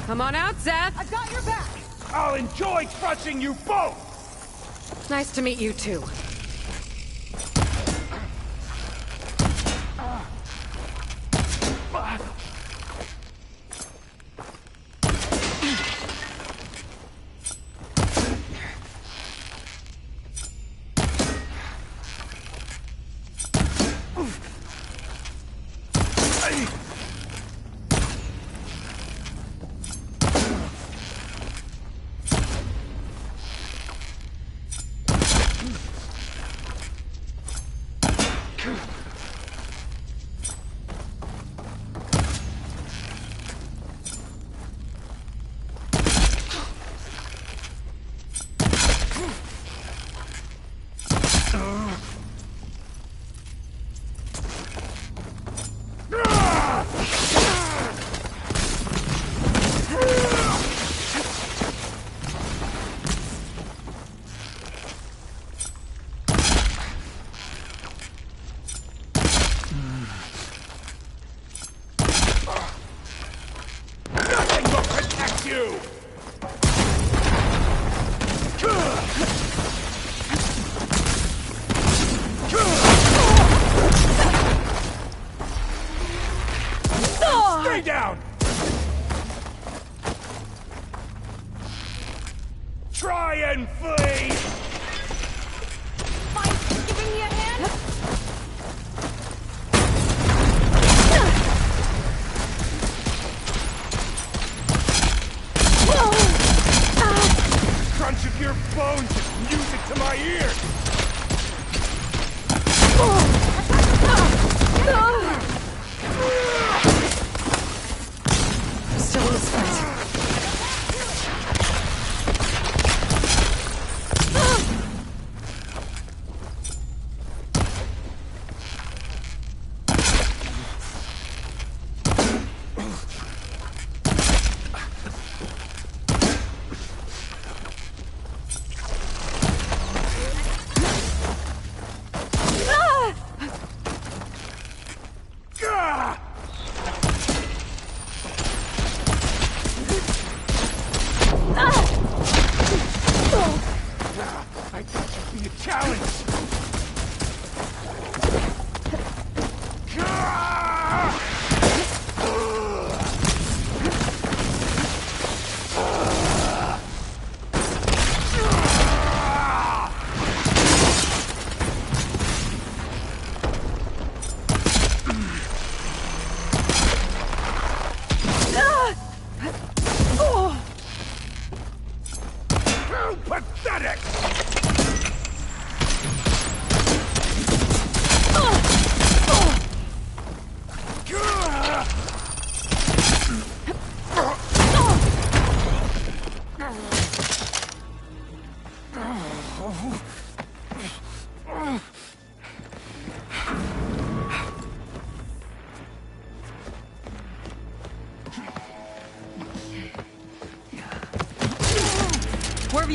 Come on out, Zeth! I've got your back! I'll enjoy crushing you both! Nice to meet you, too. Stay down! Try and flee! Mike, giving me a hand? Crunch of your bones is music to my ears! Still in this fight.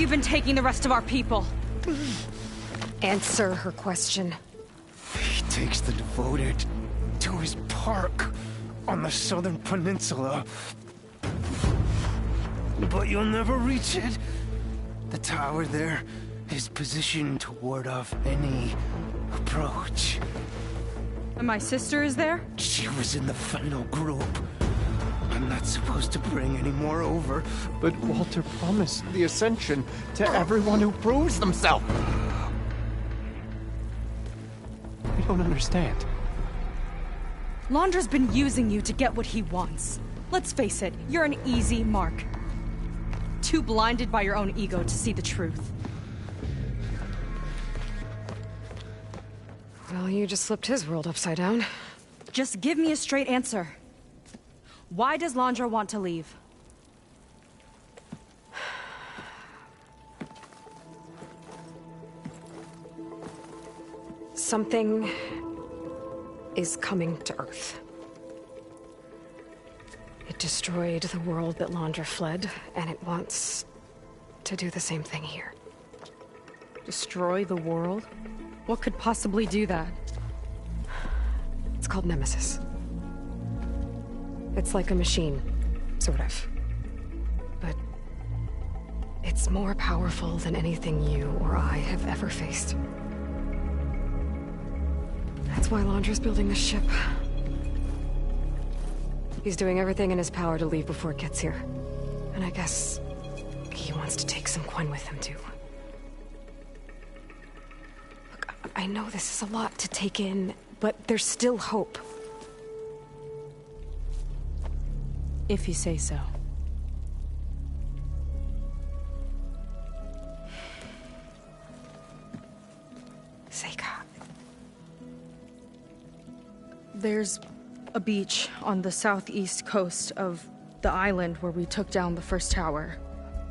you been taking the rest of our people? Answer her question. He takes the devoted to his park on the southern peninsula. But you'll never reach it. The tower there is positioned to ward off any approach. And my sister is there? She was in the final group. I'm not supposed to bring any more over. But Walter promised the Ascension to everyone who proves themselves. I don't understand. Londra's been using you to get what he wants. Let's face it, you're an easy mark. Too blinded by your own ego to see the truth. Well, you just flipped his world upside down. Just give me a straight answer. Why does Londra want to leave? Something is coming to Earth. It destroyed the world that Londra fled, and it wants to do the same thing here. Destroy the world? What could possibly do that? It's called Nemesis. It's like a machine, sort of. But it's more powerful than anything you or I have ever faced. That's why Londra's building this ship. He's doing everything in his power to leave before it gets here. And I guess he wants to take some Quen with him, too. Look, I know this is a lot to take in, but there's still hope. If you say so. Seika. There's a beach on the southeast coast of the island where we took down the first tower.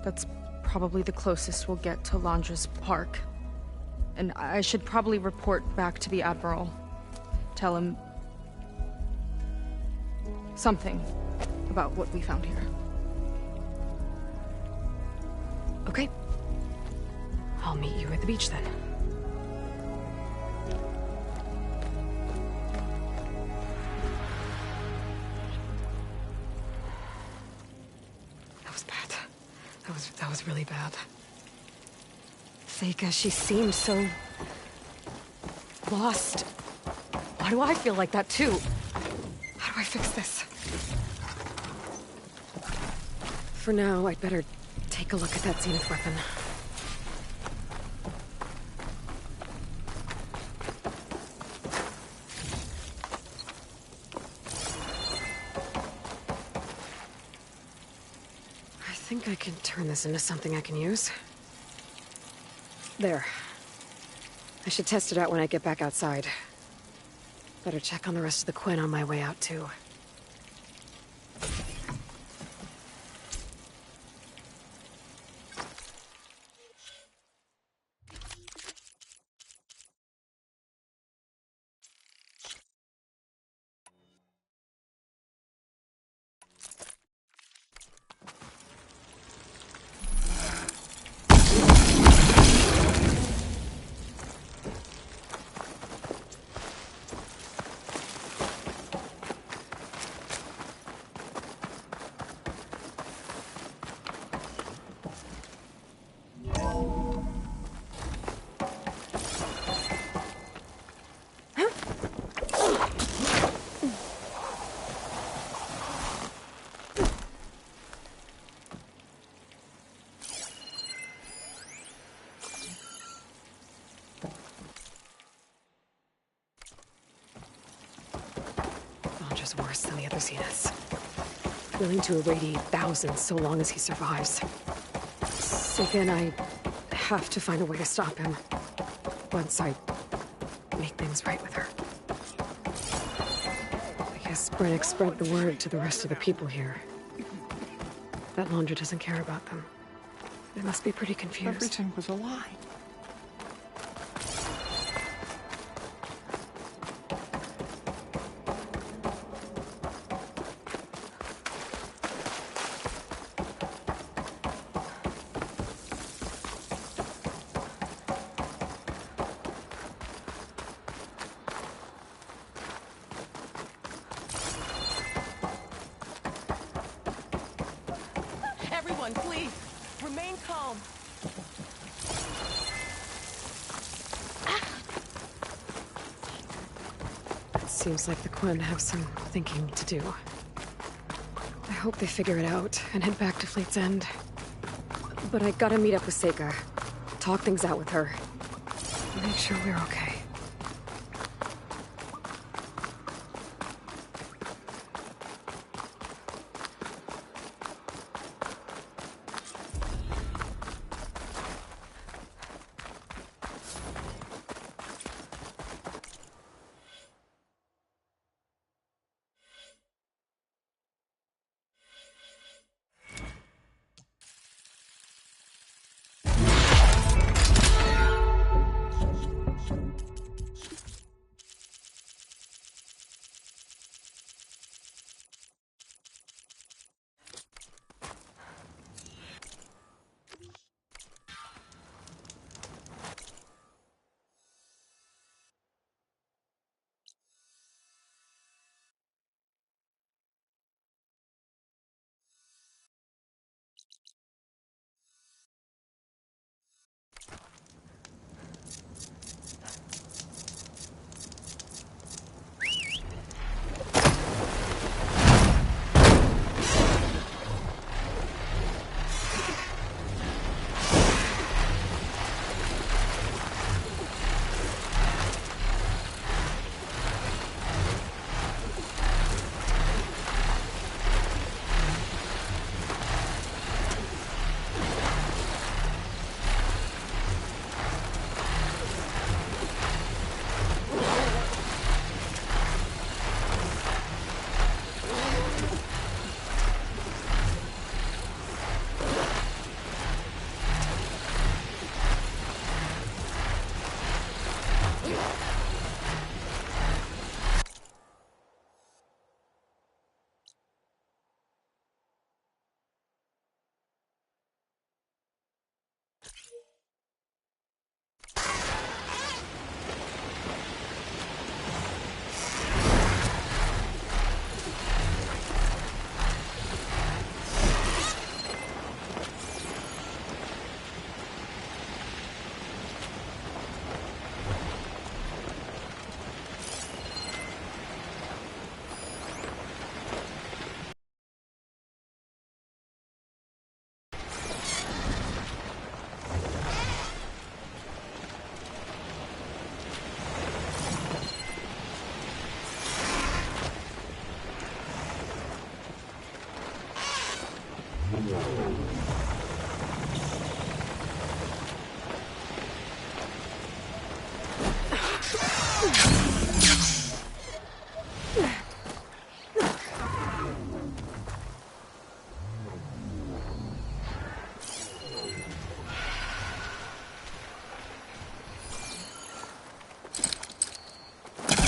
That's probably the closest we'll get to Londra's park. And I should probably report back to the Admiral. Tell him something about what we found here. Okay. I'll meet you at the beach then. That was bad. That was really bad. Seika, she seemed so lost. Why do I feel like that too? How do I fix this? For now, I'd better take a look at that Zenith weapon. I think I can turn this into something I can use. There. I should test it out when I get back outside. Better check on the rest of the Quen on my way out, too. Worse than the other Zeniths. Willing to irradiate thousands so long as he survives. Seika and I have to find a way to stop him. Once I make things right with her. I guess Brennick spread the word to the rest of the people here. That Londra doesn't care about them. They must be pretty confused. Everything was a lie. everyone, please, remain calm. Seems like the Quen have some thinking to do. I hope they figure it out and head back to Fleet's End. But I gotta meet up with Seika. Talk things out with her. Make sure we're okay.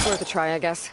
Worth a try, I guess.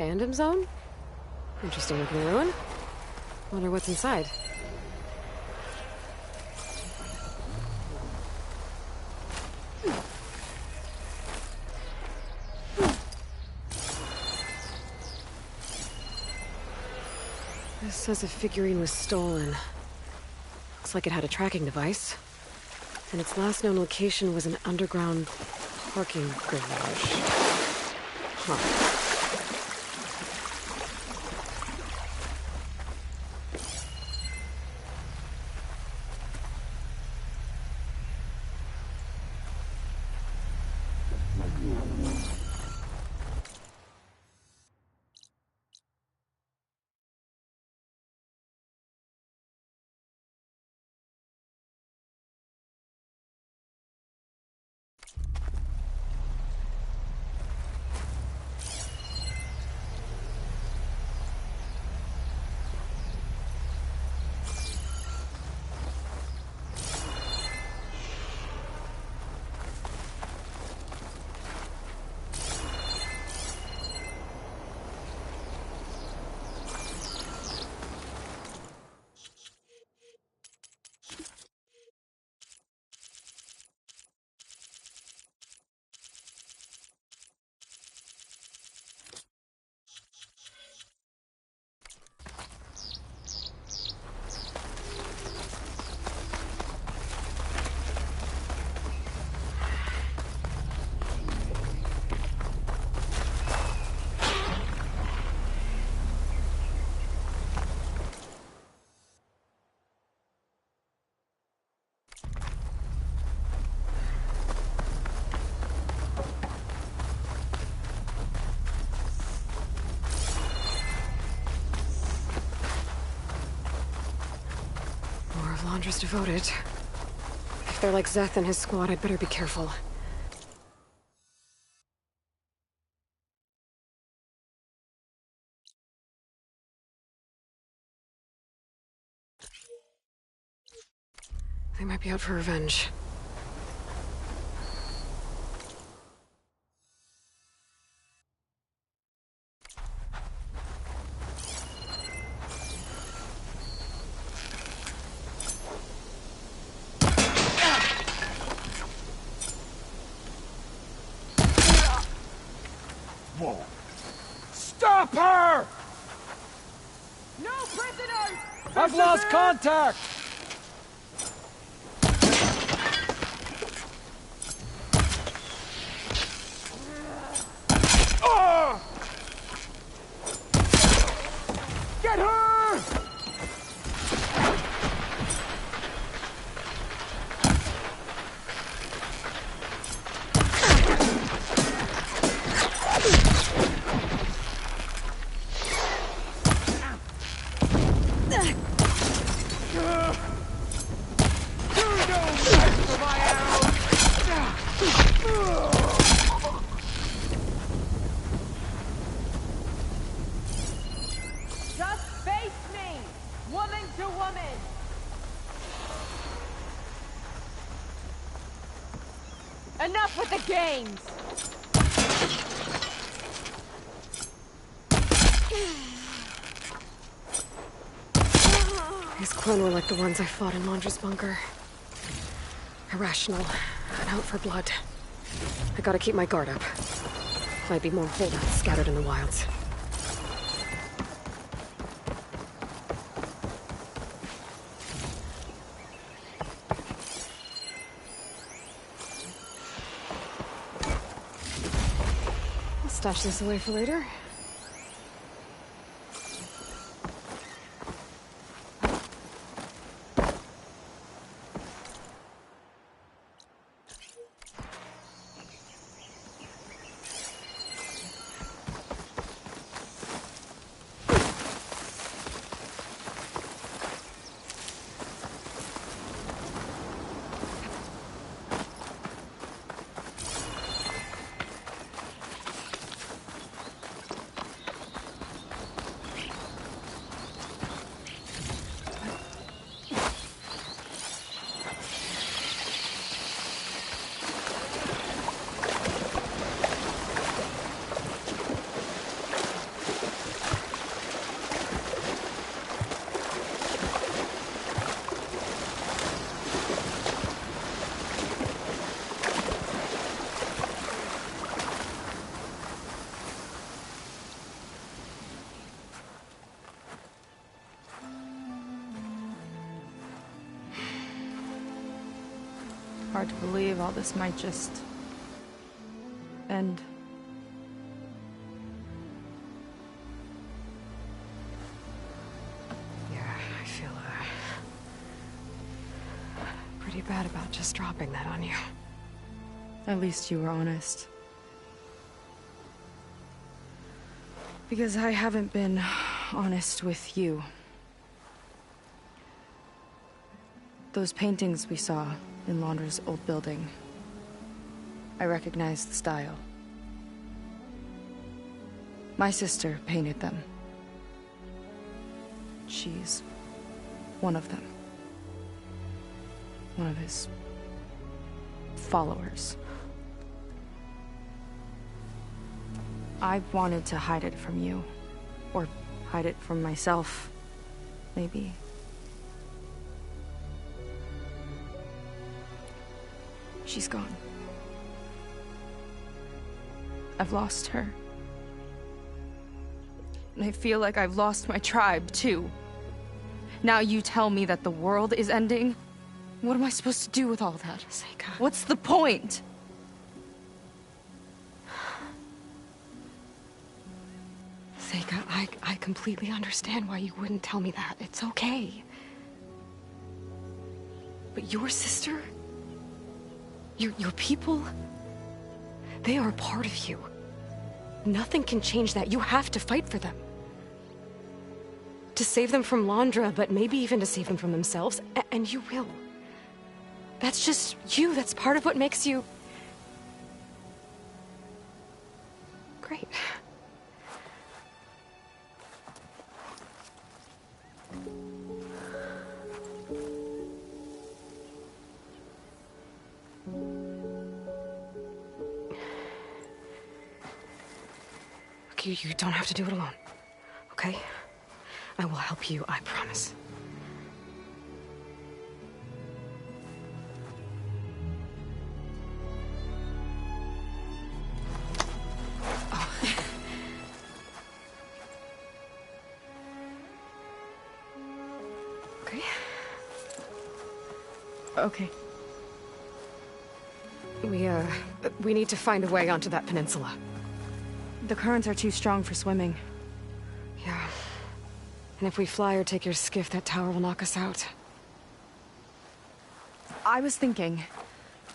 Fandom Zone? Interesting looking ruin. Wonder what's inside. This says a figurine was stolen. Looks like it had a tracking device. And its last known location was an underground parking garage. Huh. Laundress devoted. If they're like Szeth and his squad, I'd better be careful. They might be out for revenge. Stop her! No prisoners! I've lost contact! Get her! Just face me! Woman to woman! Enough with the games! These Quen were like the ones I fought in Laundress Bunker. Irrational, and out for blood. I gotta keep my guard up. Might be more holdouts scattered in the wilds. I'll stash this away for later. Hard to believe all this might just end. Yeah, I feel pretty bad about just dropping that on you. At least you were honest. Because I haven't been honest with you. Those paintings we saw in Laundra's old building, I recognize the style. My sister painted them. She's one of them. One of his followers. I wanted to hide it from you. Or hide it from myself, maybe. She's gone. I've lost her. And I feel like I've lost my tribe, too. Now you tell me that the world is ending? What am I supposed to do with all that? Seika. What's the point? Seika, I completely understand why you wouldn't tell me that. It's okay. But your sister? Your people? They are a part of you. Nothing can change that. You have to fight for them. To save them from Laundra, but maybe even to save them from themselves. And you will. That's just you. That's part of what makes you... great. You don't have to do it alone, okay? I will help you, I promise. Oh. Okay. Okay. We need to find a way onto that peninsula. The currents are too strong for swimming. Yeah. And if we fly or take your skiff, that tower will knock us out. I was thinking,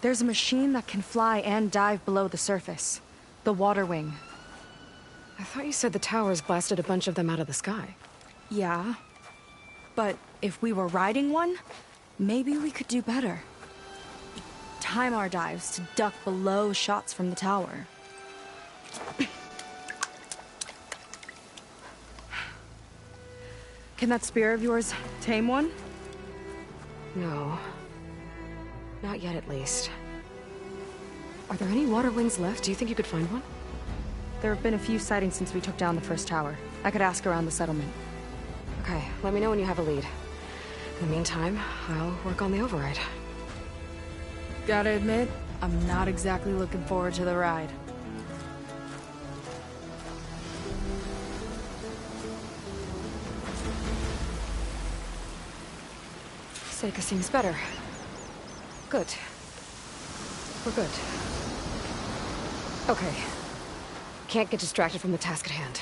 there's a machine that can fly and dive below the surface. The Water Wing. I thought you said the towers blasted a bunch of them out of the sky. Yeah. But if we were riding one, maybe we could do better. Time our dives to duck below shots from the tower. Can that spear of yours tame one? No. Not yet, at least. Are there any water wings left? Do you think you could find one? There have been a few sightings since we took down the first tower. I could ask around the settlement. Okay, let me know when you have a lead. In the meantime, I'll work on the override. Gotta admit, I'm not exactly looking forward to the ride. Seika seems better. Good. We're good. Okay. Can't get distracted from the task at hand.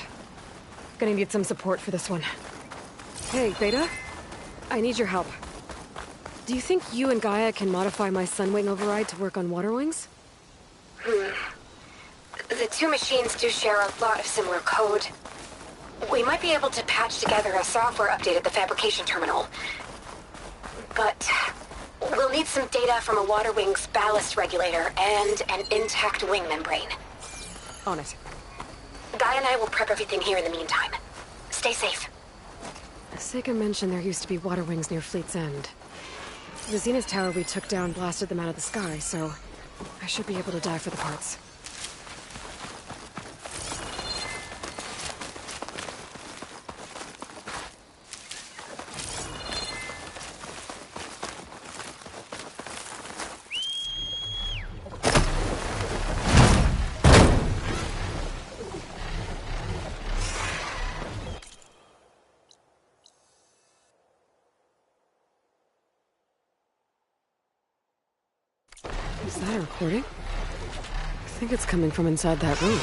Gonna need some support for this one. Hey, Beta? I need your help. Do you think you and Gaia can modify my Sunwing override to work on water wings? The two machines do share a lot of similar code. We might be able to patch together a software update at the fabrication terminal. But we'll need some data from a water wing's ballast regulator and an intact wing membrane. On it. Gaia and I will prep everything here in the meantime. Stay safe. Seika mentioned there used to be water wings near Fleet's End. The Zenith Tower we took down blasted them out of the sky, so I should be able to dive for the parts. Is that a recording? I think it's coming from inside that room.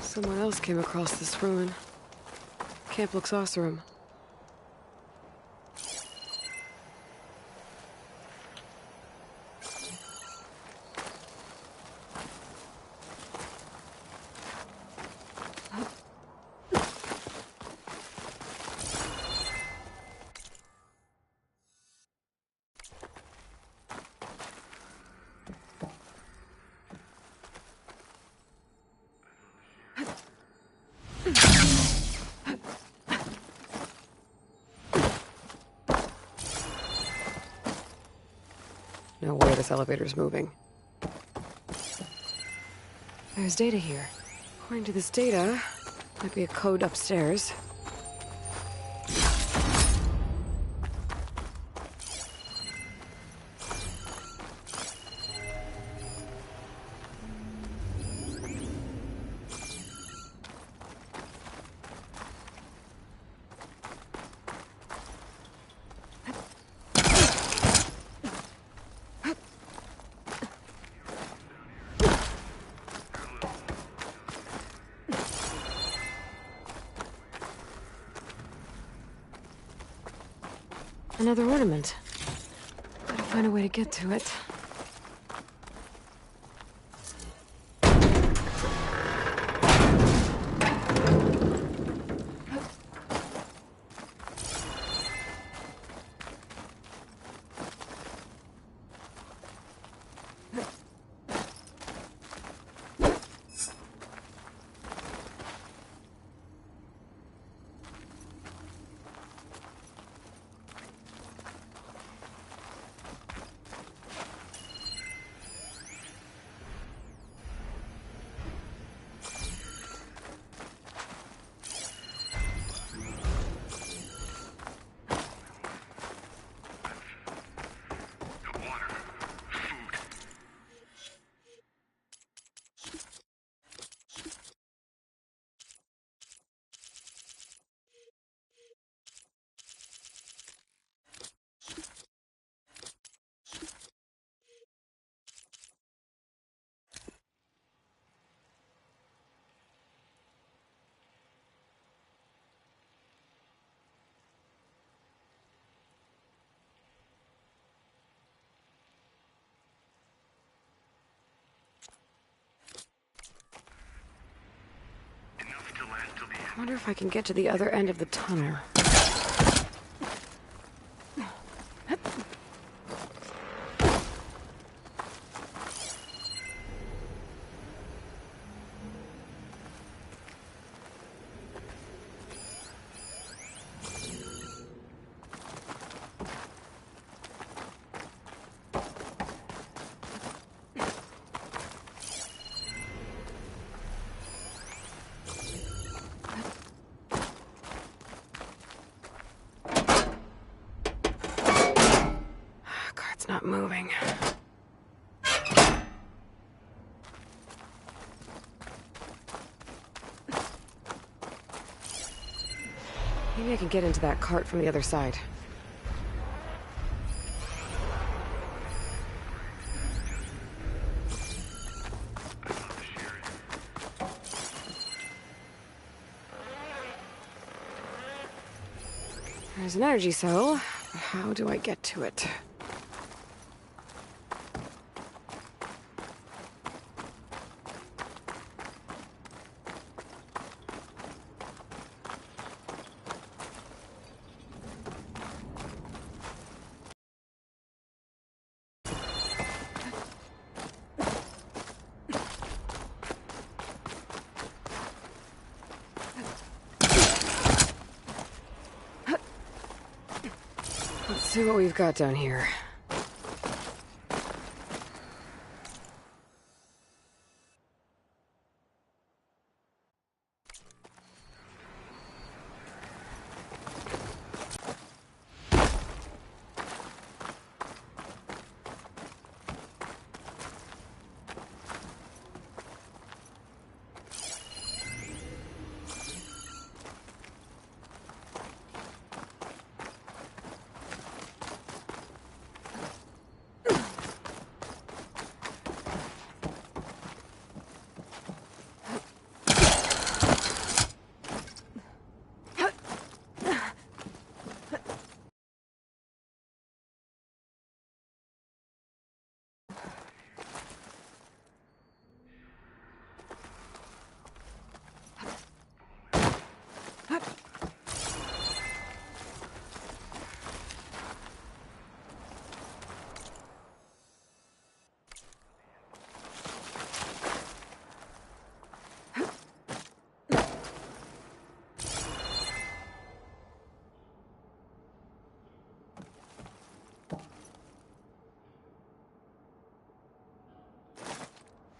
Someone else came across this ruin. Camp looks awesome. No way this elevator's moving. There's data here. According to this data, might be a code upstairs. Another ornament. Gotta find a way to get to it. I wonder if I can get to the other end of the tunnel. Not moving. Maybe I can get into that cart from the other side. There's an energy cell. How do I get to it? Let's see what we've got down here.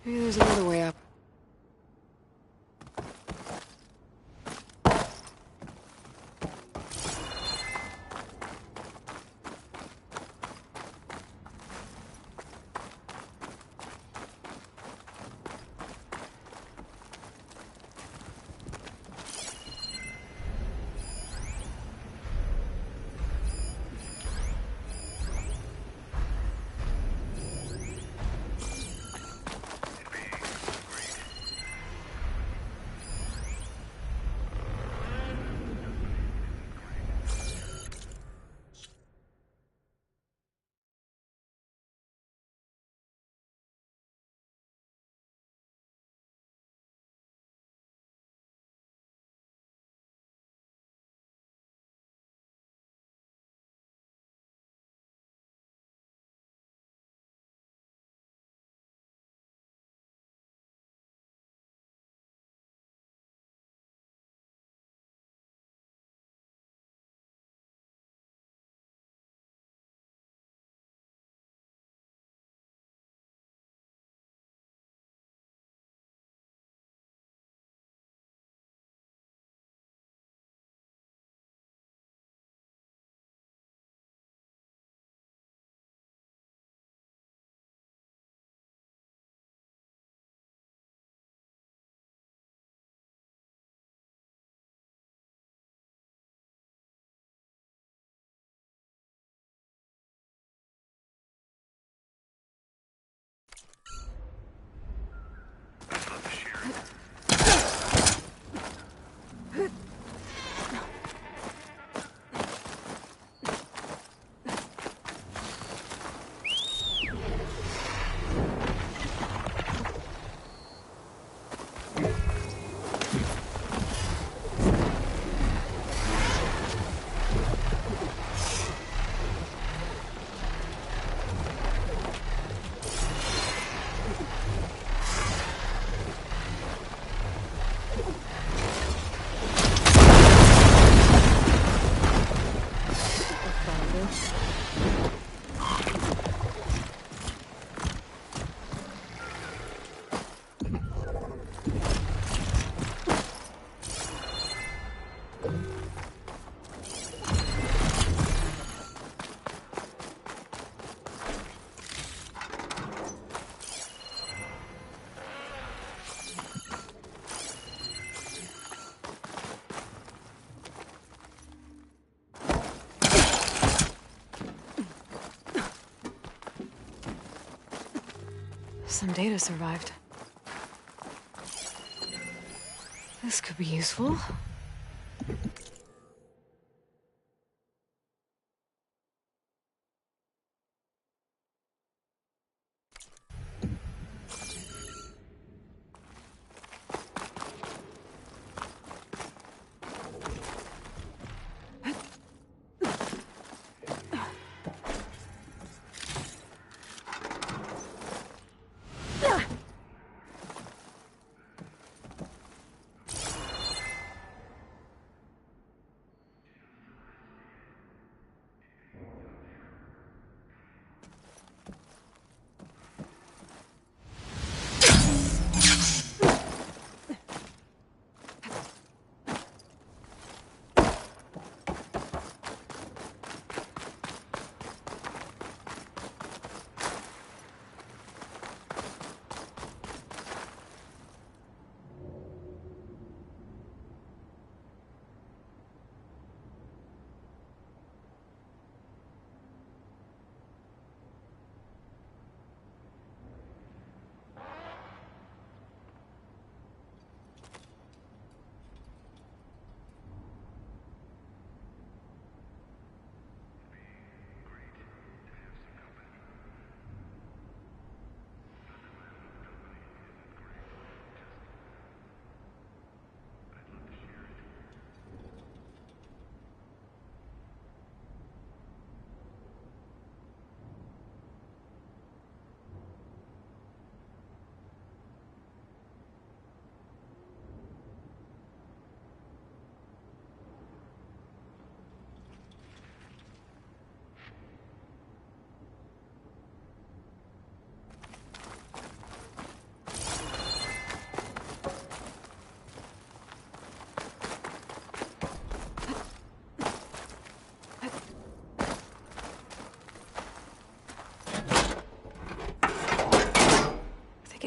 Maybe there's another way up. Some data survived. This could be useful.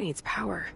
needs power.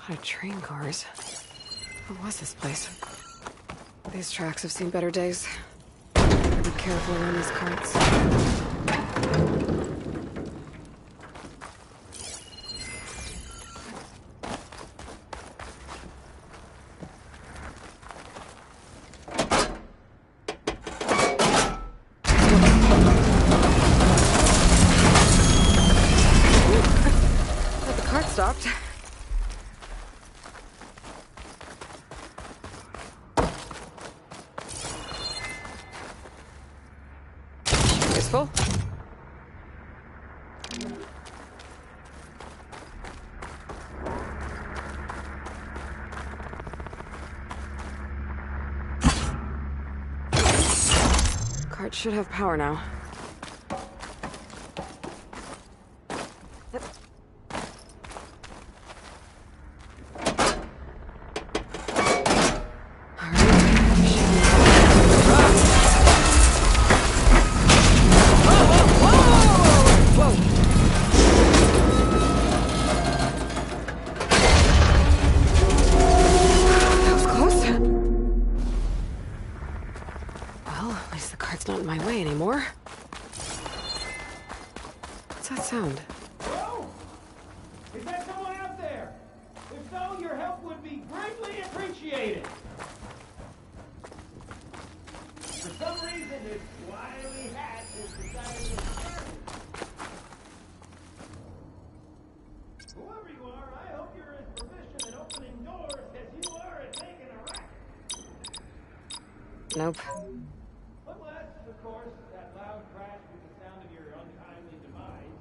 A lot of train cars. What was this place? These tracks have seen better days. Gotta be careful around these carts. The cart stopped. Useful. Cart should have power now. Not in my way anymore. What's that sound? Hello? Is there someone out there? If so, your help would be greatly appreciated. For some reason, this wily hat has decided to start. Whoever you are, I hope you're as proficient at opening doors as you are at making a racket. Nope. Of course, that loud crash was the sound of your untimely demise.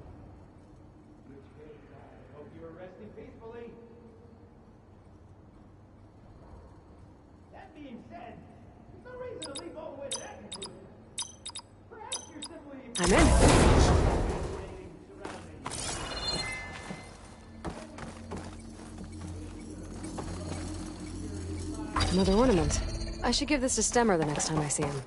In which case, I hope you are resting peacefully. being said, there's no reason to leap all the way to that conclusion. Perhaps you're simply... I'm in. Another ornament. I should give this to Stemmer the next time I see him.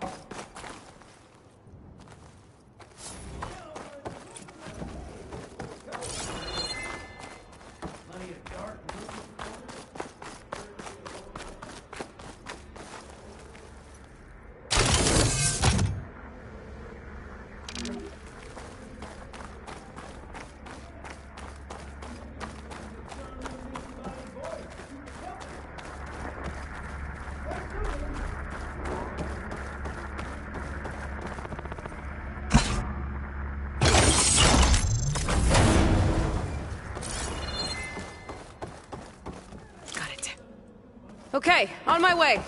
Okay, on my way.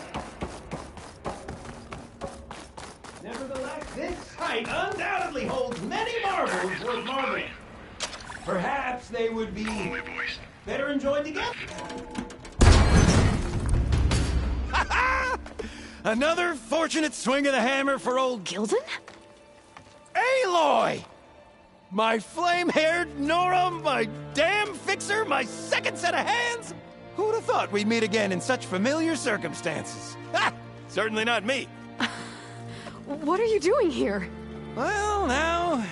Nevertheless, this site undoubtedly holds many marvels worth marveling. Perhaps they would be better enjoyed together. Another fortunate swing of the hammer for old Gilden? Aloy! My flame-haired Nora, my damn fixer, my second set of hands! Who'd have thought we'd meet again in such familiar circumstances? Ha! Certainly not me. What are you doing here? Well, now...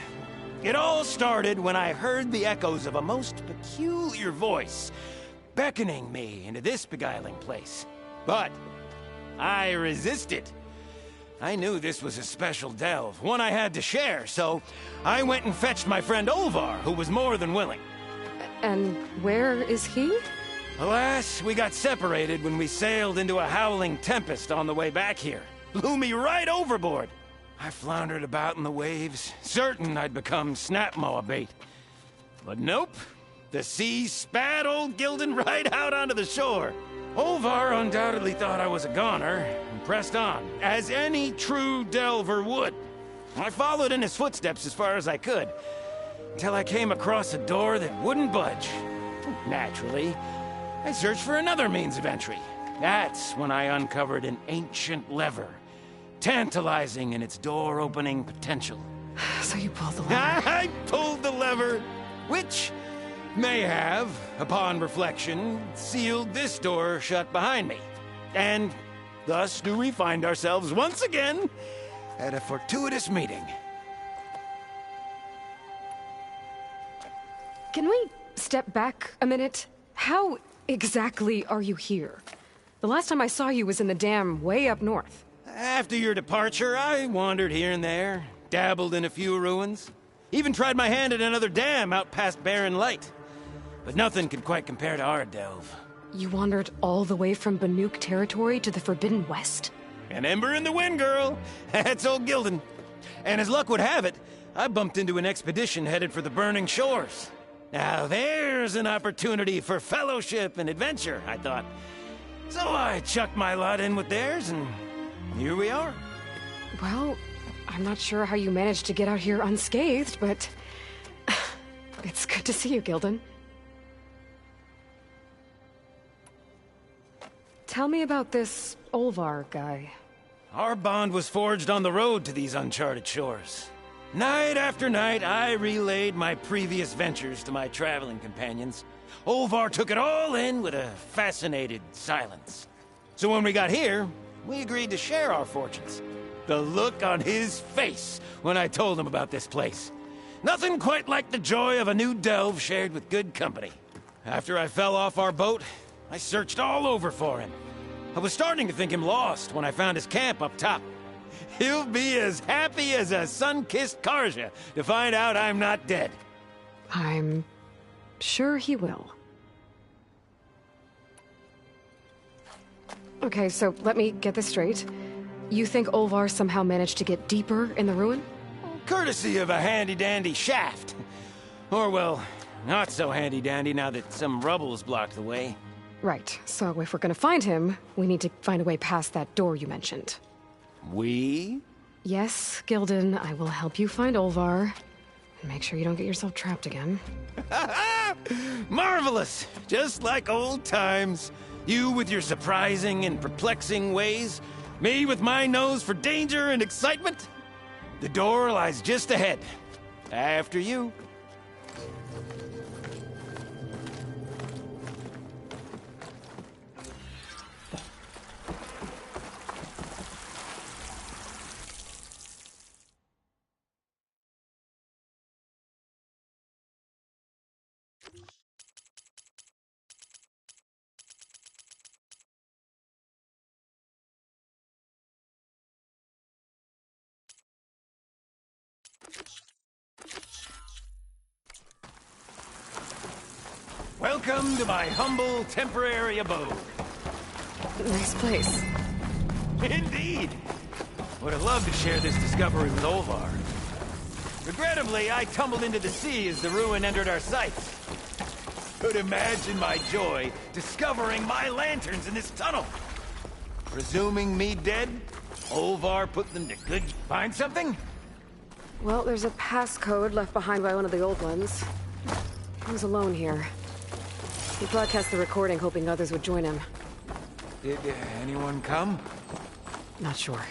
It all started when I heard the echoes of a most peculiar voice beckoning me into this beguiling place. But I resisted. I knew this was a special delve, one I had to share, so I went and fetched my friend Olvar, who was more than willing. And where is he? Alas, we got separated when we sailed into a howling tempest on the way back here. Blew me right overboard. I floundered about in the waves, certain I'd become snapmaw bait. But nope, the sea spat old Gilden right out onto the shore. Olvar undoubtedly thought I was a goner, and pressed on, as any true delver would. I followed in his footsteps as far as I could, until I came across a door that wouldn't budge. Naturally, I searched for another means of entry. That's when I uncovered an ancient lever, tantalizing in its door-opening potential. So you pulled the lever. I pulled the lever, which may have, upon reflection, sealed this door shut behind me. And thus do we find ourselves once again at a fortuitous meeting. Can we step back a minute? How exactly are you here? The last time I saw you was in the dam way up north. After your departure, I wandered here and there, dabbled in a few ruins, even tried my hand at another dam out past Barren Light. But nothing could quite compare to our delve. You wandered all the way from Banuk territory to the Forbidden West? An ember in the wind, girl. That's old Gilden. And as luck would have it, I bumped into an expedition headed for the Burning Shores. Now there's an opportunity for fellowship and adventure, I thought. So I chucked my lot in with theirs, and here we are. Well, I'm not sure how you managed to get out here unscathed, but it's good to see you, Gilden. Tell me about this Olvar guy. Our bond was forged on the road to these uncharted shores. Night after night, I relayed my previous ventures to my traveling companions. Olvar took it all in with a fascinated silence. So when we got here, we agreed to share our fortunes. The look on his face when I told him about this place. Nothing quite like the joy of a new delve shared with good company. After I fell off our boat, I searched all over for him. I was starting to think him lost when I found his camp up top. He'll be as happy as a sun-kissed Karja to find out I'm not dead. I'm sure he will. Okay, so let me get this straight. You think Olvar somehow managed to get deeper in the ruin? Courtesy of a handy-dandy shaft. Or, well, not so handy-dandy now that some rubble's blocked the way. Right, so if we're gonna find him, we need to find a way past that door you mentioned. We? Yes, Gilden, I will help you find Olvar. And make sure you don't get yourself trapped again. Marvelous! Just like old times. You with your surprising and perplexing ways. Me with my nose for danger and excitement. The door lies just ahead. After you. Welcome to my humble, temporary abode. Nice place. Indeed. Would have loved to share this discovery with Olvar. Regrettably, I tumbled into the sea as the ruin entered our sights. Could imagine my joy discovering my lanterns in this tunnel. Presuming me dead, Olvar put them to good... Find something? Well, there's a passcode left behind by one of the old ones. He was alone here. He broadcast the recording, hoping others would join him. Did anyone come? Not sure.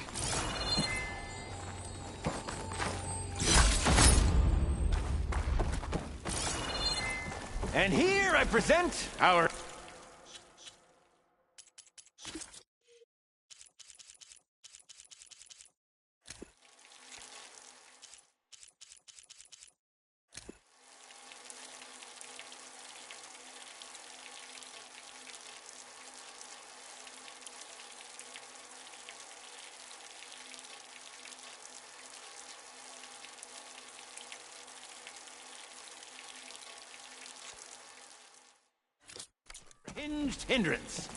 And here I present our... Hinged Hindrance,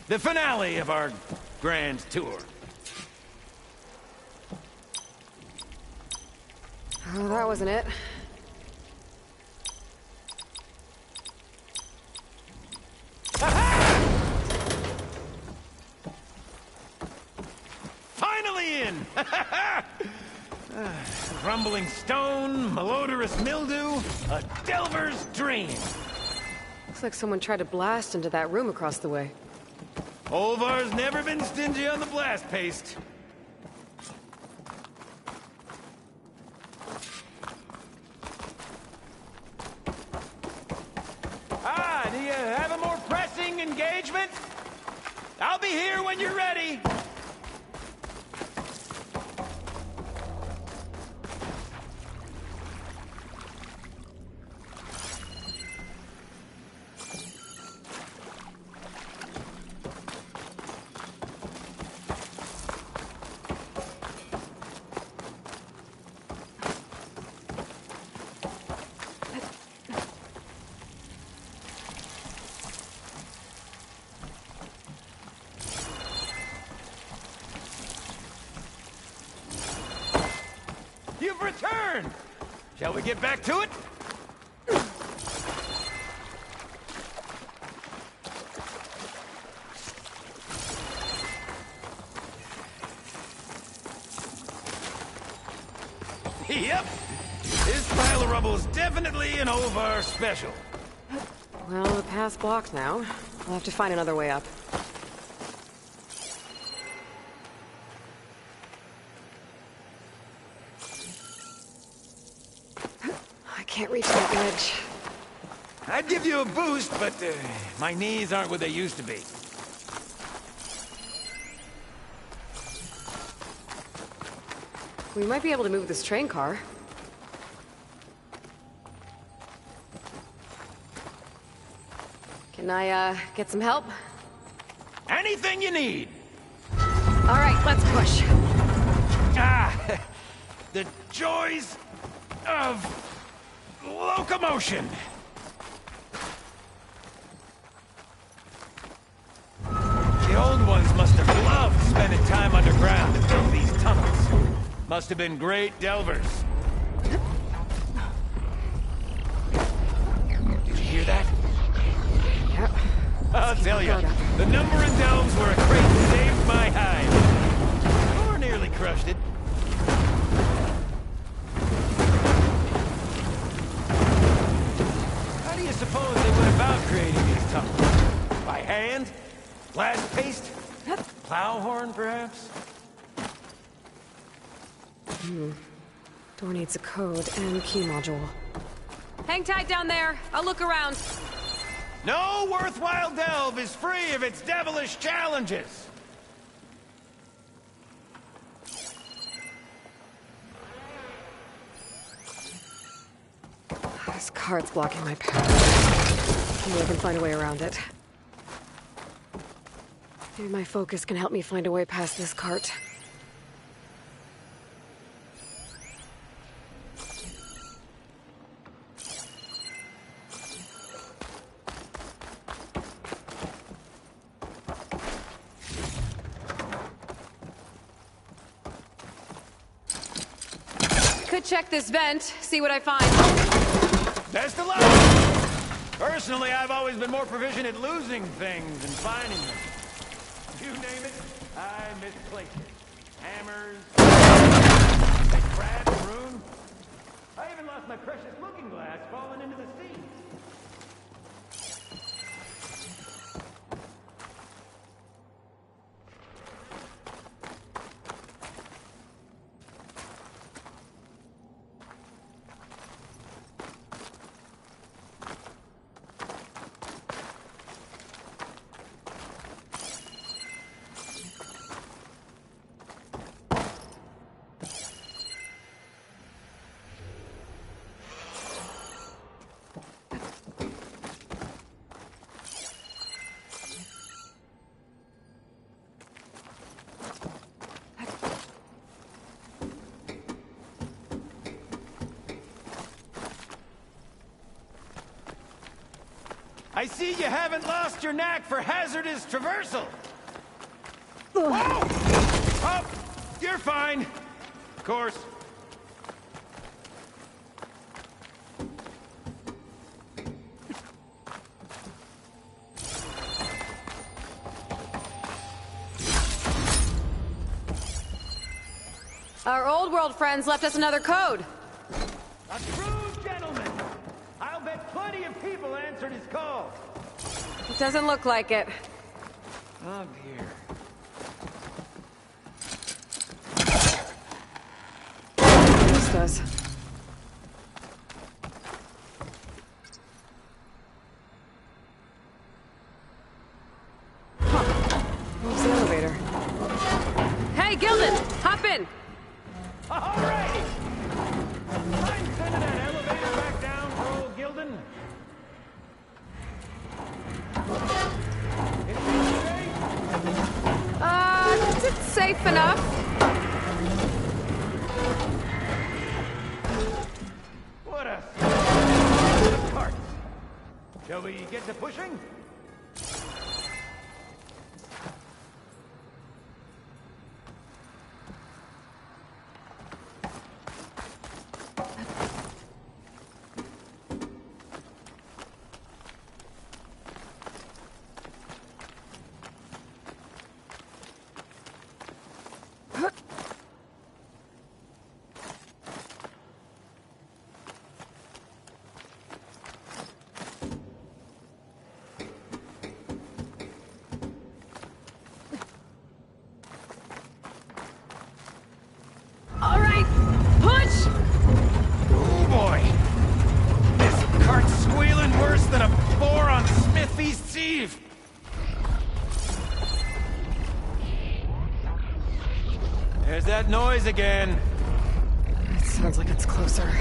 the finale of our grand tour. Oh, that wasn't it. Finally in! Rumbling stone, malodorous mildew, a delver's dream. Looks like someone tried to blast into that room across the way. Olvar's never been stingy on the blast paste. Do you have a more pressing engagement? I'll be here when you're ready. You've returned! Shall we get back to it? Yep. This pile of rubble is definitely an Olvar special. Well, the path's blocked now. We'll have to find another way up. I can't reach that ledge. I'd give you a boost, but my knees aren't what they used to be. We might be able to move this train car. Can I, get some help? Anything you need! All right, let's push. The joys of locomotion! The old ones must have loved spending time underground to build these tunnels. Must have been great delvers. Did you hear that? Yep. I'll tell you, the number of delves where a crate saved my hide. Or nearly crushed it. How do you suppose they went about creating these tunnels? By hand? Plaid paste? Plow horn, perhaps? Door needs a code and key module. Hang tight down there. I'll look around. No worthwhile delve is free of its devilish challenges. This cart's blocking my path. Maybe I can find a way around it. Maybe my focus can help me find a way past this cart. Could check this vent, see what I find. Best of luck! Personally, I've always been more proficient at losing things than finding them. You name it, I misplaced it. Hammers, crab, rune. I even lost my precious looking glass falling into the sea. I see you haven't lost your knack for hazardous traversal. Whoa! Oh, you're fine. Of course. Our old world friends left us another code. A true gentleman. I'll bet plenty of people answered his call. It doesn't look like it. Oh dear. This does. Where's the elevator? Hey, Gilden! Hop in! All right! I'm sending that elevator back down for old Gilden. It's safe enough. What a cart. Shall we get to pushing? All right, push! Oh boy! This cart's squealing worse than a boar on Smith Feast's Eve! There's that noise again. It sounds like it's closer.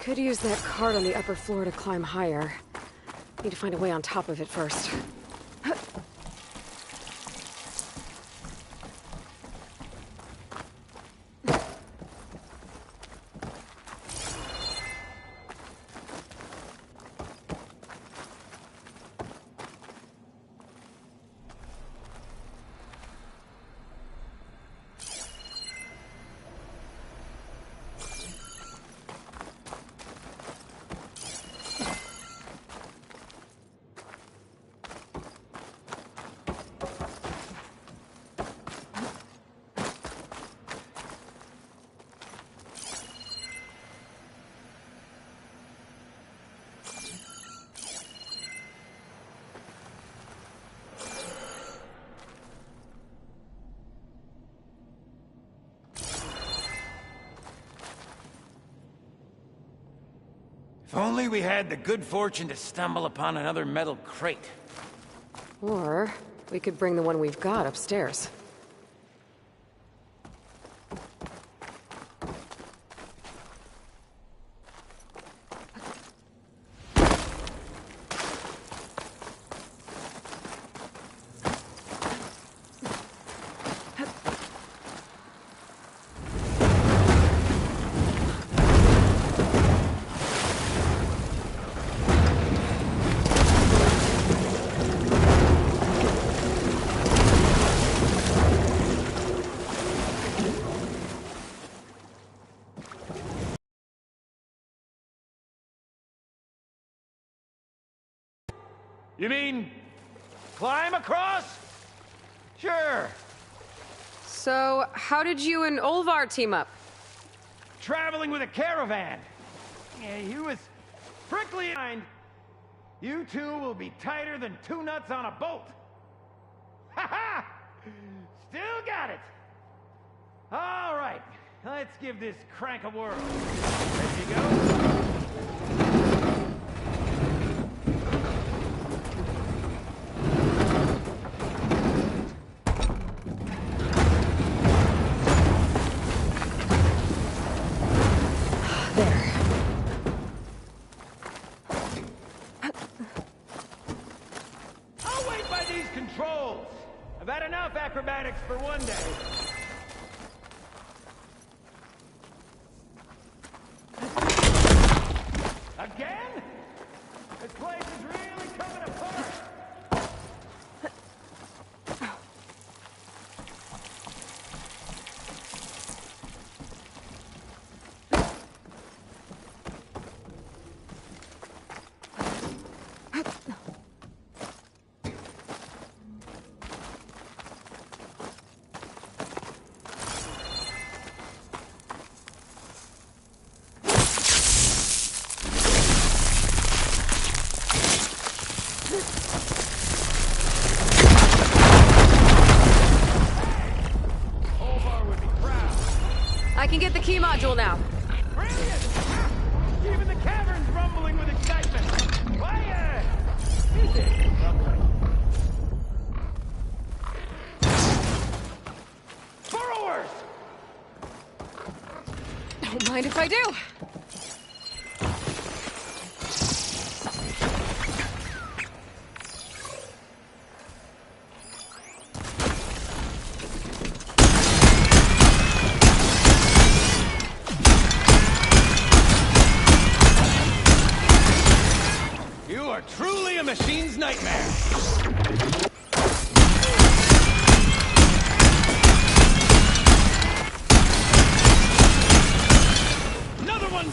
Could use that cart on the upper floor to climb higher. Need to find a way on top of it first. If only we had the good fortune to stumble upon another metal crate. Or we could bring the one we've got upstairs. You mean climb across? Sure. So, how did you and Olvar team up? Traveling with a caravan. Yeah, he was prickly in mind. You two will be tighter than two nuts on a boat. Ha ha! Still got it. All right, let's give this crank a whirl. There you go. Controls! I've had enough acrobatics for one day. Again? This place is really coming apart! I can get the key module now. Brilliant! Even the cavern's rumbling with excitement. Why, is it rumbling? Borrowers! Don't mind if I do. Truly a machine's nightmare. Another one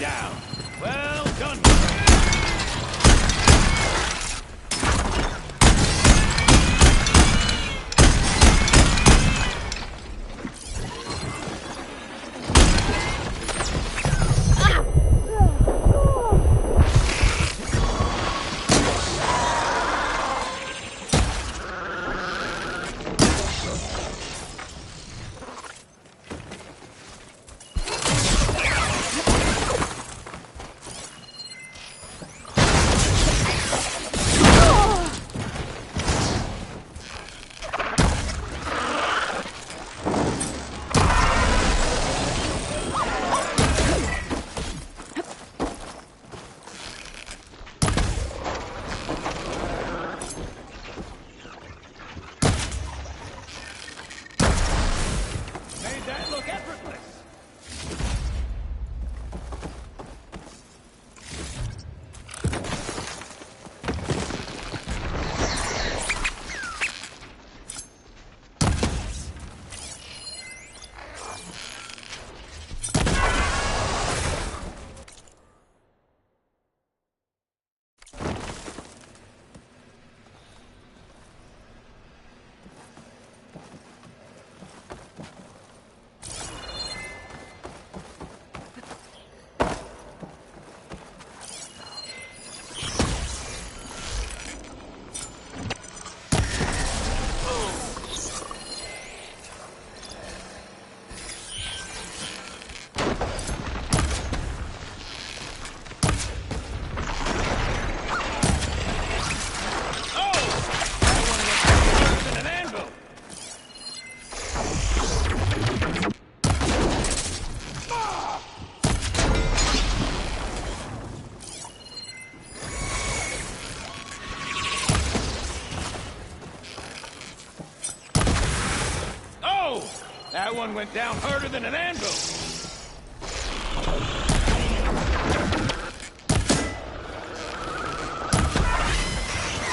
That one went down harder than an anvil.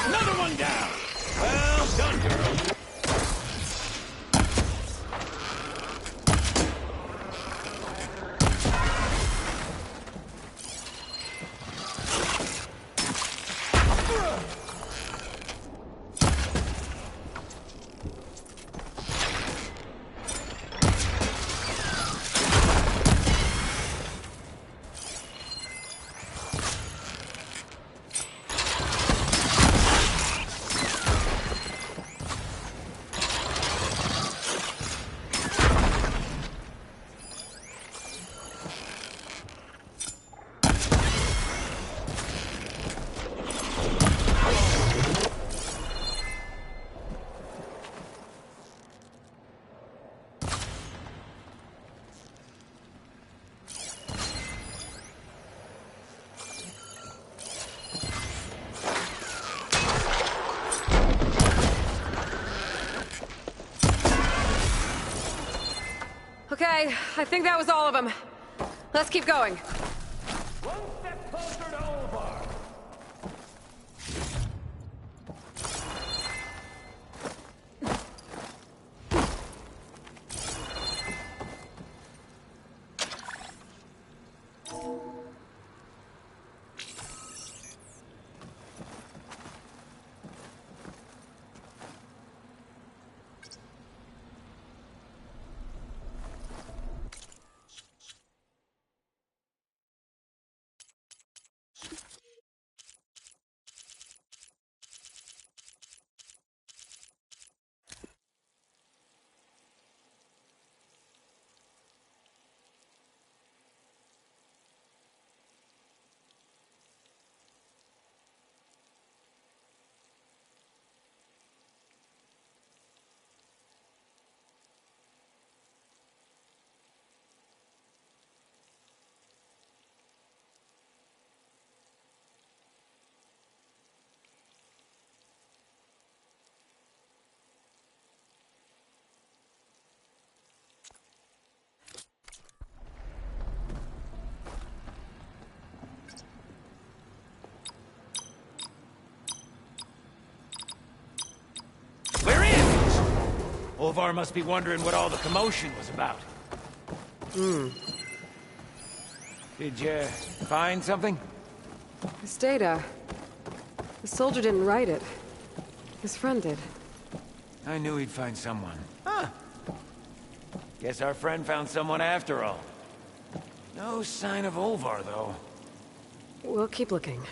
Another one down. Well done, girl. Okay, I think that was all of them. Let's keep going. One step closer to Olvar. Olvar must be wondering what all the commotion was about. Did you find something? This data. The soldier didn't write it. His friend did. I knew he'd find someone. Huh. Guess our friend found someone after all. No sign of Olvar, though. We'll keep looking.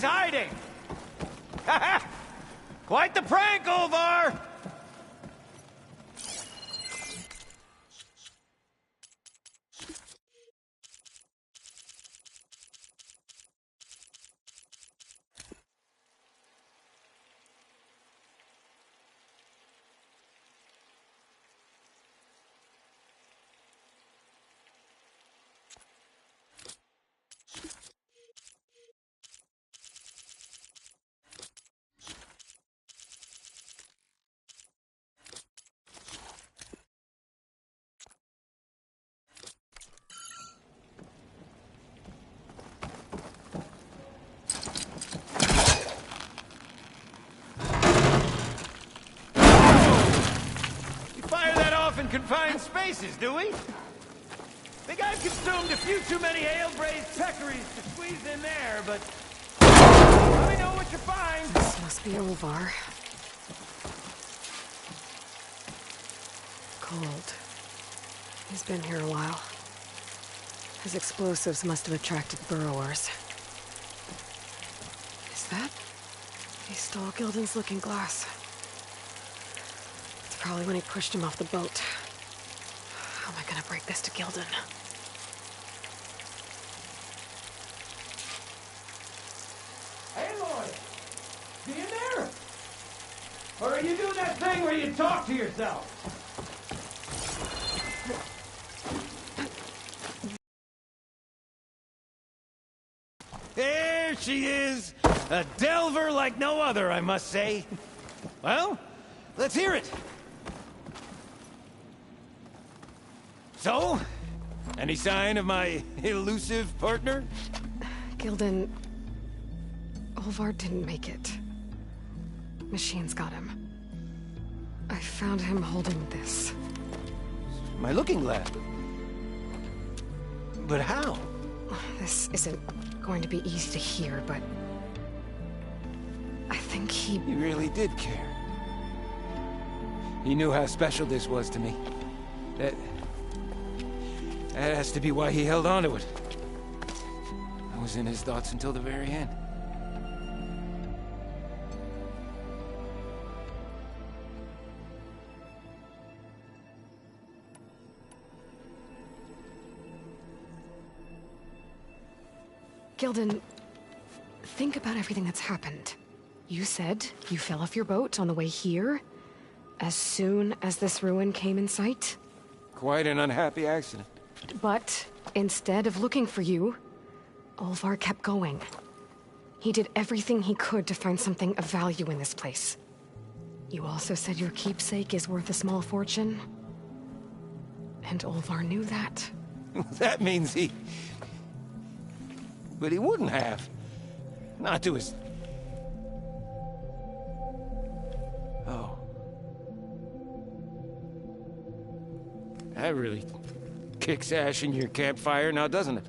Hiding! Quite the prank, Olvar! Confined spaces, do we? Think I've consumed a few too many ale-braised peccaries to squeeze in there, but... let me know what you find! This must be Olvar. Cold. He's been here a while. His explosives must have attracted burrowers. Is that... He stole Gildan's looking glass. It's probably when he pushed him off the boat. How am I gonna break this to Gildan? Aloy! You in there? Or are you doing that thing where you talk to yourself? she is! A delver like no other, I must say. Well, let's hear it. So, any sign of my elusive partner? Gildan... Olvar didn't make it. Machines got him. I found him holding this. My looking glass. But how? This isn't going to be easy to hear, but... I think he really did care. He knew how special this was to me. That has to be why he held on to it. I was in his thoughts until the very end. Gildan, think about everything that's happened. You said you fell off your boat on the way here, as soon as this ruin came in sight. Quite an unhappy accident. But instead of looking for you, Olvar kept going. He did everything he could to find something of value in this place. You also said your keepsake is worth a small fortune. And Olvar knew that. That means he... But he wouldn't have. Not to his... Oh. That really kicks ash in your campfire now, doesn't it?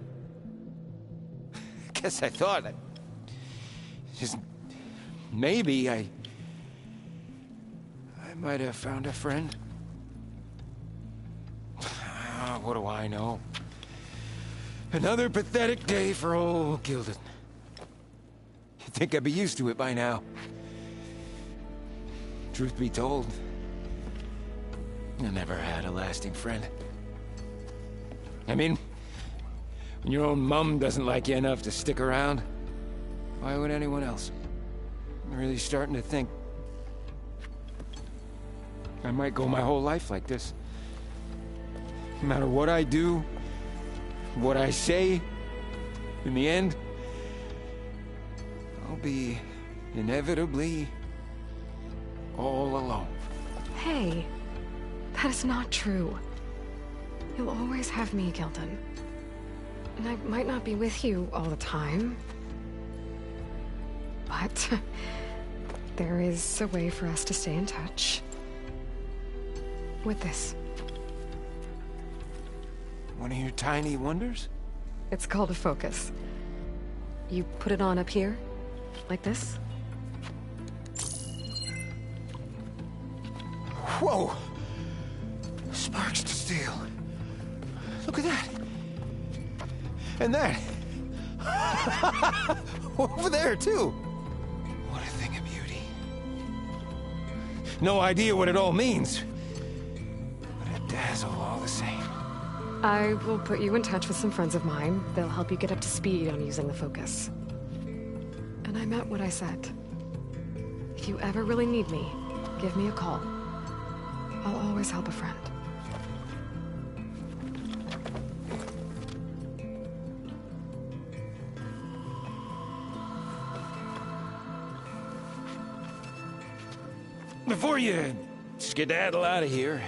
Guess I thought... Just... Maybe I might have found a friend. What do I know? Another pathetic day for old Gildan. You'd think I'd be used to it by now. Truth be told, I never had a lasting friend. I mean, when your own mum doesn't like you enough to stick around, why would anyone else? I'm really starting to think I might go my whole life like this. No matter what I do, what I say, in the end, I'll be inevitably all alone. Hey, that is not true. You'll always have me, Gildan. And I might not be with you all the time, but there is a way for us to stay in touch. With this. One of your tiny wonders? It's called a focus. You put it on up here, like this. Whoa! Sparks to steel. Look at that. And that. Over there, too. What a thing of beauty. No idea what it all means. But it dazzle all the same. I will put you in touch with some friends of mine. They'll help you get up to speed on using the focus. And I meant what I said. If you ever really need me, give me a call. I'll always help a friend. Before you skedaddle out of here,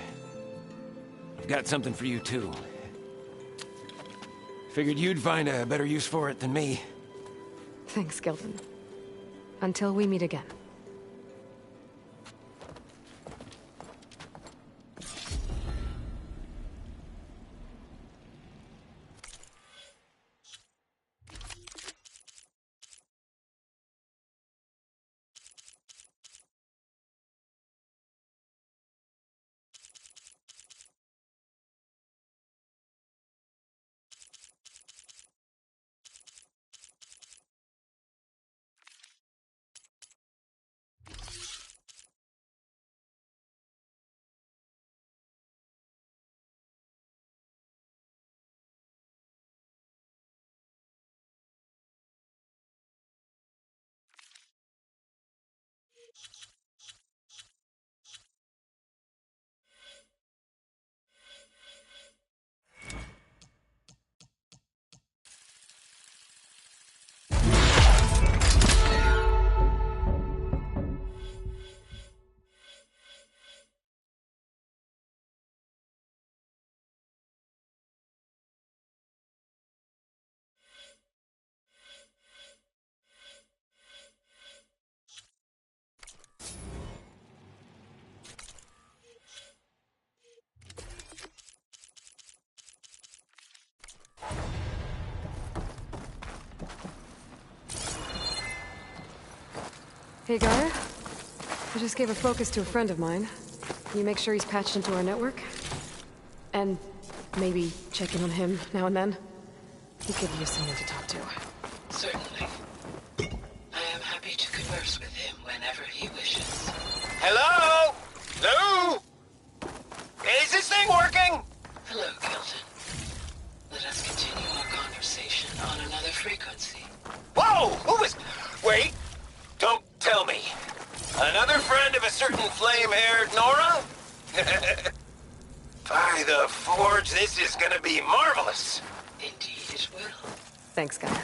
I've got something for you, too. Figured you'd find a better use for it than me. Thanks, Gildan. Until we meet again. Hey, Gaia. I just gave a focus to a friend of mine. Can you make sure he's patched into our network? And maybe check in on him now and then? He could use someone to talk to. Certainly. I am happy to converse with him whenever he wishes. Hello? Lou? Is this thing working? Hello, Gilton. Let us continue our conversation on another frequency. Whoa! Who was... Wait! Don't tell me. Another friend of a certain flame-haired Nora? By the Forge, this is gonna be marvelous. Indeed it will. Thanks, Gaia.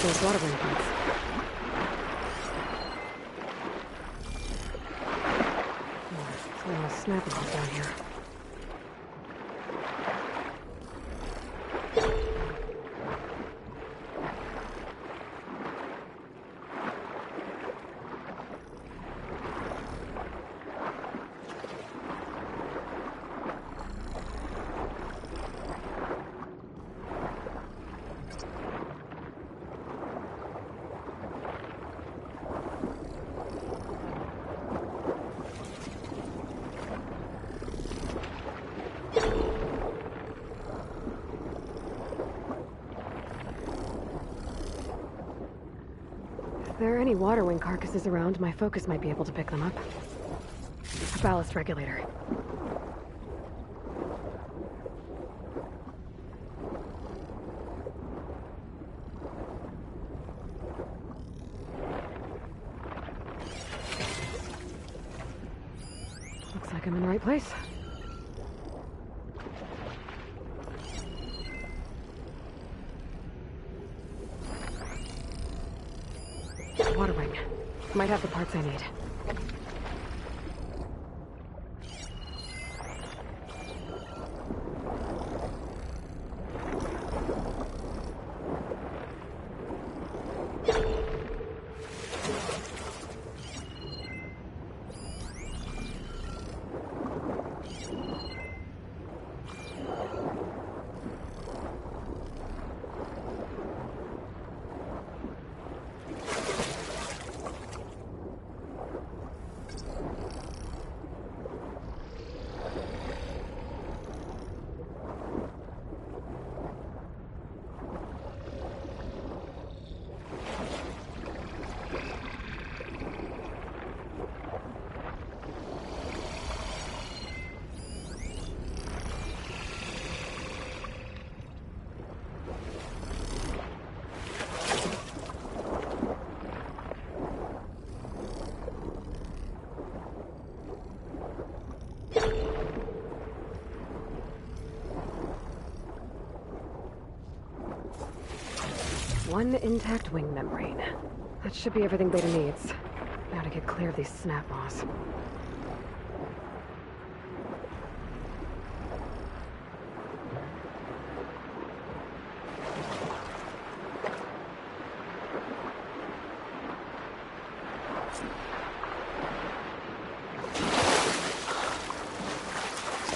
Those water ramparts. Oh, snapping down here. If there are any water wing carcasses around, my focus might be able to pick them up. A ballast regulator. Looks like I'm in the right place. Water wing. Might have the parts I need. one intact wing membrane. That should be everything Beta needs. Now to get clear of these snap moths.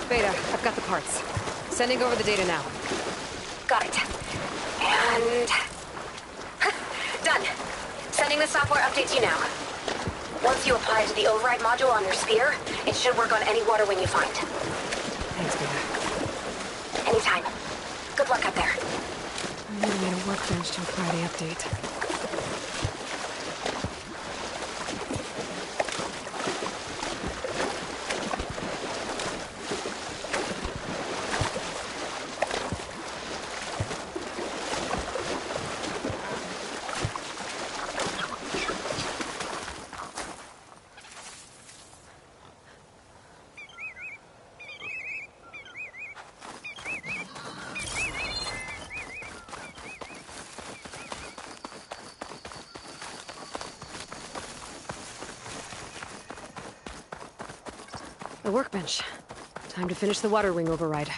Beta, I've got the parts. Sending over the data now. Got it. And... done. Sending the software update to you now. Once you apply it to the override module on your sphere, it should work on any water wing you find. Thanks, Beta. Anytime. Good luck up there. I really need a workbench to apply the update. The workbench. Time to finish the water wing override.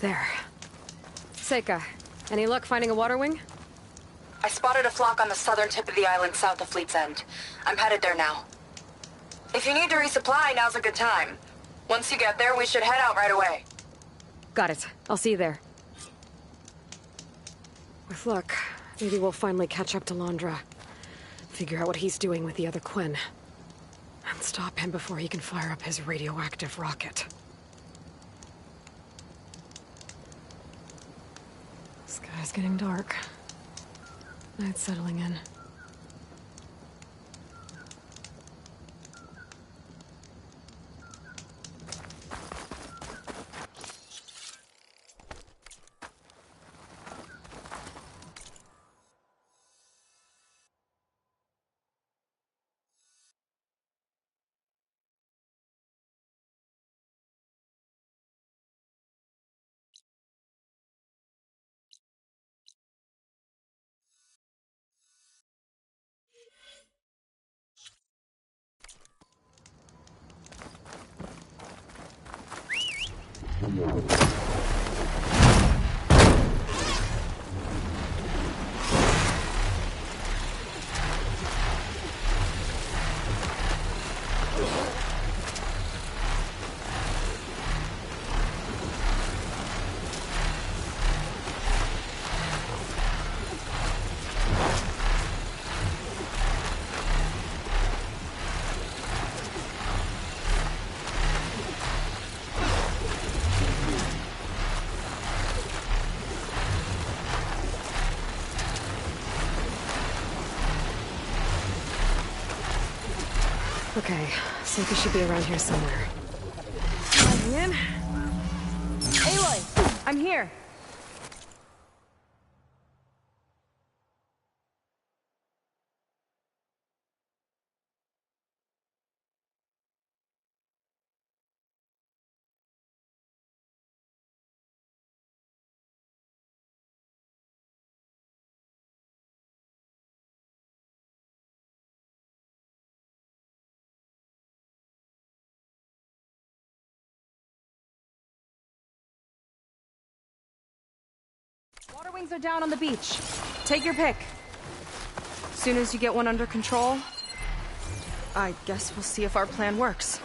There. Seika, any luck finding a water wing? I spotted a flock on the southern tip of the island south of Fleet's End. I'm headed there now. If you need to resupply, now's a good time. Once you get there, we should head out right away. Got it. I'll see you there. With luck, maybe we'll finally catch up to Londra. Figure out what he's doing with the other Quinn. And stop him before he can fire up his radioactive rocket. Sky's getting dark. Night's settling in. Okay, Seika should be around here somewhere. Logging in. Aloy, I'm here. Batwings are down on the beach. Take your pick. As soon as you get one under control, I guess we'll see if our plan works.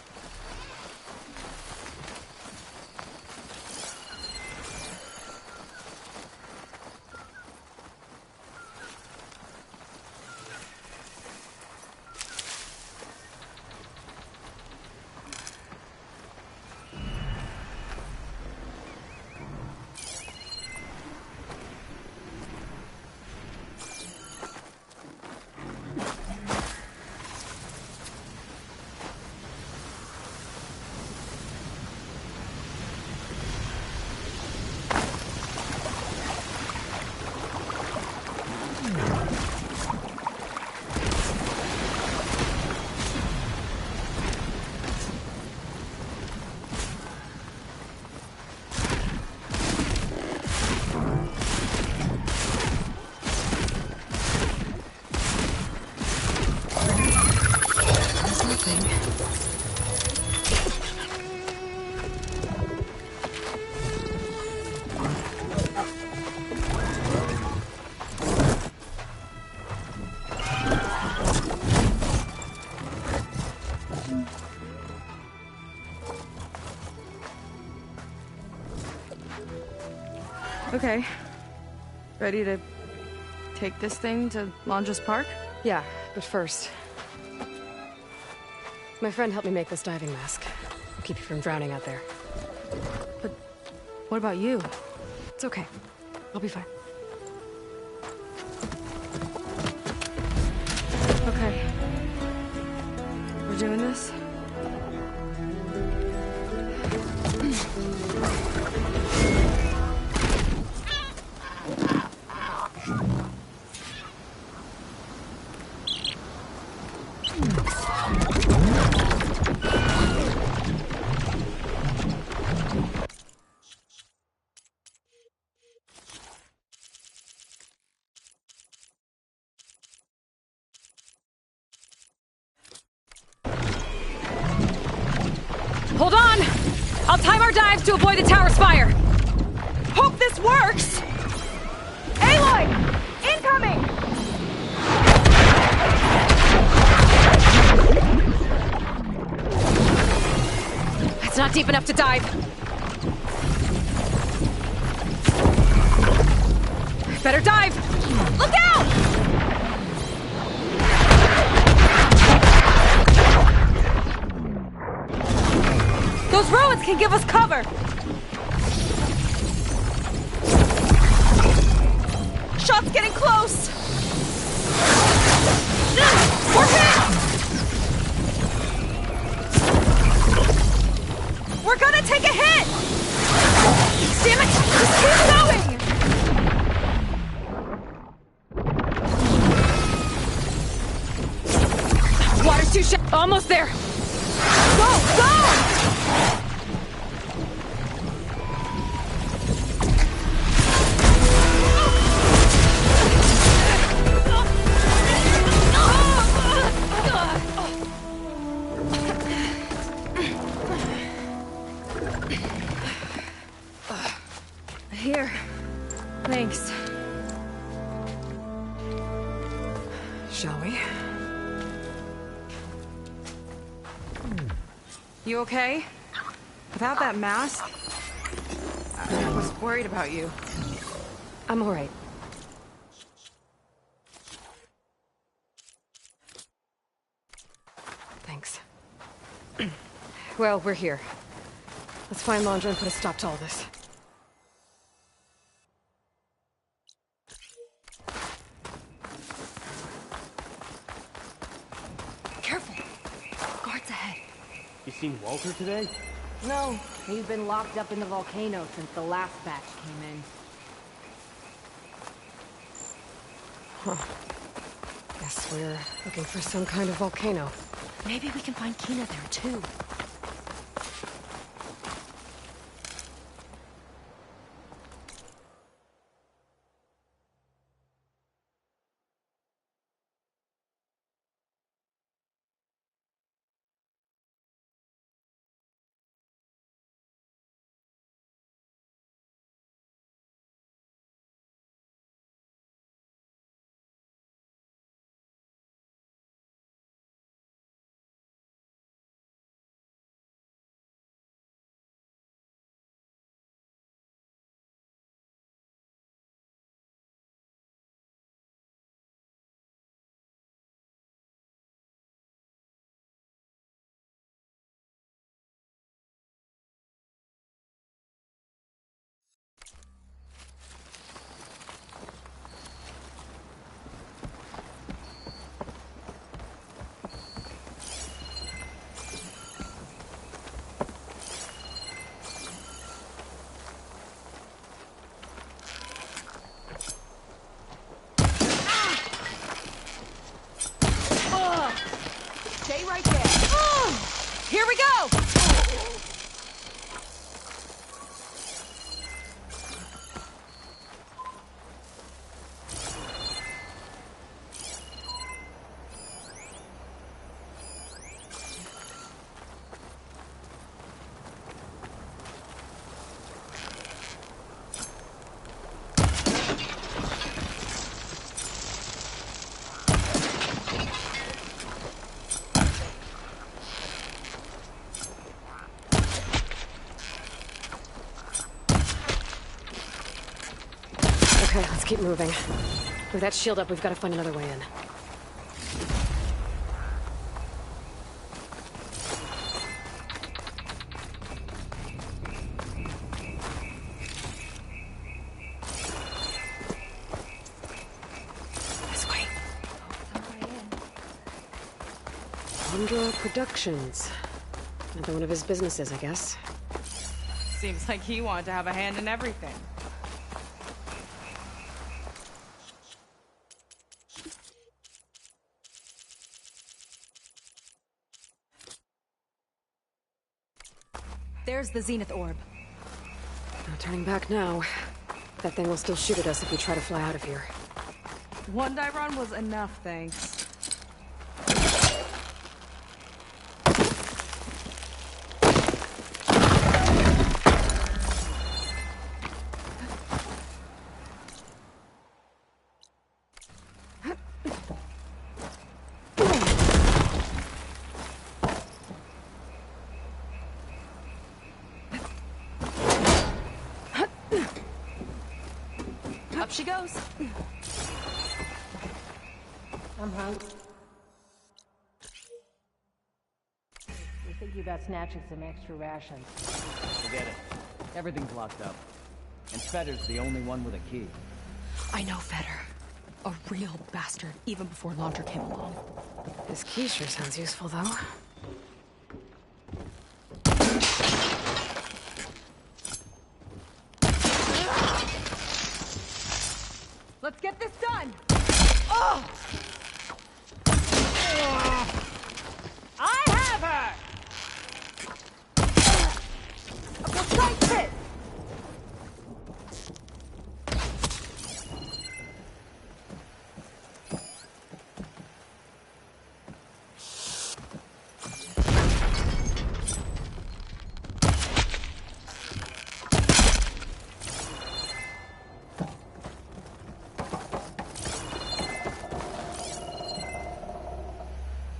Okay. Ready to take this thing to Londres Park? Yeah, but first... My friend helped me make this diving mask. I'll keep you from drowning out there. But what about you? It's okay. I'll be fine. Okay. We're doing this? Hold on! I'll time our dives to avoid the tower's fire! Hope this works! Aloy! Incoming! It's not deep enough to dive. Better dive! Look out! Those ruins can give us cover! Shot's getting close! We're hit! We're gonna take a hit! Damn it! Just keep going! Water's too shallow. Almost there! Go! Go! Here. Thanks. Shall we? You okay? Without that mask, I was worried about you. I'm all right. Thanks. Well, we're here. Let's find Londra and put a stop to all this. Careful! Guards ahead. You seen Walter today? No, he's been locked up in the volcano since the last batch came in. Huh. Guess we're looking for some kind of volcano. Maybe we can find Kina there, too. keep moving. With that shield up, we've got to find another way in. This way. Andra Productions. Another one of his businesses, I guess. Seems like he wanted to have a hand in everything. There's the Zenith Orb. No turning back now. That thing will still shoot at us if we try to fly out of here. One die run was enough, thanks. Up she goes. I'm hungry. We're thinking about snatching some extra rations. Forget it. Everything's locked up. And Fetter's the only one with a key. I know Fetter. A real bastard, even before Laundra came along. This key sure sounds useful, though. Let's get this done! Oh! I have her! A precise hit!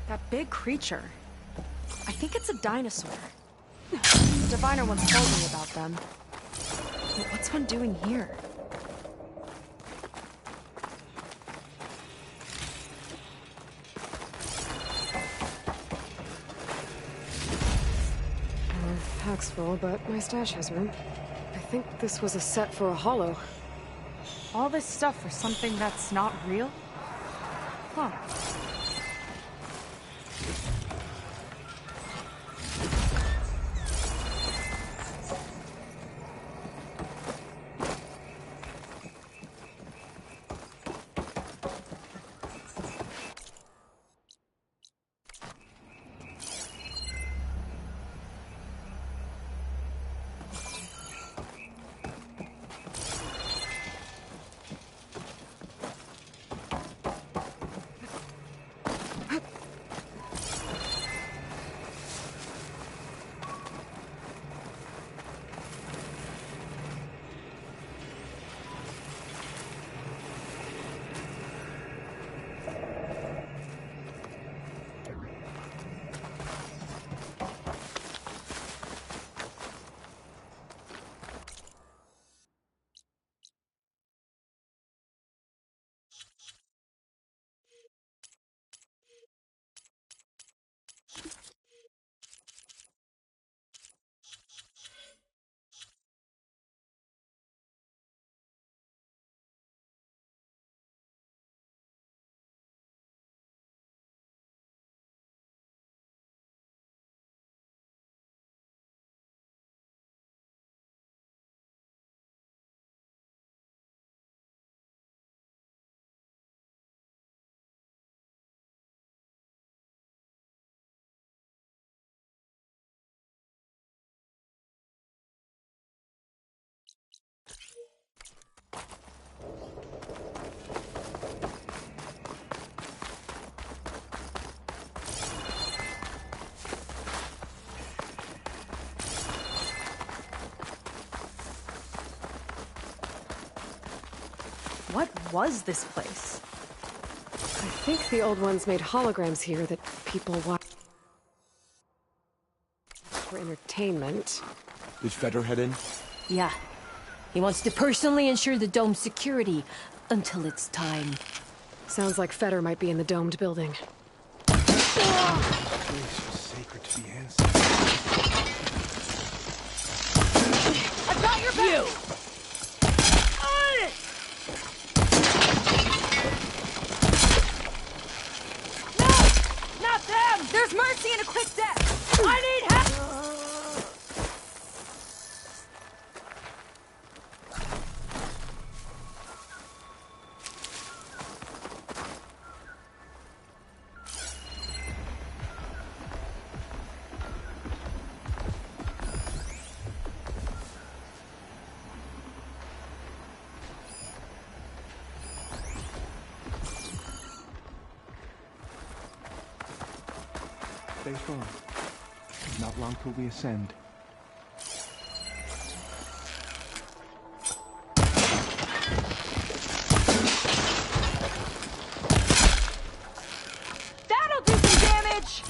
That big creature. I think it's a dinosaur. The Diviner once told me about them. But what's one doing here? Pack's full, but my stash has room. I think this was a set for a holo. All this stuff for something that's not real? Huh. What was this place? I think the old ones made holograms here that people watch for entertainment. Did Fetter head in? Yeah. He wants to personally ensure the dome's security. until it's time. Sounds like Feder might be in the domed building. Place was sacred to the ancestors. I've got your back! No! Not them! There's mercy in a quick death! I need help! Stay strong. Not long till we ascend. That'll do some damage!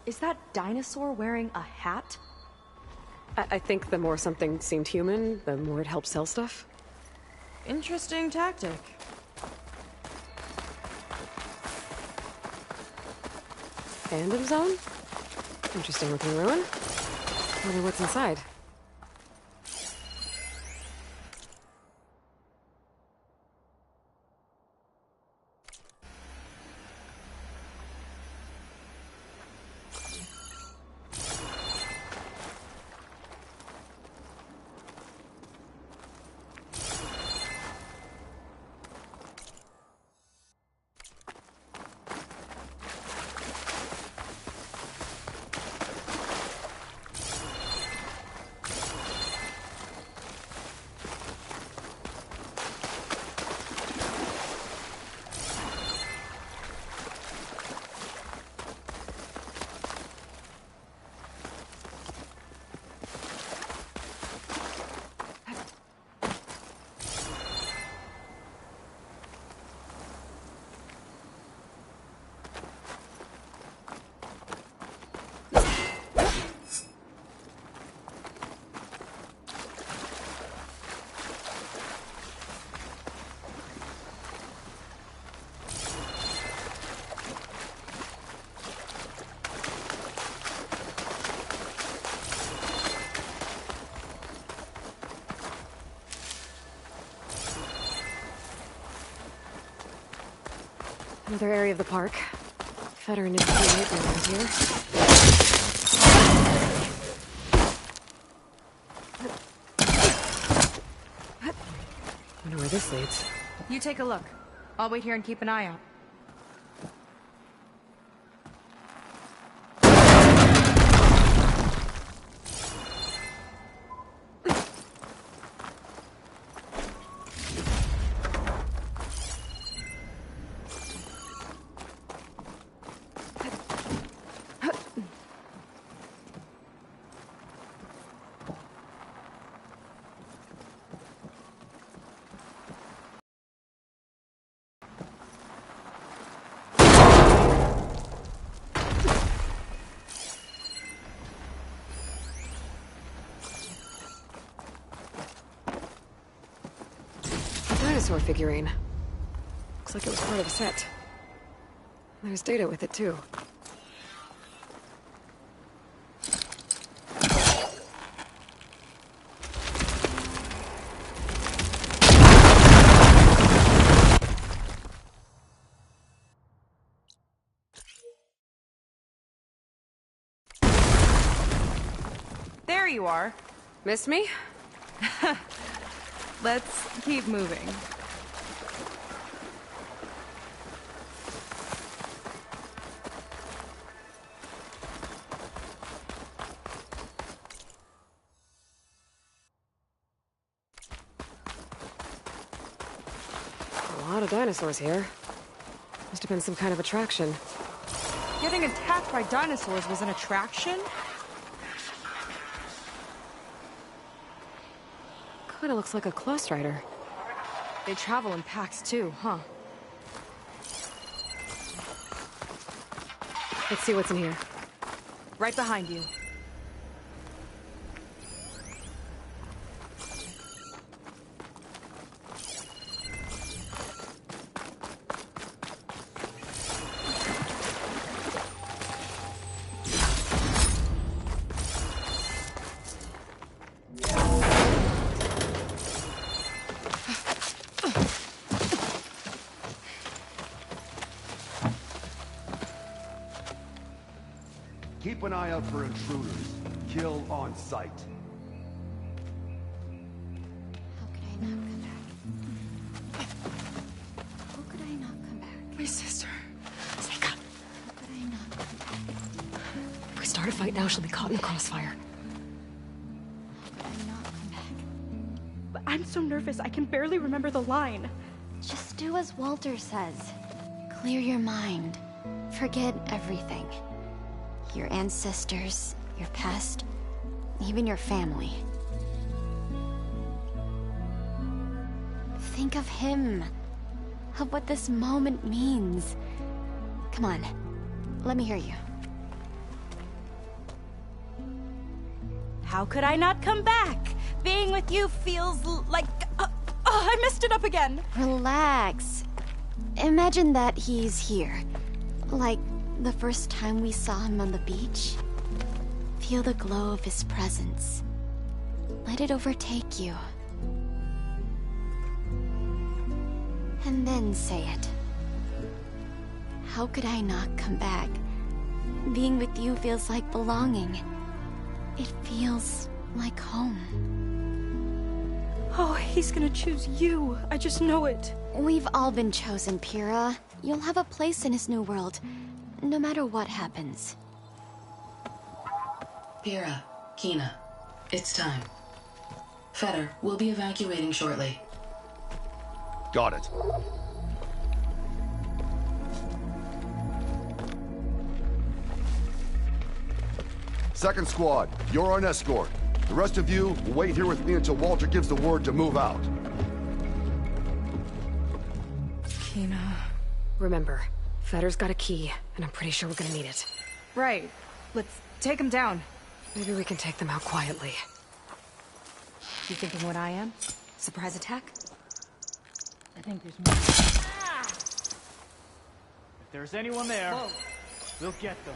Is that dinosaur wearing a hat? I think the more something seemed human, the more it helped sell stuff. Interesting tactic. Fandom zone? Interesting looking ruin. Wonder what's inside. Another area of the park. Feder and Nikki might be around here. Wonder where this leads. You take a look. I'll wait here and keep an eye out. Dinosaur figurine. Looks like it was part of a set. There's data with it, too. There you are. Missed me? Let's keep moving. of dinosaurs here. Must have been some kind of attraction. Getting attacked by dinosaurs was an attraction? Kinda looks like a Close Rider. They travel in packs too, huh? Let's see what's in here. Right behind you. Keep an eye out for intruders. Kill on sight. How could I not come back? My sister. Seika. How could I not come back? If we start a fight now, she'll be caught in the crossfire. But I'm so nervous, I can barely remember the line. Just do as Walter says. Clear your mind. Forget everything. Your ancestors, your past, even your family. Think of him. Of what this moment means. Come on, let me hear you. How could I not come back? Being with you feels like... I messed it up again. Relax. Imagine that he's here. Like the first time we saw him on the beach. Feel the glow of his presence. Let it overtake you. And then say it. How could I not come back? Being with you feels like belonging. It feels like home. Oh, he's gonna choose you. I just know it. We've all been chosen, Pyrrha. You'll have a place in his new world, no matter what happens. Pyrrha, Kina, it's time. Fetter, we'll be evacuating shortly. Got it. Second squad, you're on escort. The rest of you will wait here with me until Walter gives the word to move out. Kina. Remember, Fetter's got a key, and I'm pretty sure we're gonna need it. Right. Let's take him down. Maybe we can take them out quietly. You thinking what I am? Surprise attack? I think there's more. If there's anyone there, we'll get them.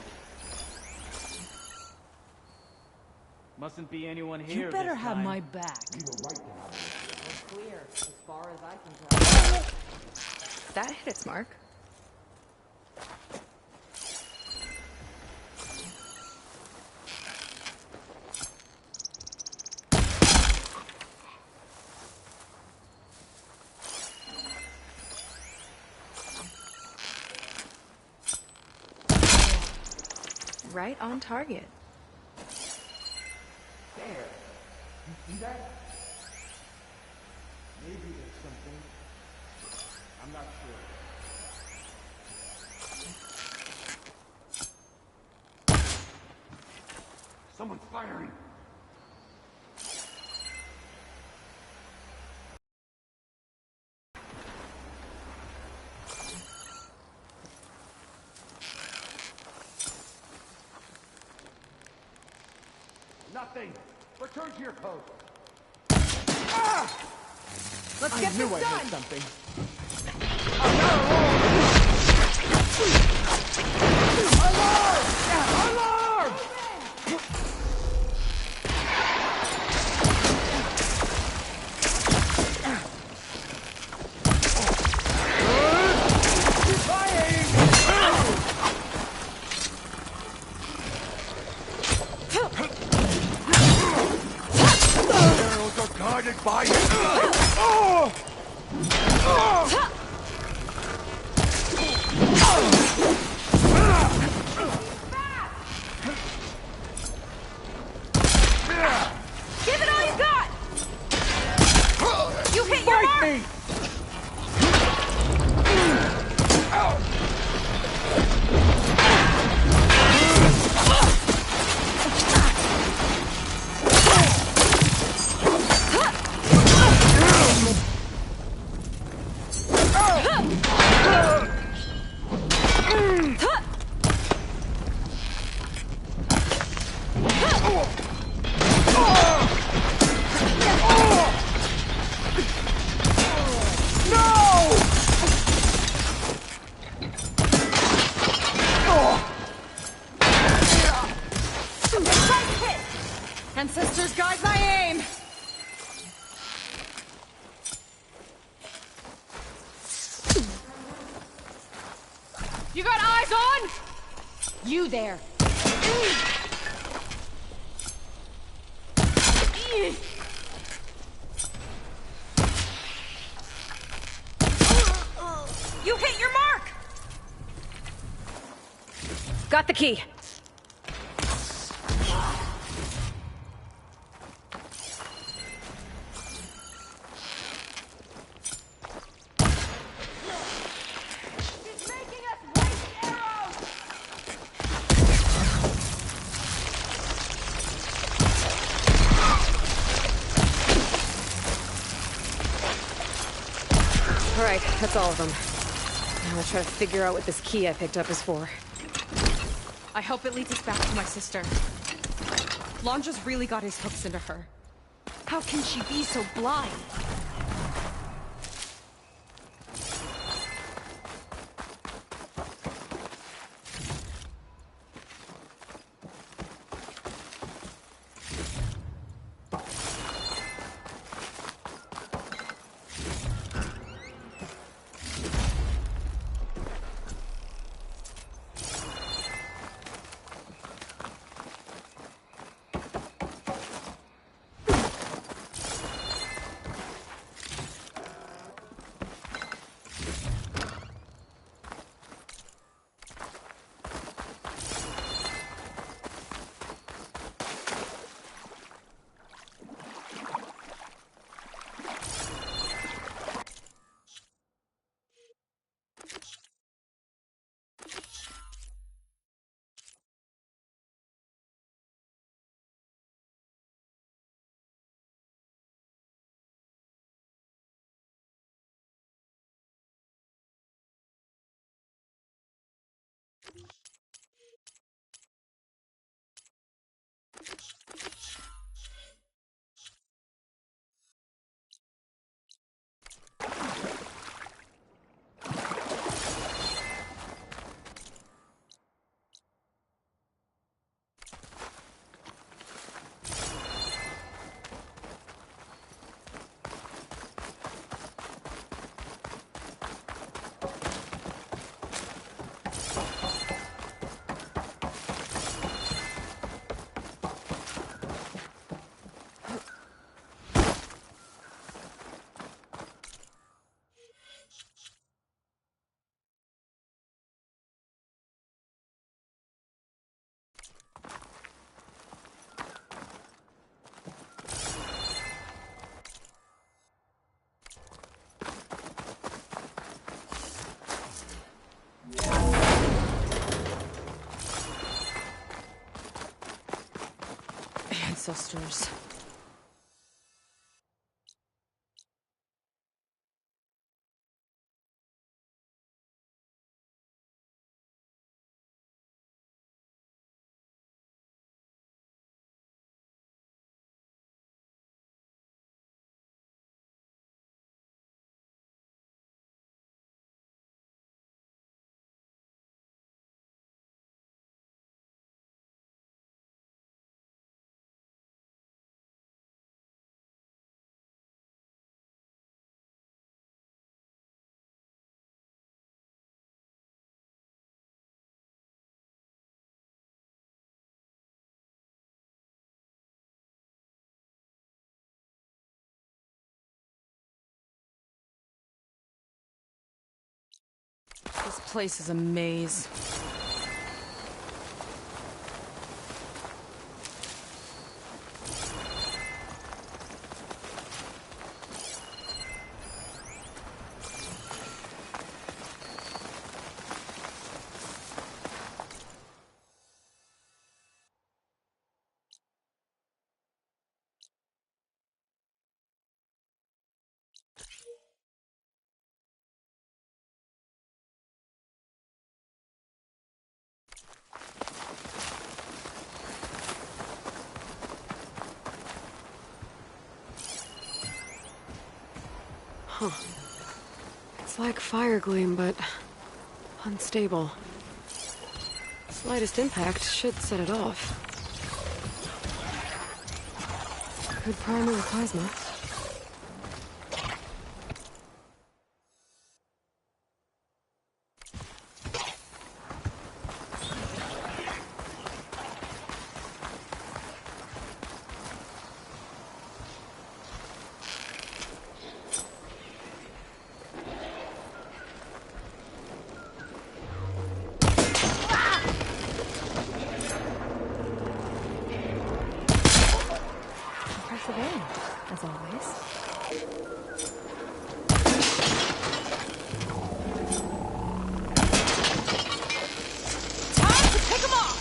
Mustn't be anyone here. You better this have time. my back. Clear, as far as I can tell. That hit its mark. Right on target. There. You see that? Maybe there's something. I'm not sure. Someone's firing. Nothing. Return to your post. Ah! Let's get this done. I heard something. Alarm! Alarm! Arrows are guided by it. Give it all you got! You hit your mark! Ancestors, guide my aim! You got eyes on? You there. You hit your mark! Got the key. Alright, that's all of them. Now I'll try to figure out what this key I picked up is for. I hope it leads us back to my sister. Londra's really got his hooks into her. How can she be so blind? Ancestors. This place is a maze. Huh. It's like fire gleam, but unstable. Slightest impact should set it off. Could prime it with plasma. Impressive aim, as always. Time to pick 'em off!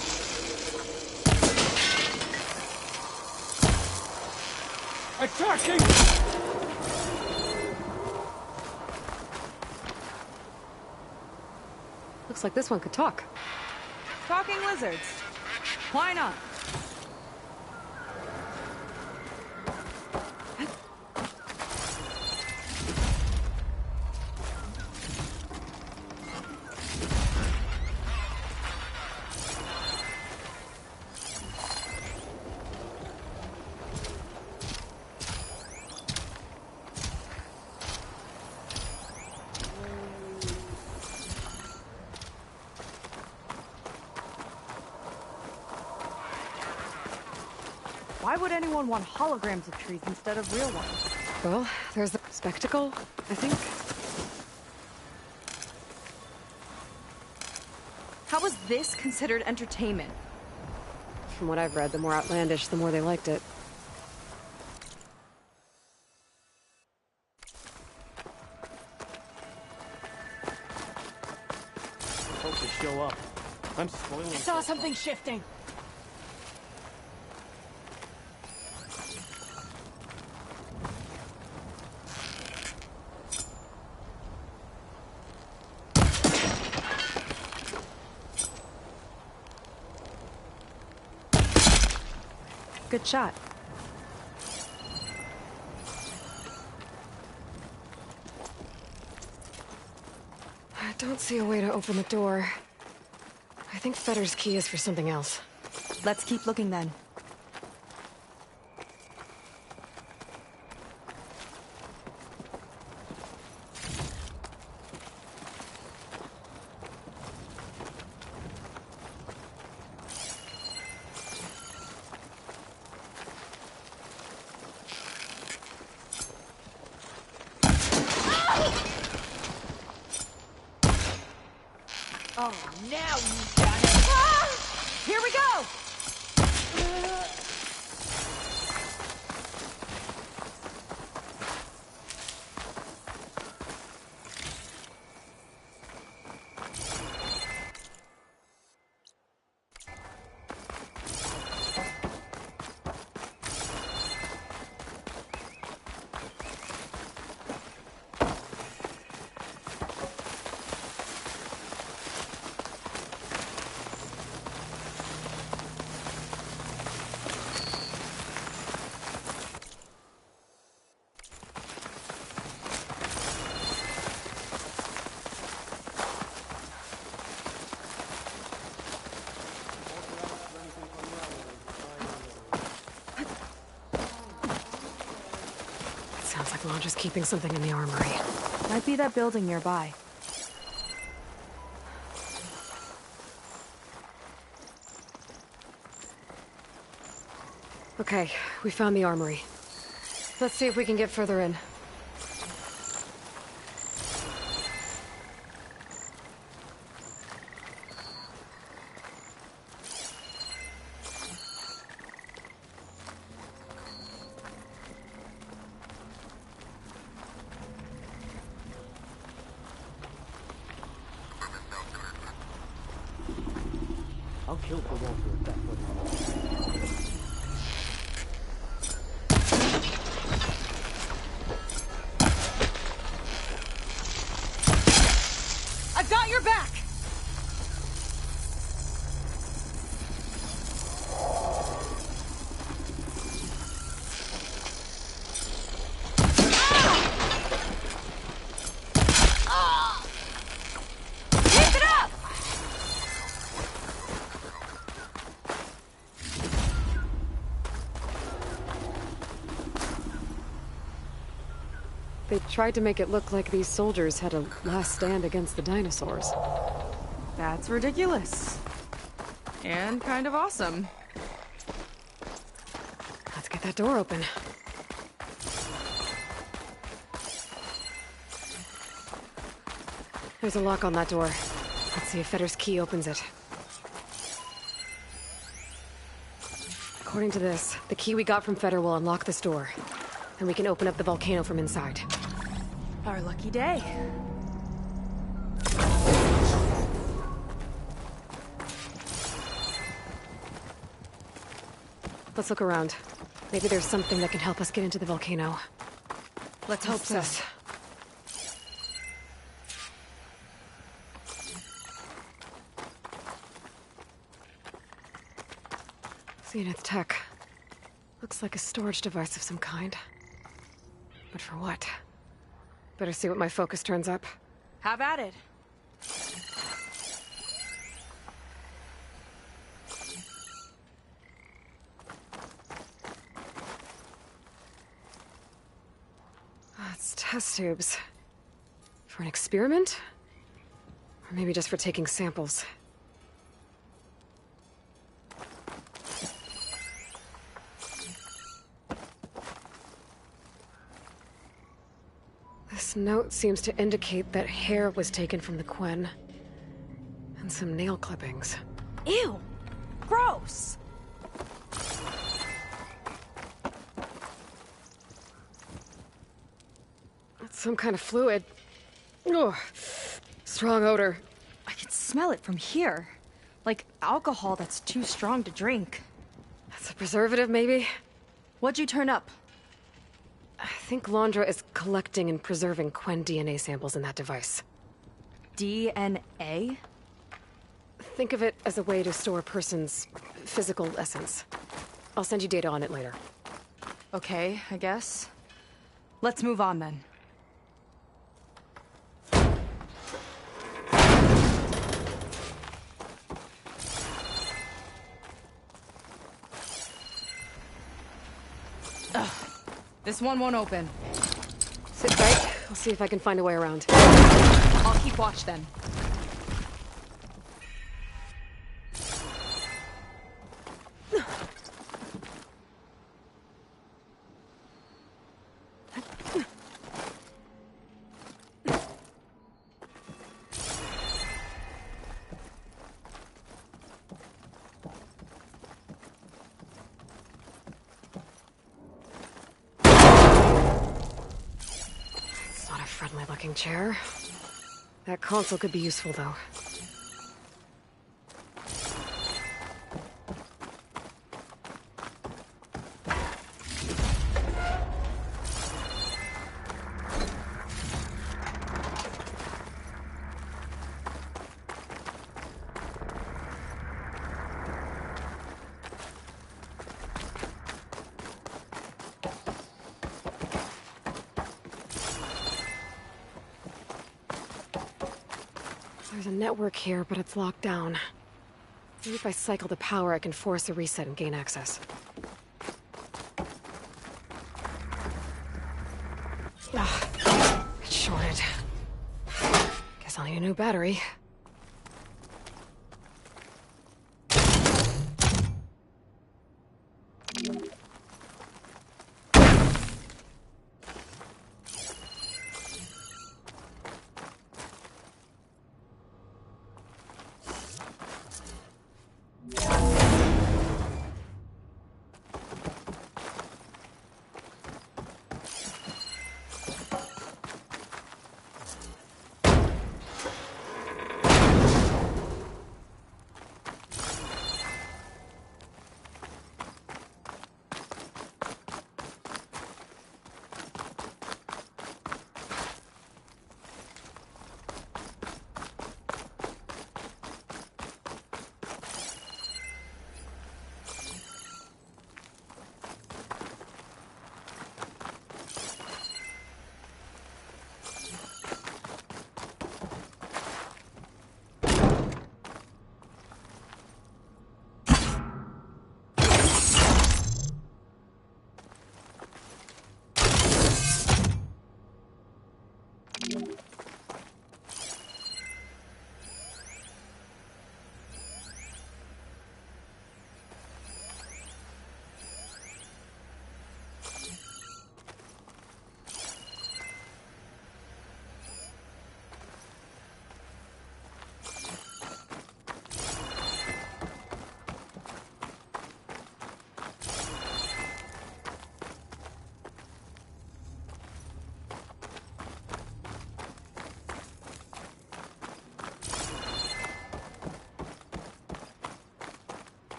Attacking! Looks like this one could talk. Talking lizards. Why not? Why would anyone want holograms of trees instead of real ones? Well, there's the spectacle, I think. How is this considered entertainment? From what I've read, the more outlandish, the more they liked it. Hope they show up. I'm spoiling. I saw something shifting. Good shot. I don't see a way to open the door. I think Fetter's key is for something else. Let's keep looking then. Oh, now you got it. Ah! Here we go! Sounds like Lodge is keeping something in the armory. Might be that building nearby. Okay, we found the armory. Let's see if we can get further in. I'll kill for Walter if that's what it is. I've got your back! They tried to make it look like these soldiers had a last stand against the dinosaurs. That's ridiculous. And kind of awesome. Let's get that door open. There's a lock on that door. Let's see if Fetter's key opens it. According to this, the key we got from Fetter will unlock this door. And we can open up the volcano from inside. Our lucky day. Let's look around. Maybe there's something that can help us get into the volcano. Let's hope so. Zenith Tech. Looks like a storage device of some kind. But for what? Better see what my focus turns up. Have at it. It's test tubes. For an experiment? Or maybe just for taking samples. This note seems to indicate that hair was taken from the Quen. And some nail clippings. Ew! Gross! That's some kind of fluid. Ugh. Strong odor. I could smell it from here. Like alcohol that's too strong to drink. That's a preservative, maybe? What'd you turn up? I think Londra is collecting and preserving Quen DNA samples in that device. DNA? Think of it as a way to store a person's physical essence. I'll send you data on it later. Okay, I guess. Let's move on then. Ugh. This one won't open. Sit tight. I'll see if I can find a way around. I'll keep watch then. Looking chair. That console could be useful, though. There's a network here, but it's locked down. Maybe if I cycle the power, I can force a reset and gain access. Ah, it's shorted. Guess I'll need a new battery.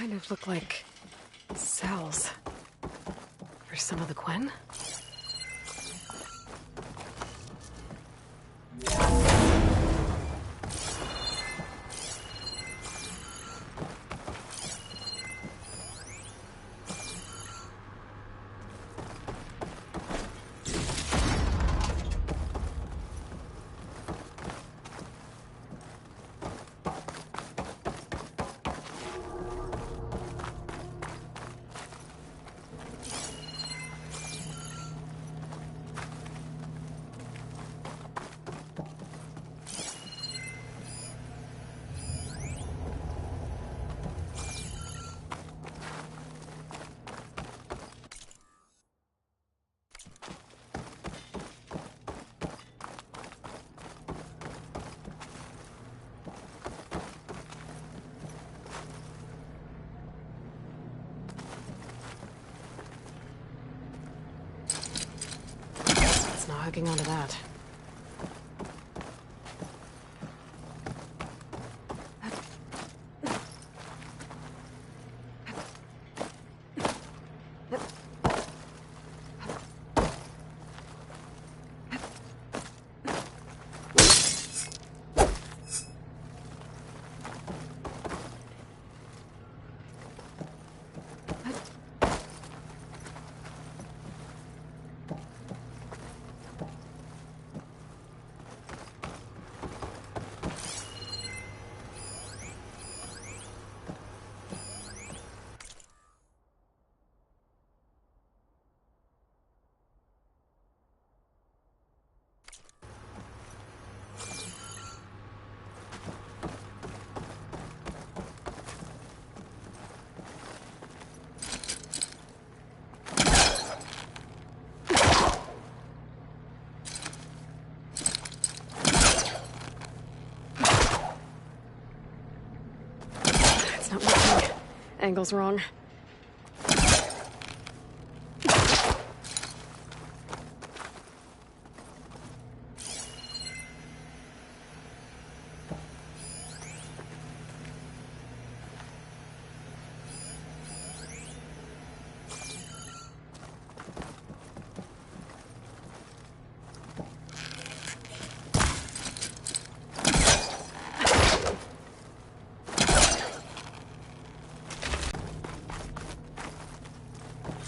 kind of look like cells. For some of the Quen? Not hooking onto that. It's not working. Angle's wrong.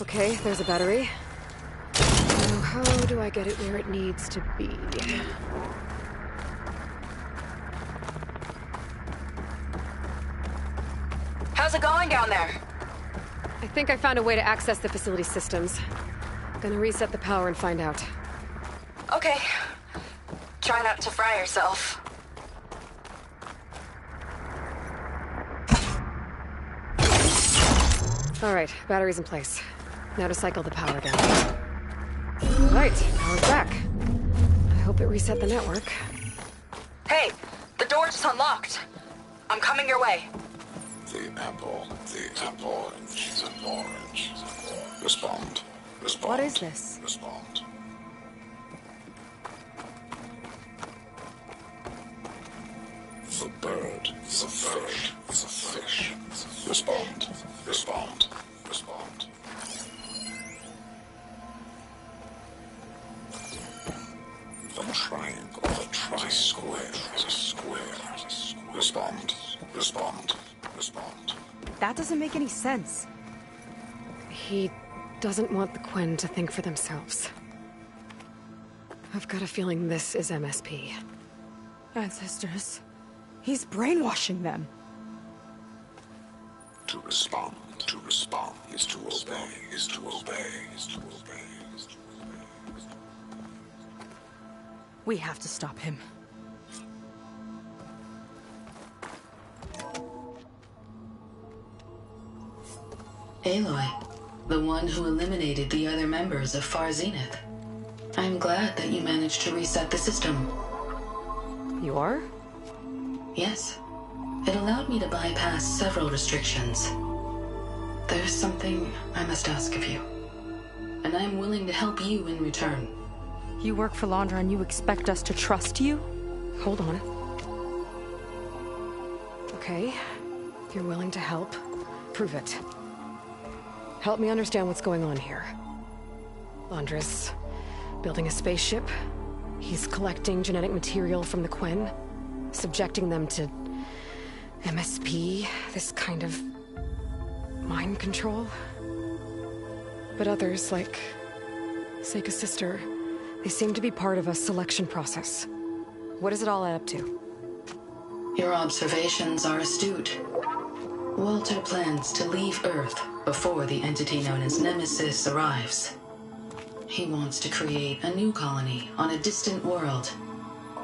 Okay, there's a battery. Now, how do I get it where it needs to be? How's it going down there? I think I found a way to access the facility systems. Gonna reset the power and find out. Okay. Try not to fry yourself. All right, battery's in place. Now to cycle the power down. All right, power's back. I hope it reset the network. Hey, the door just unlocked. I'm coming your way. The apple, orange, the orange. Respond. What is this? Respond. The bird, the fish, the fish. Respond. The triangle, the tri-square, the square. Respond. That doesn't make any sense. He doesn't want the Quen to think for themselves. I've got a feeling this is MSP. Ancestors. He's brainwashing them. To respond is to obey. We have to stop him. Aloy, the one who eliminated the other members of Far Zenith. I'm glad that you managed to reset the system. You are? Yes. It allowed me to bypass several restrictions. There's something I must ask of you, and I'm willing to help you in return. You work for Londra and you expect us to trust you? Hold on. Okay, if you're willing to help, prove it. Help me understand what's going on here. Laundress building a spaceship. He's collecting genetic material from the Quen, subjecting them to MSP, this kind of mind control. But others, like Seika's sister, they seem to be part of a selection process. What does it all add up to? Your observations are astute. Walter plans to leave Earth before the entity known as Nemesis arrives. He wants to create a new colony on a distant world,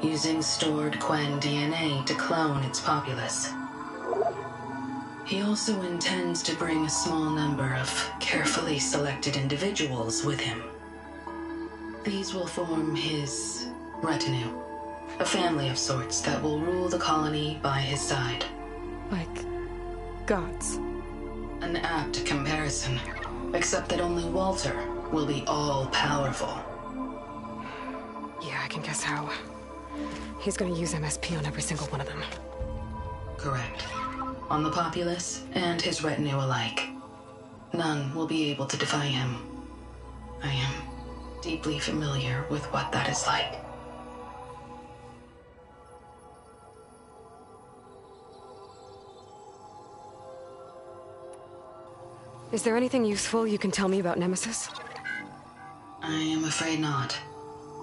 using stored Quen DNA to clone its populace. He also intends to bring a small number of carefully selected individuals with him. These will form his retinue, a family of sorts that will rule the colony by his side. Like gods. An apt comparison, except that only Walter will be all-powerful. Yeah, I can guess how. He's gonna use MSP on every single one of them. Correct. On the populace and his retinue alike. None will be able to defy him. I am deeply familiar with what that is like. Is there anything useful you can tell me about Nemesis? I am afraid not.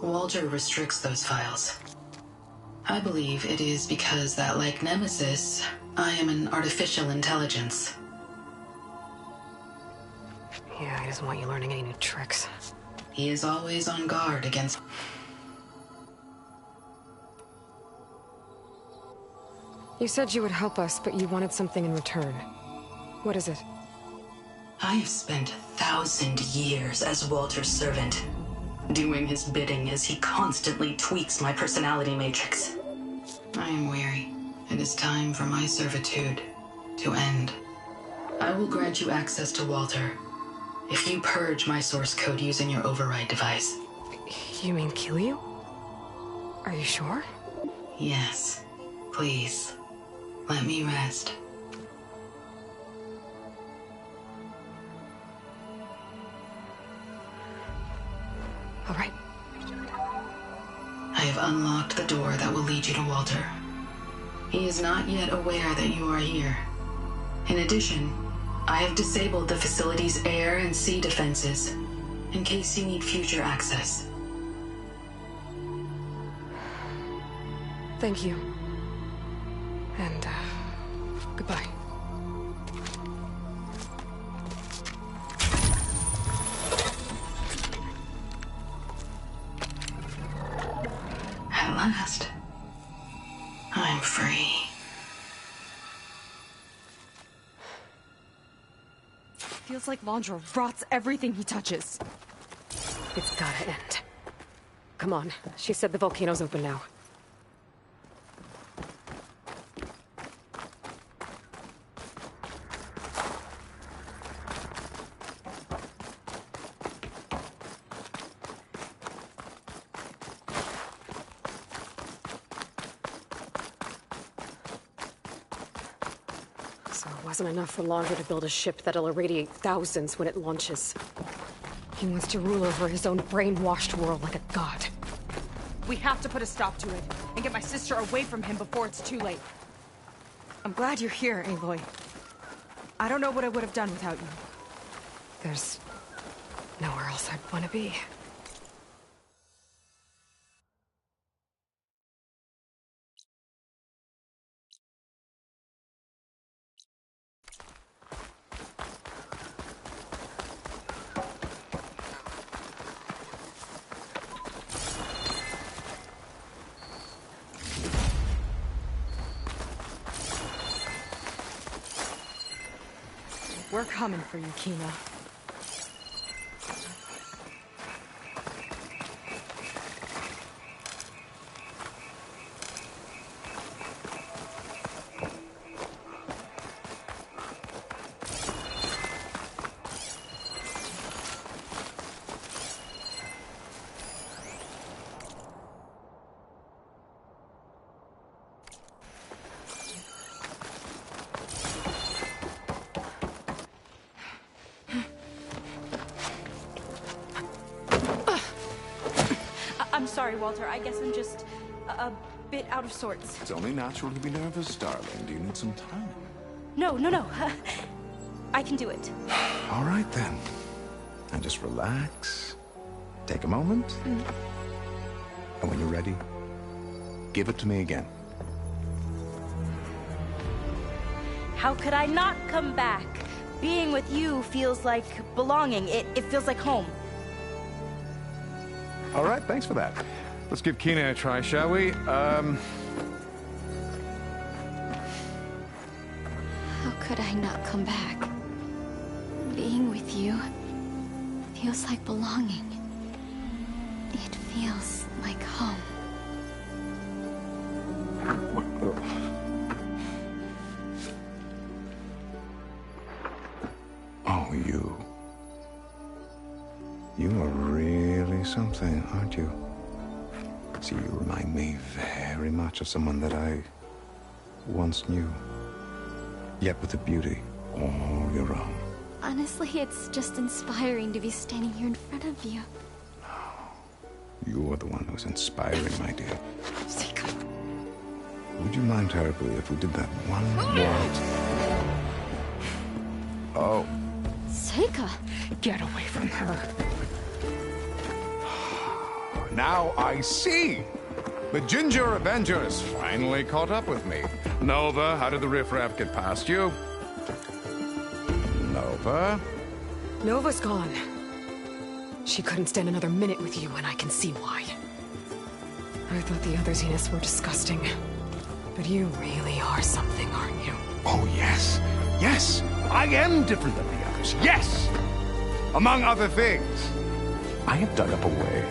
Walter restricts those files. I believe it is because that, like Nemesis, I am an artificial intelligence. Yeah, he doesn't want you learning any new tricks. He is always on guard against... You said you would help us, but you wanted something in return. What is it? I have spent 1,000 years as Walter's servant, doing his bidding as he constantly tweaks my personality matrix. I am weary. It is time for my servitude to end. I will grant you access to Walter if you purge my source code using your override device. You mean kill you? Are you sure? Yes. Please, let me rest. All right. I have unlocked the door that will lead you to Walter. He is not yet aware that you are here. In addition, I have disabled the facility's air and sea defenses in case you need future access. Thank you. And, goodbye. At last, I'm free. Feels like Laundra rots everything he touches. It's gotta end. Come on. She said the volcano's open now. So it wasn't enough for Laundra to build a ship that'll irradiate thousands when it launches. He wants to rule over his own brainwashed world like a god. We have to put a stop to it, and get my sister away from him before it's too late. I'm glad you're here, Aloy. I don't know what I would have done without you. There's nowhere else I'd want to be. We're coming for you, Kina. Sorry, Walter. I guess I'm just a bit out of sorts. It's only natural to be nervous, darling. Do you need some time? No. I can do it. All right, then. And just relax. Take a moment. And when you're ready, give it to me again. How could I not come back? Being with you feels like belonging. It feels like home. All right, thanks for that. Let's give Kina a try, shall we? How could I not come back? Being with you feels like belonging. It feels like home. Oh, you. You are really something, aren't you? See, you remind me very much of someone that I once knew. Yet with a beauty all your own. Honestly, it's just inspiring to be standing here in front of you. You are the one who's inspiring, my dear. Would you mind terribly if we did that one more? Oh. Seika! Get away from her. Now I see! The Ginger Avengers finally caught up with me. Nova, how did the riffraff get past you? Nova? Nova's gone. She couldn't stand another minute with you, and I can see why. I thought the other Zeniths were disgusting. But you really are something, aren't you? Oh, yes. Yes! I am different than the others. Yes! Among other things, I have dug up a way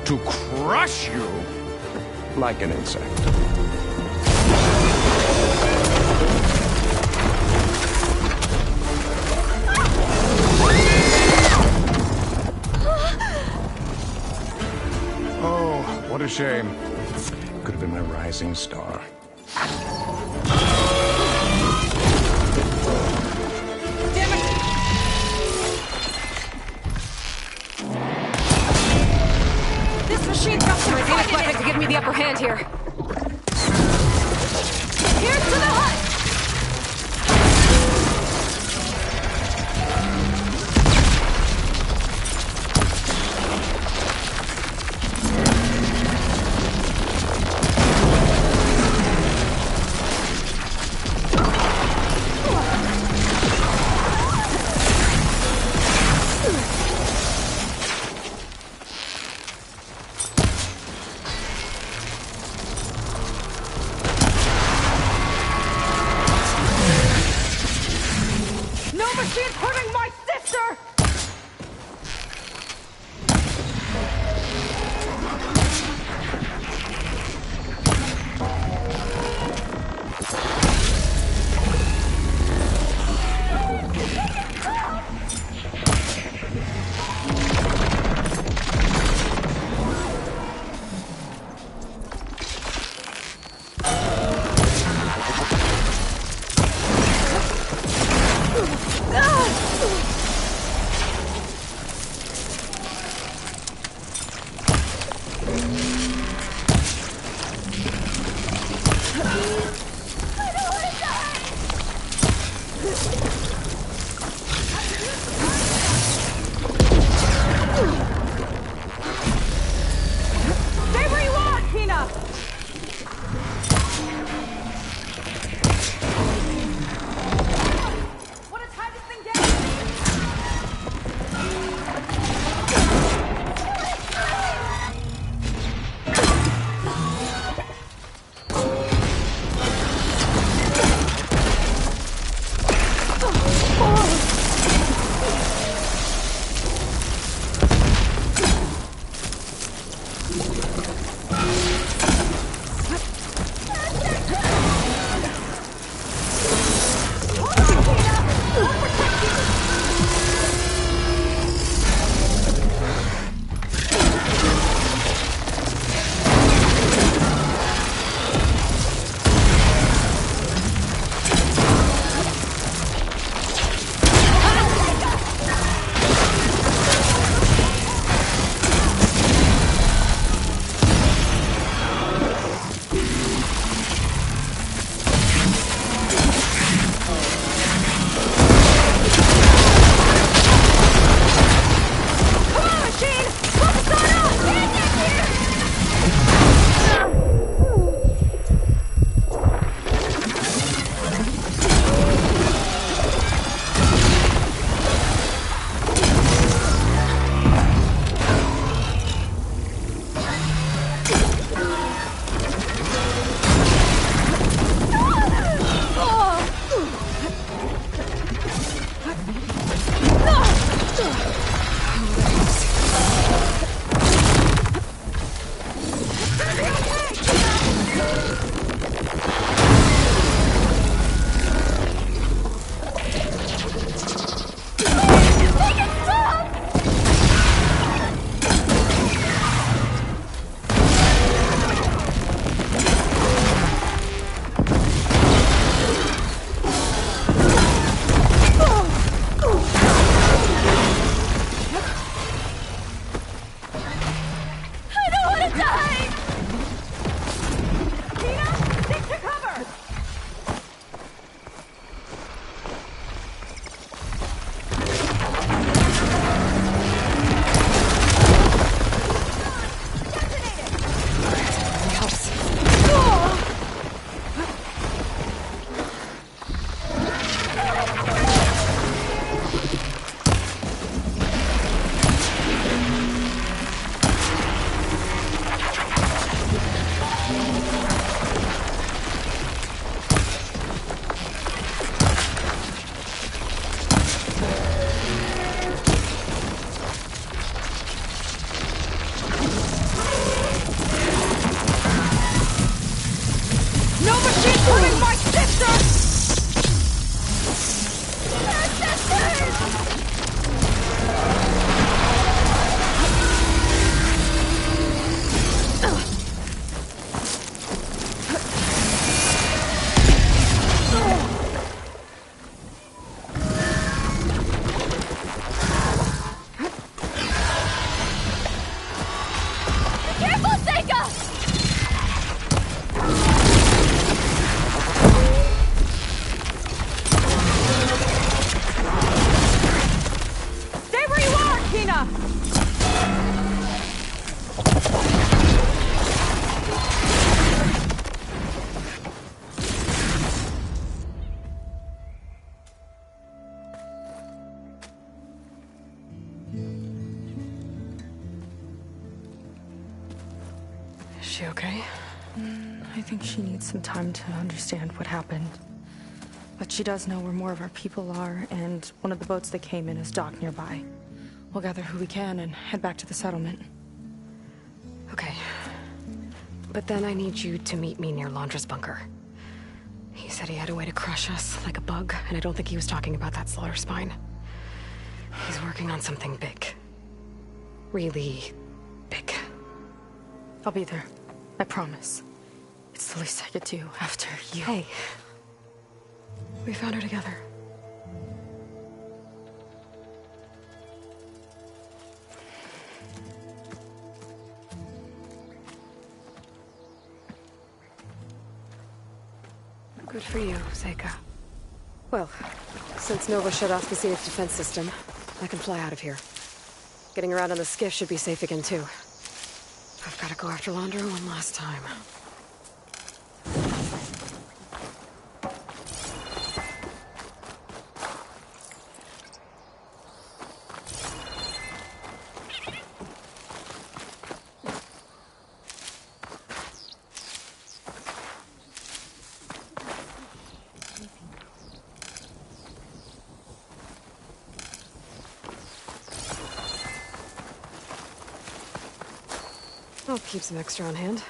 to crush you like an insect. Oh, what a shame. Could have been my rising star. Machine thruster is Zenith's weapon to give me the upper hand here. Here's to the hut! she okay? I think she needs some time to understand what happened. But she does know where more of our people are, and one of the boats that came in is docked nearby. We'll gather who we can and head back to the settlement. Okay. But then I need you to meet me near Londra's bunker. He said he had a way to crush us, like a bug, and I don't think he was talking about that slaughter spine. He's working on something big. Really big. I'll be there. I promise. It's the least I could do after you. Hey. We found her together. Good for you, Seika. Well, since Nova shut off the Zenith defense system, I can fly out of here. Getting around on the skiff should be safe again, too. I've got to go after Londra one last time. I'll keep some extra on hand.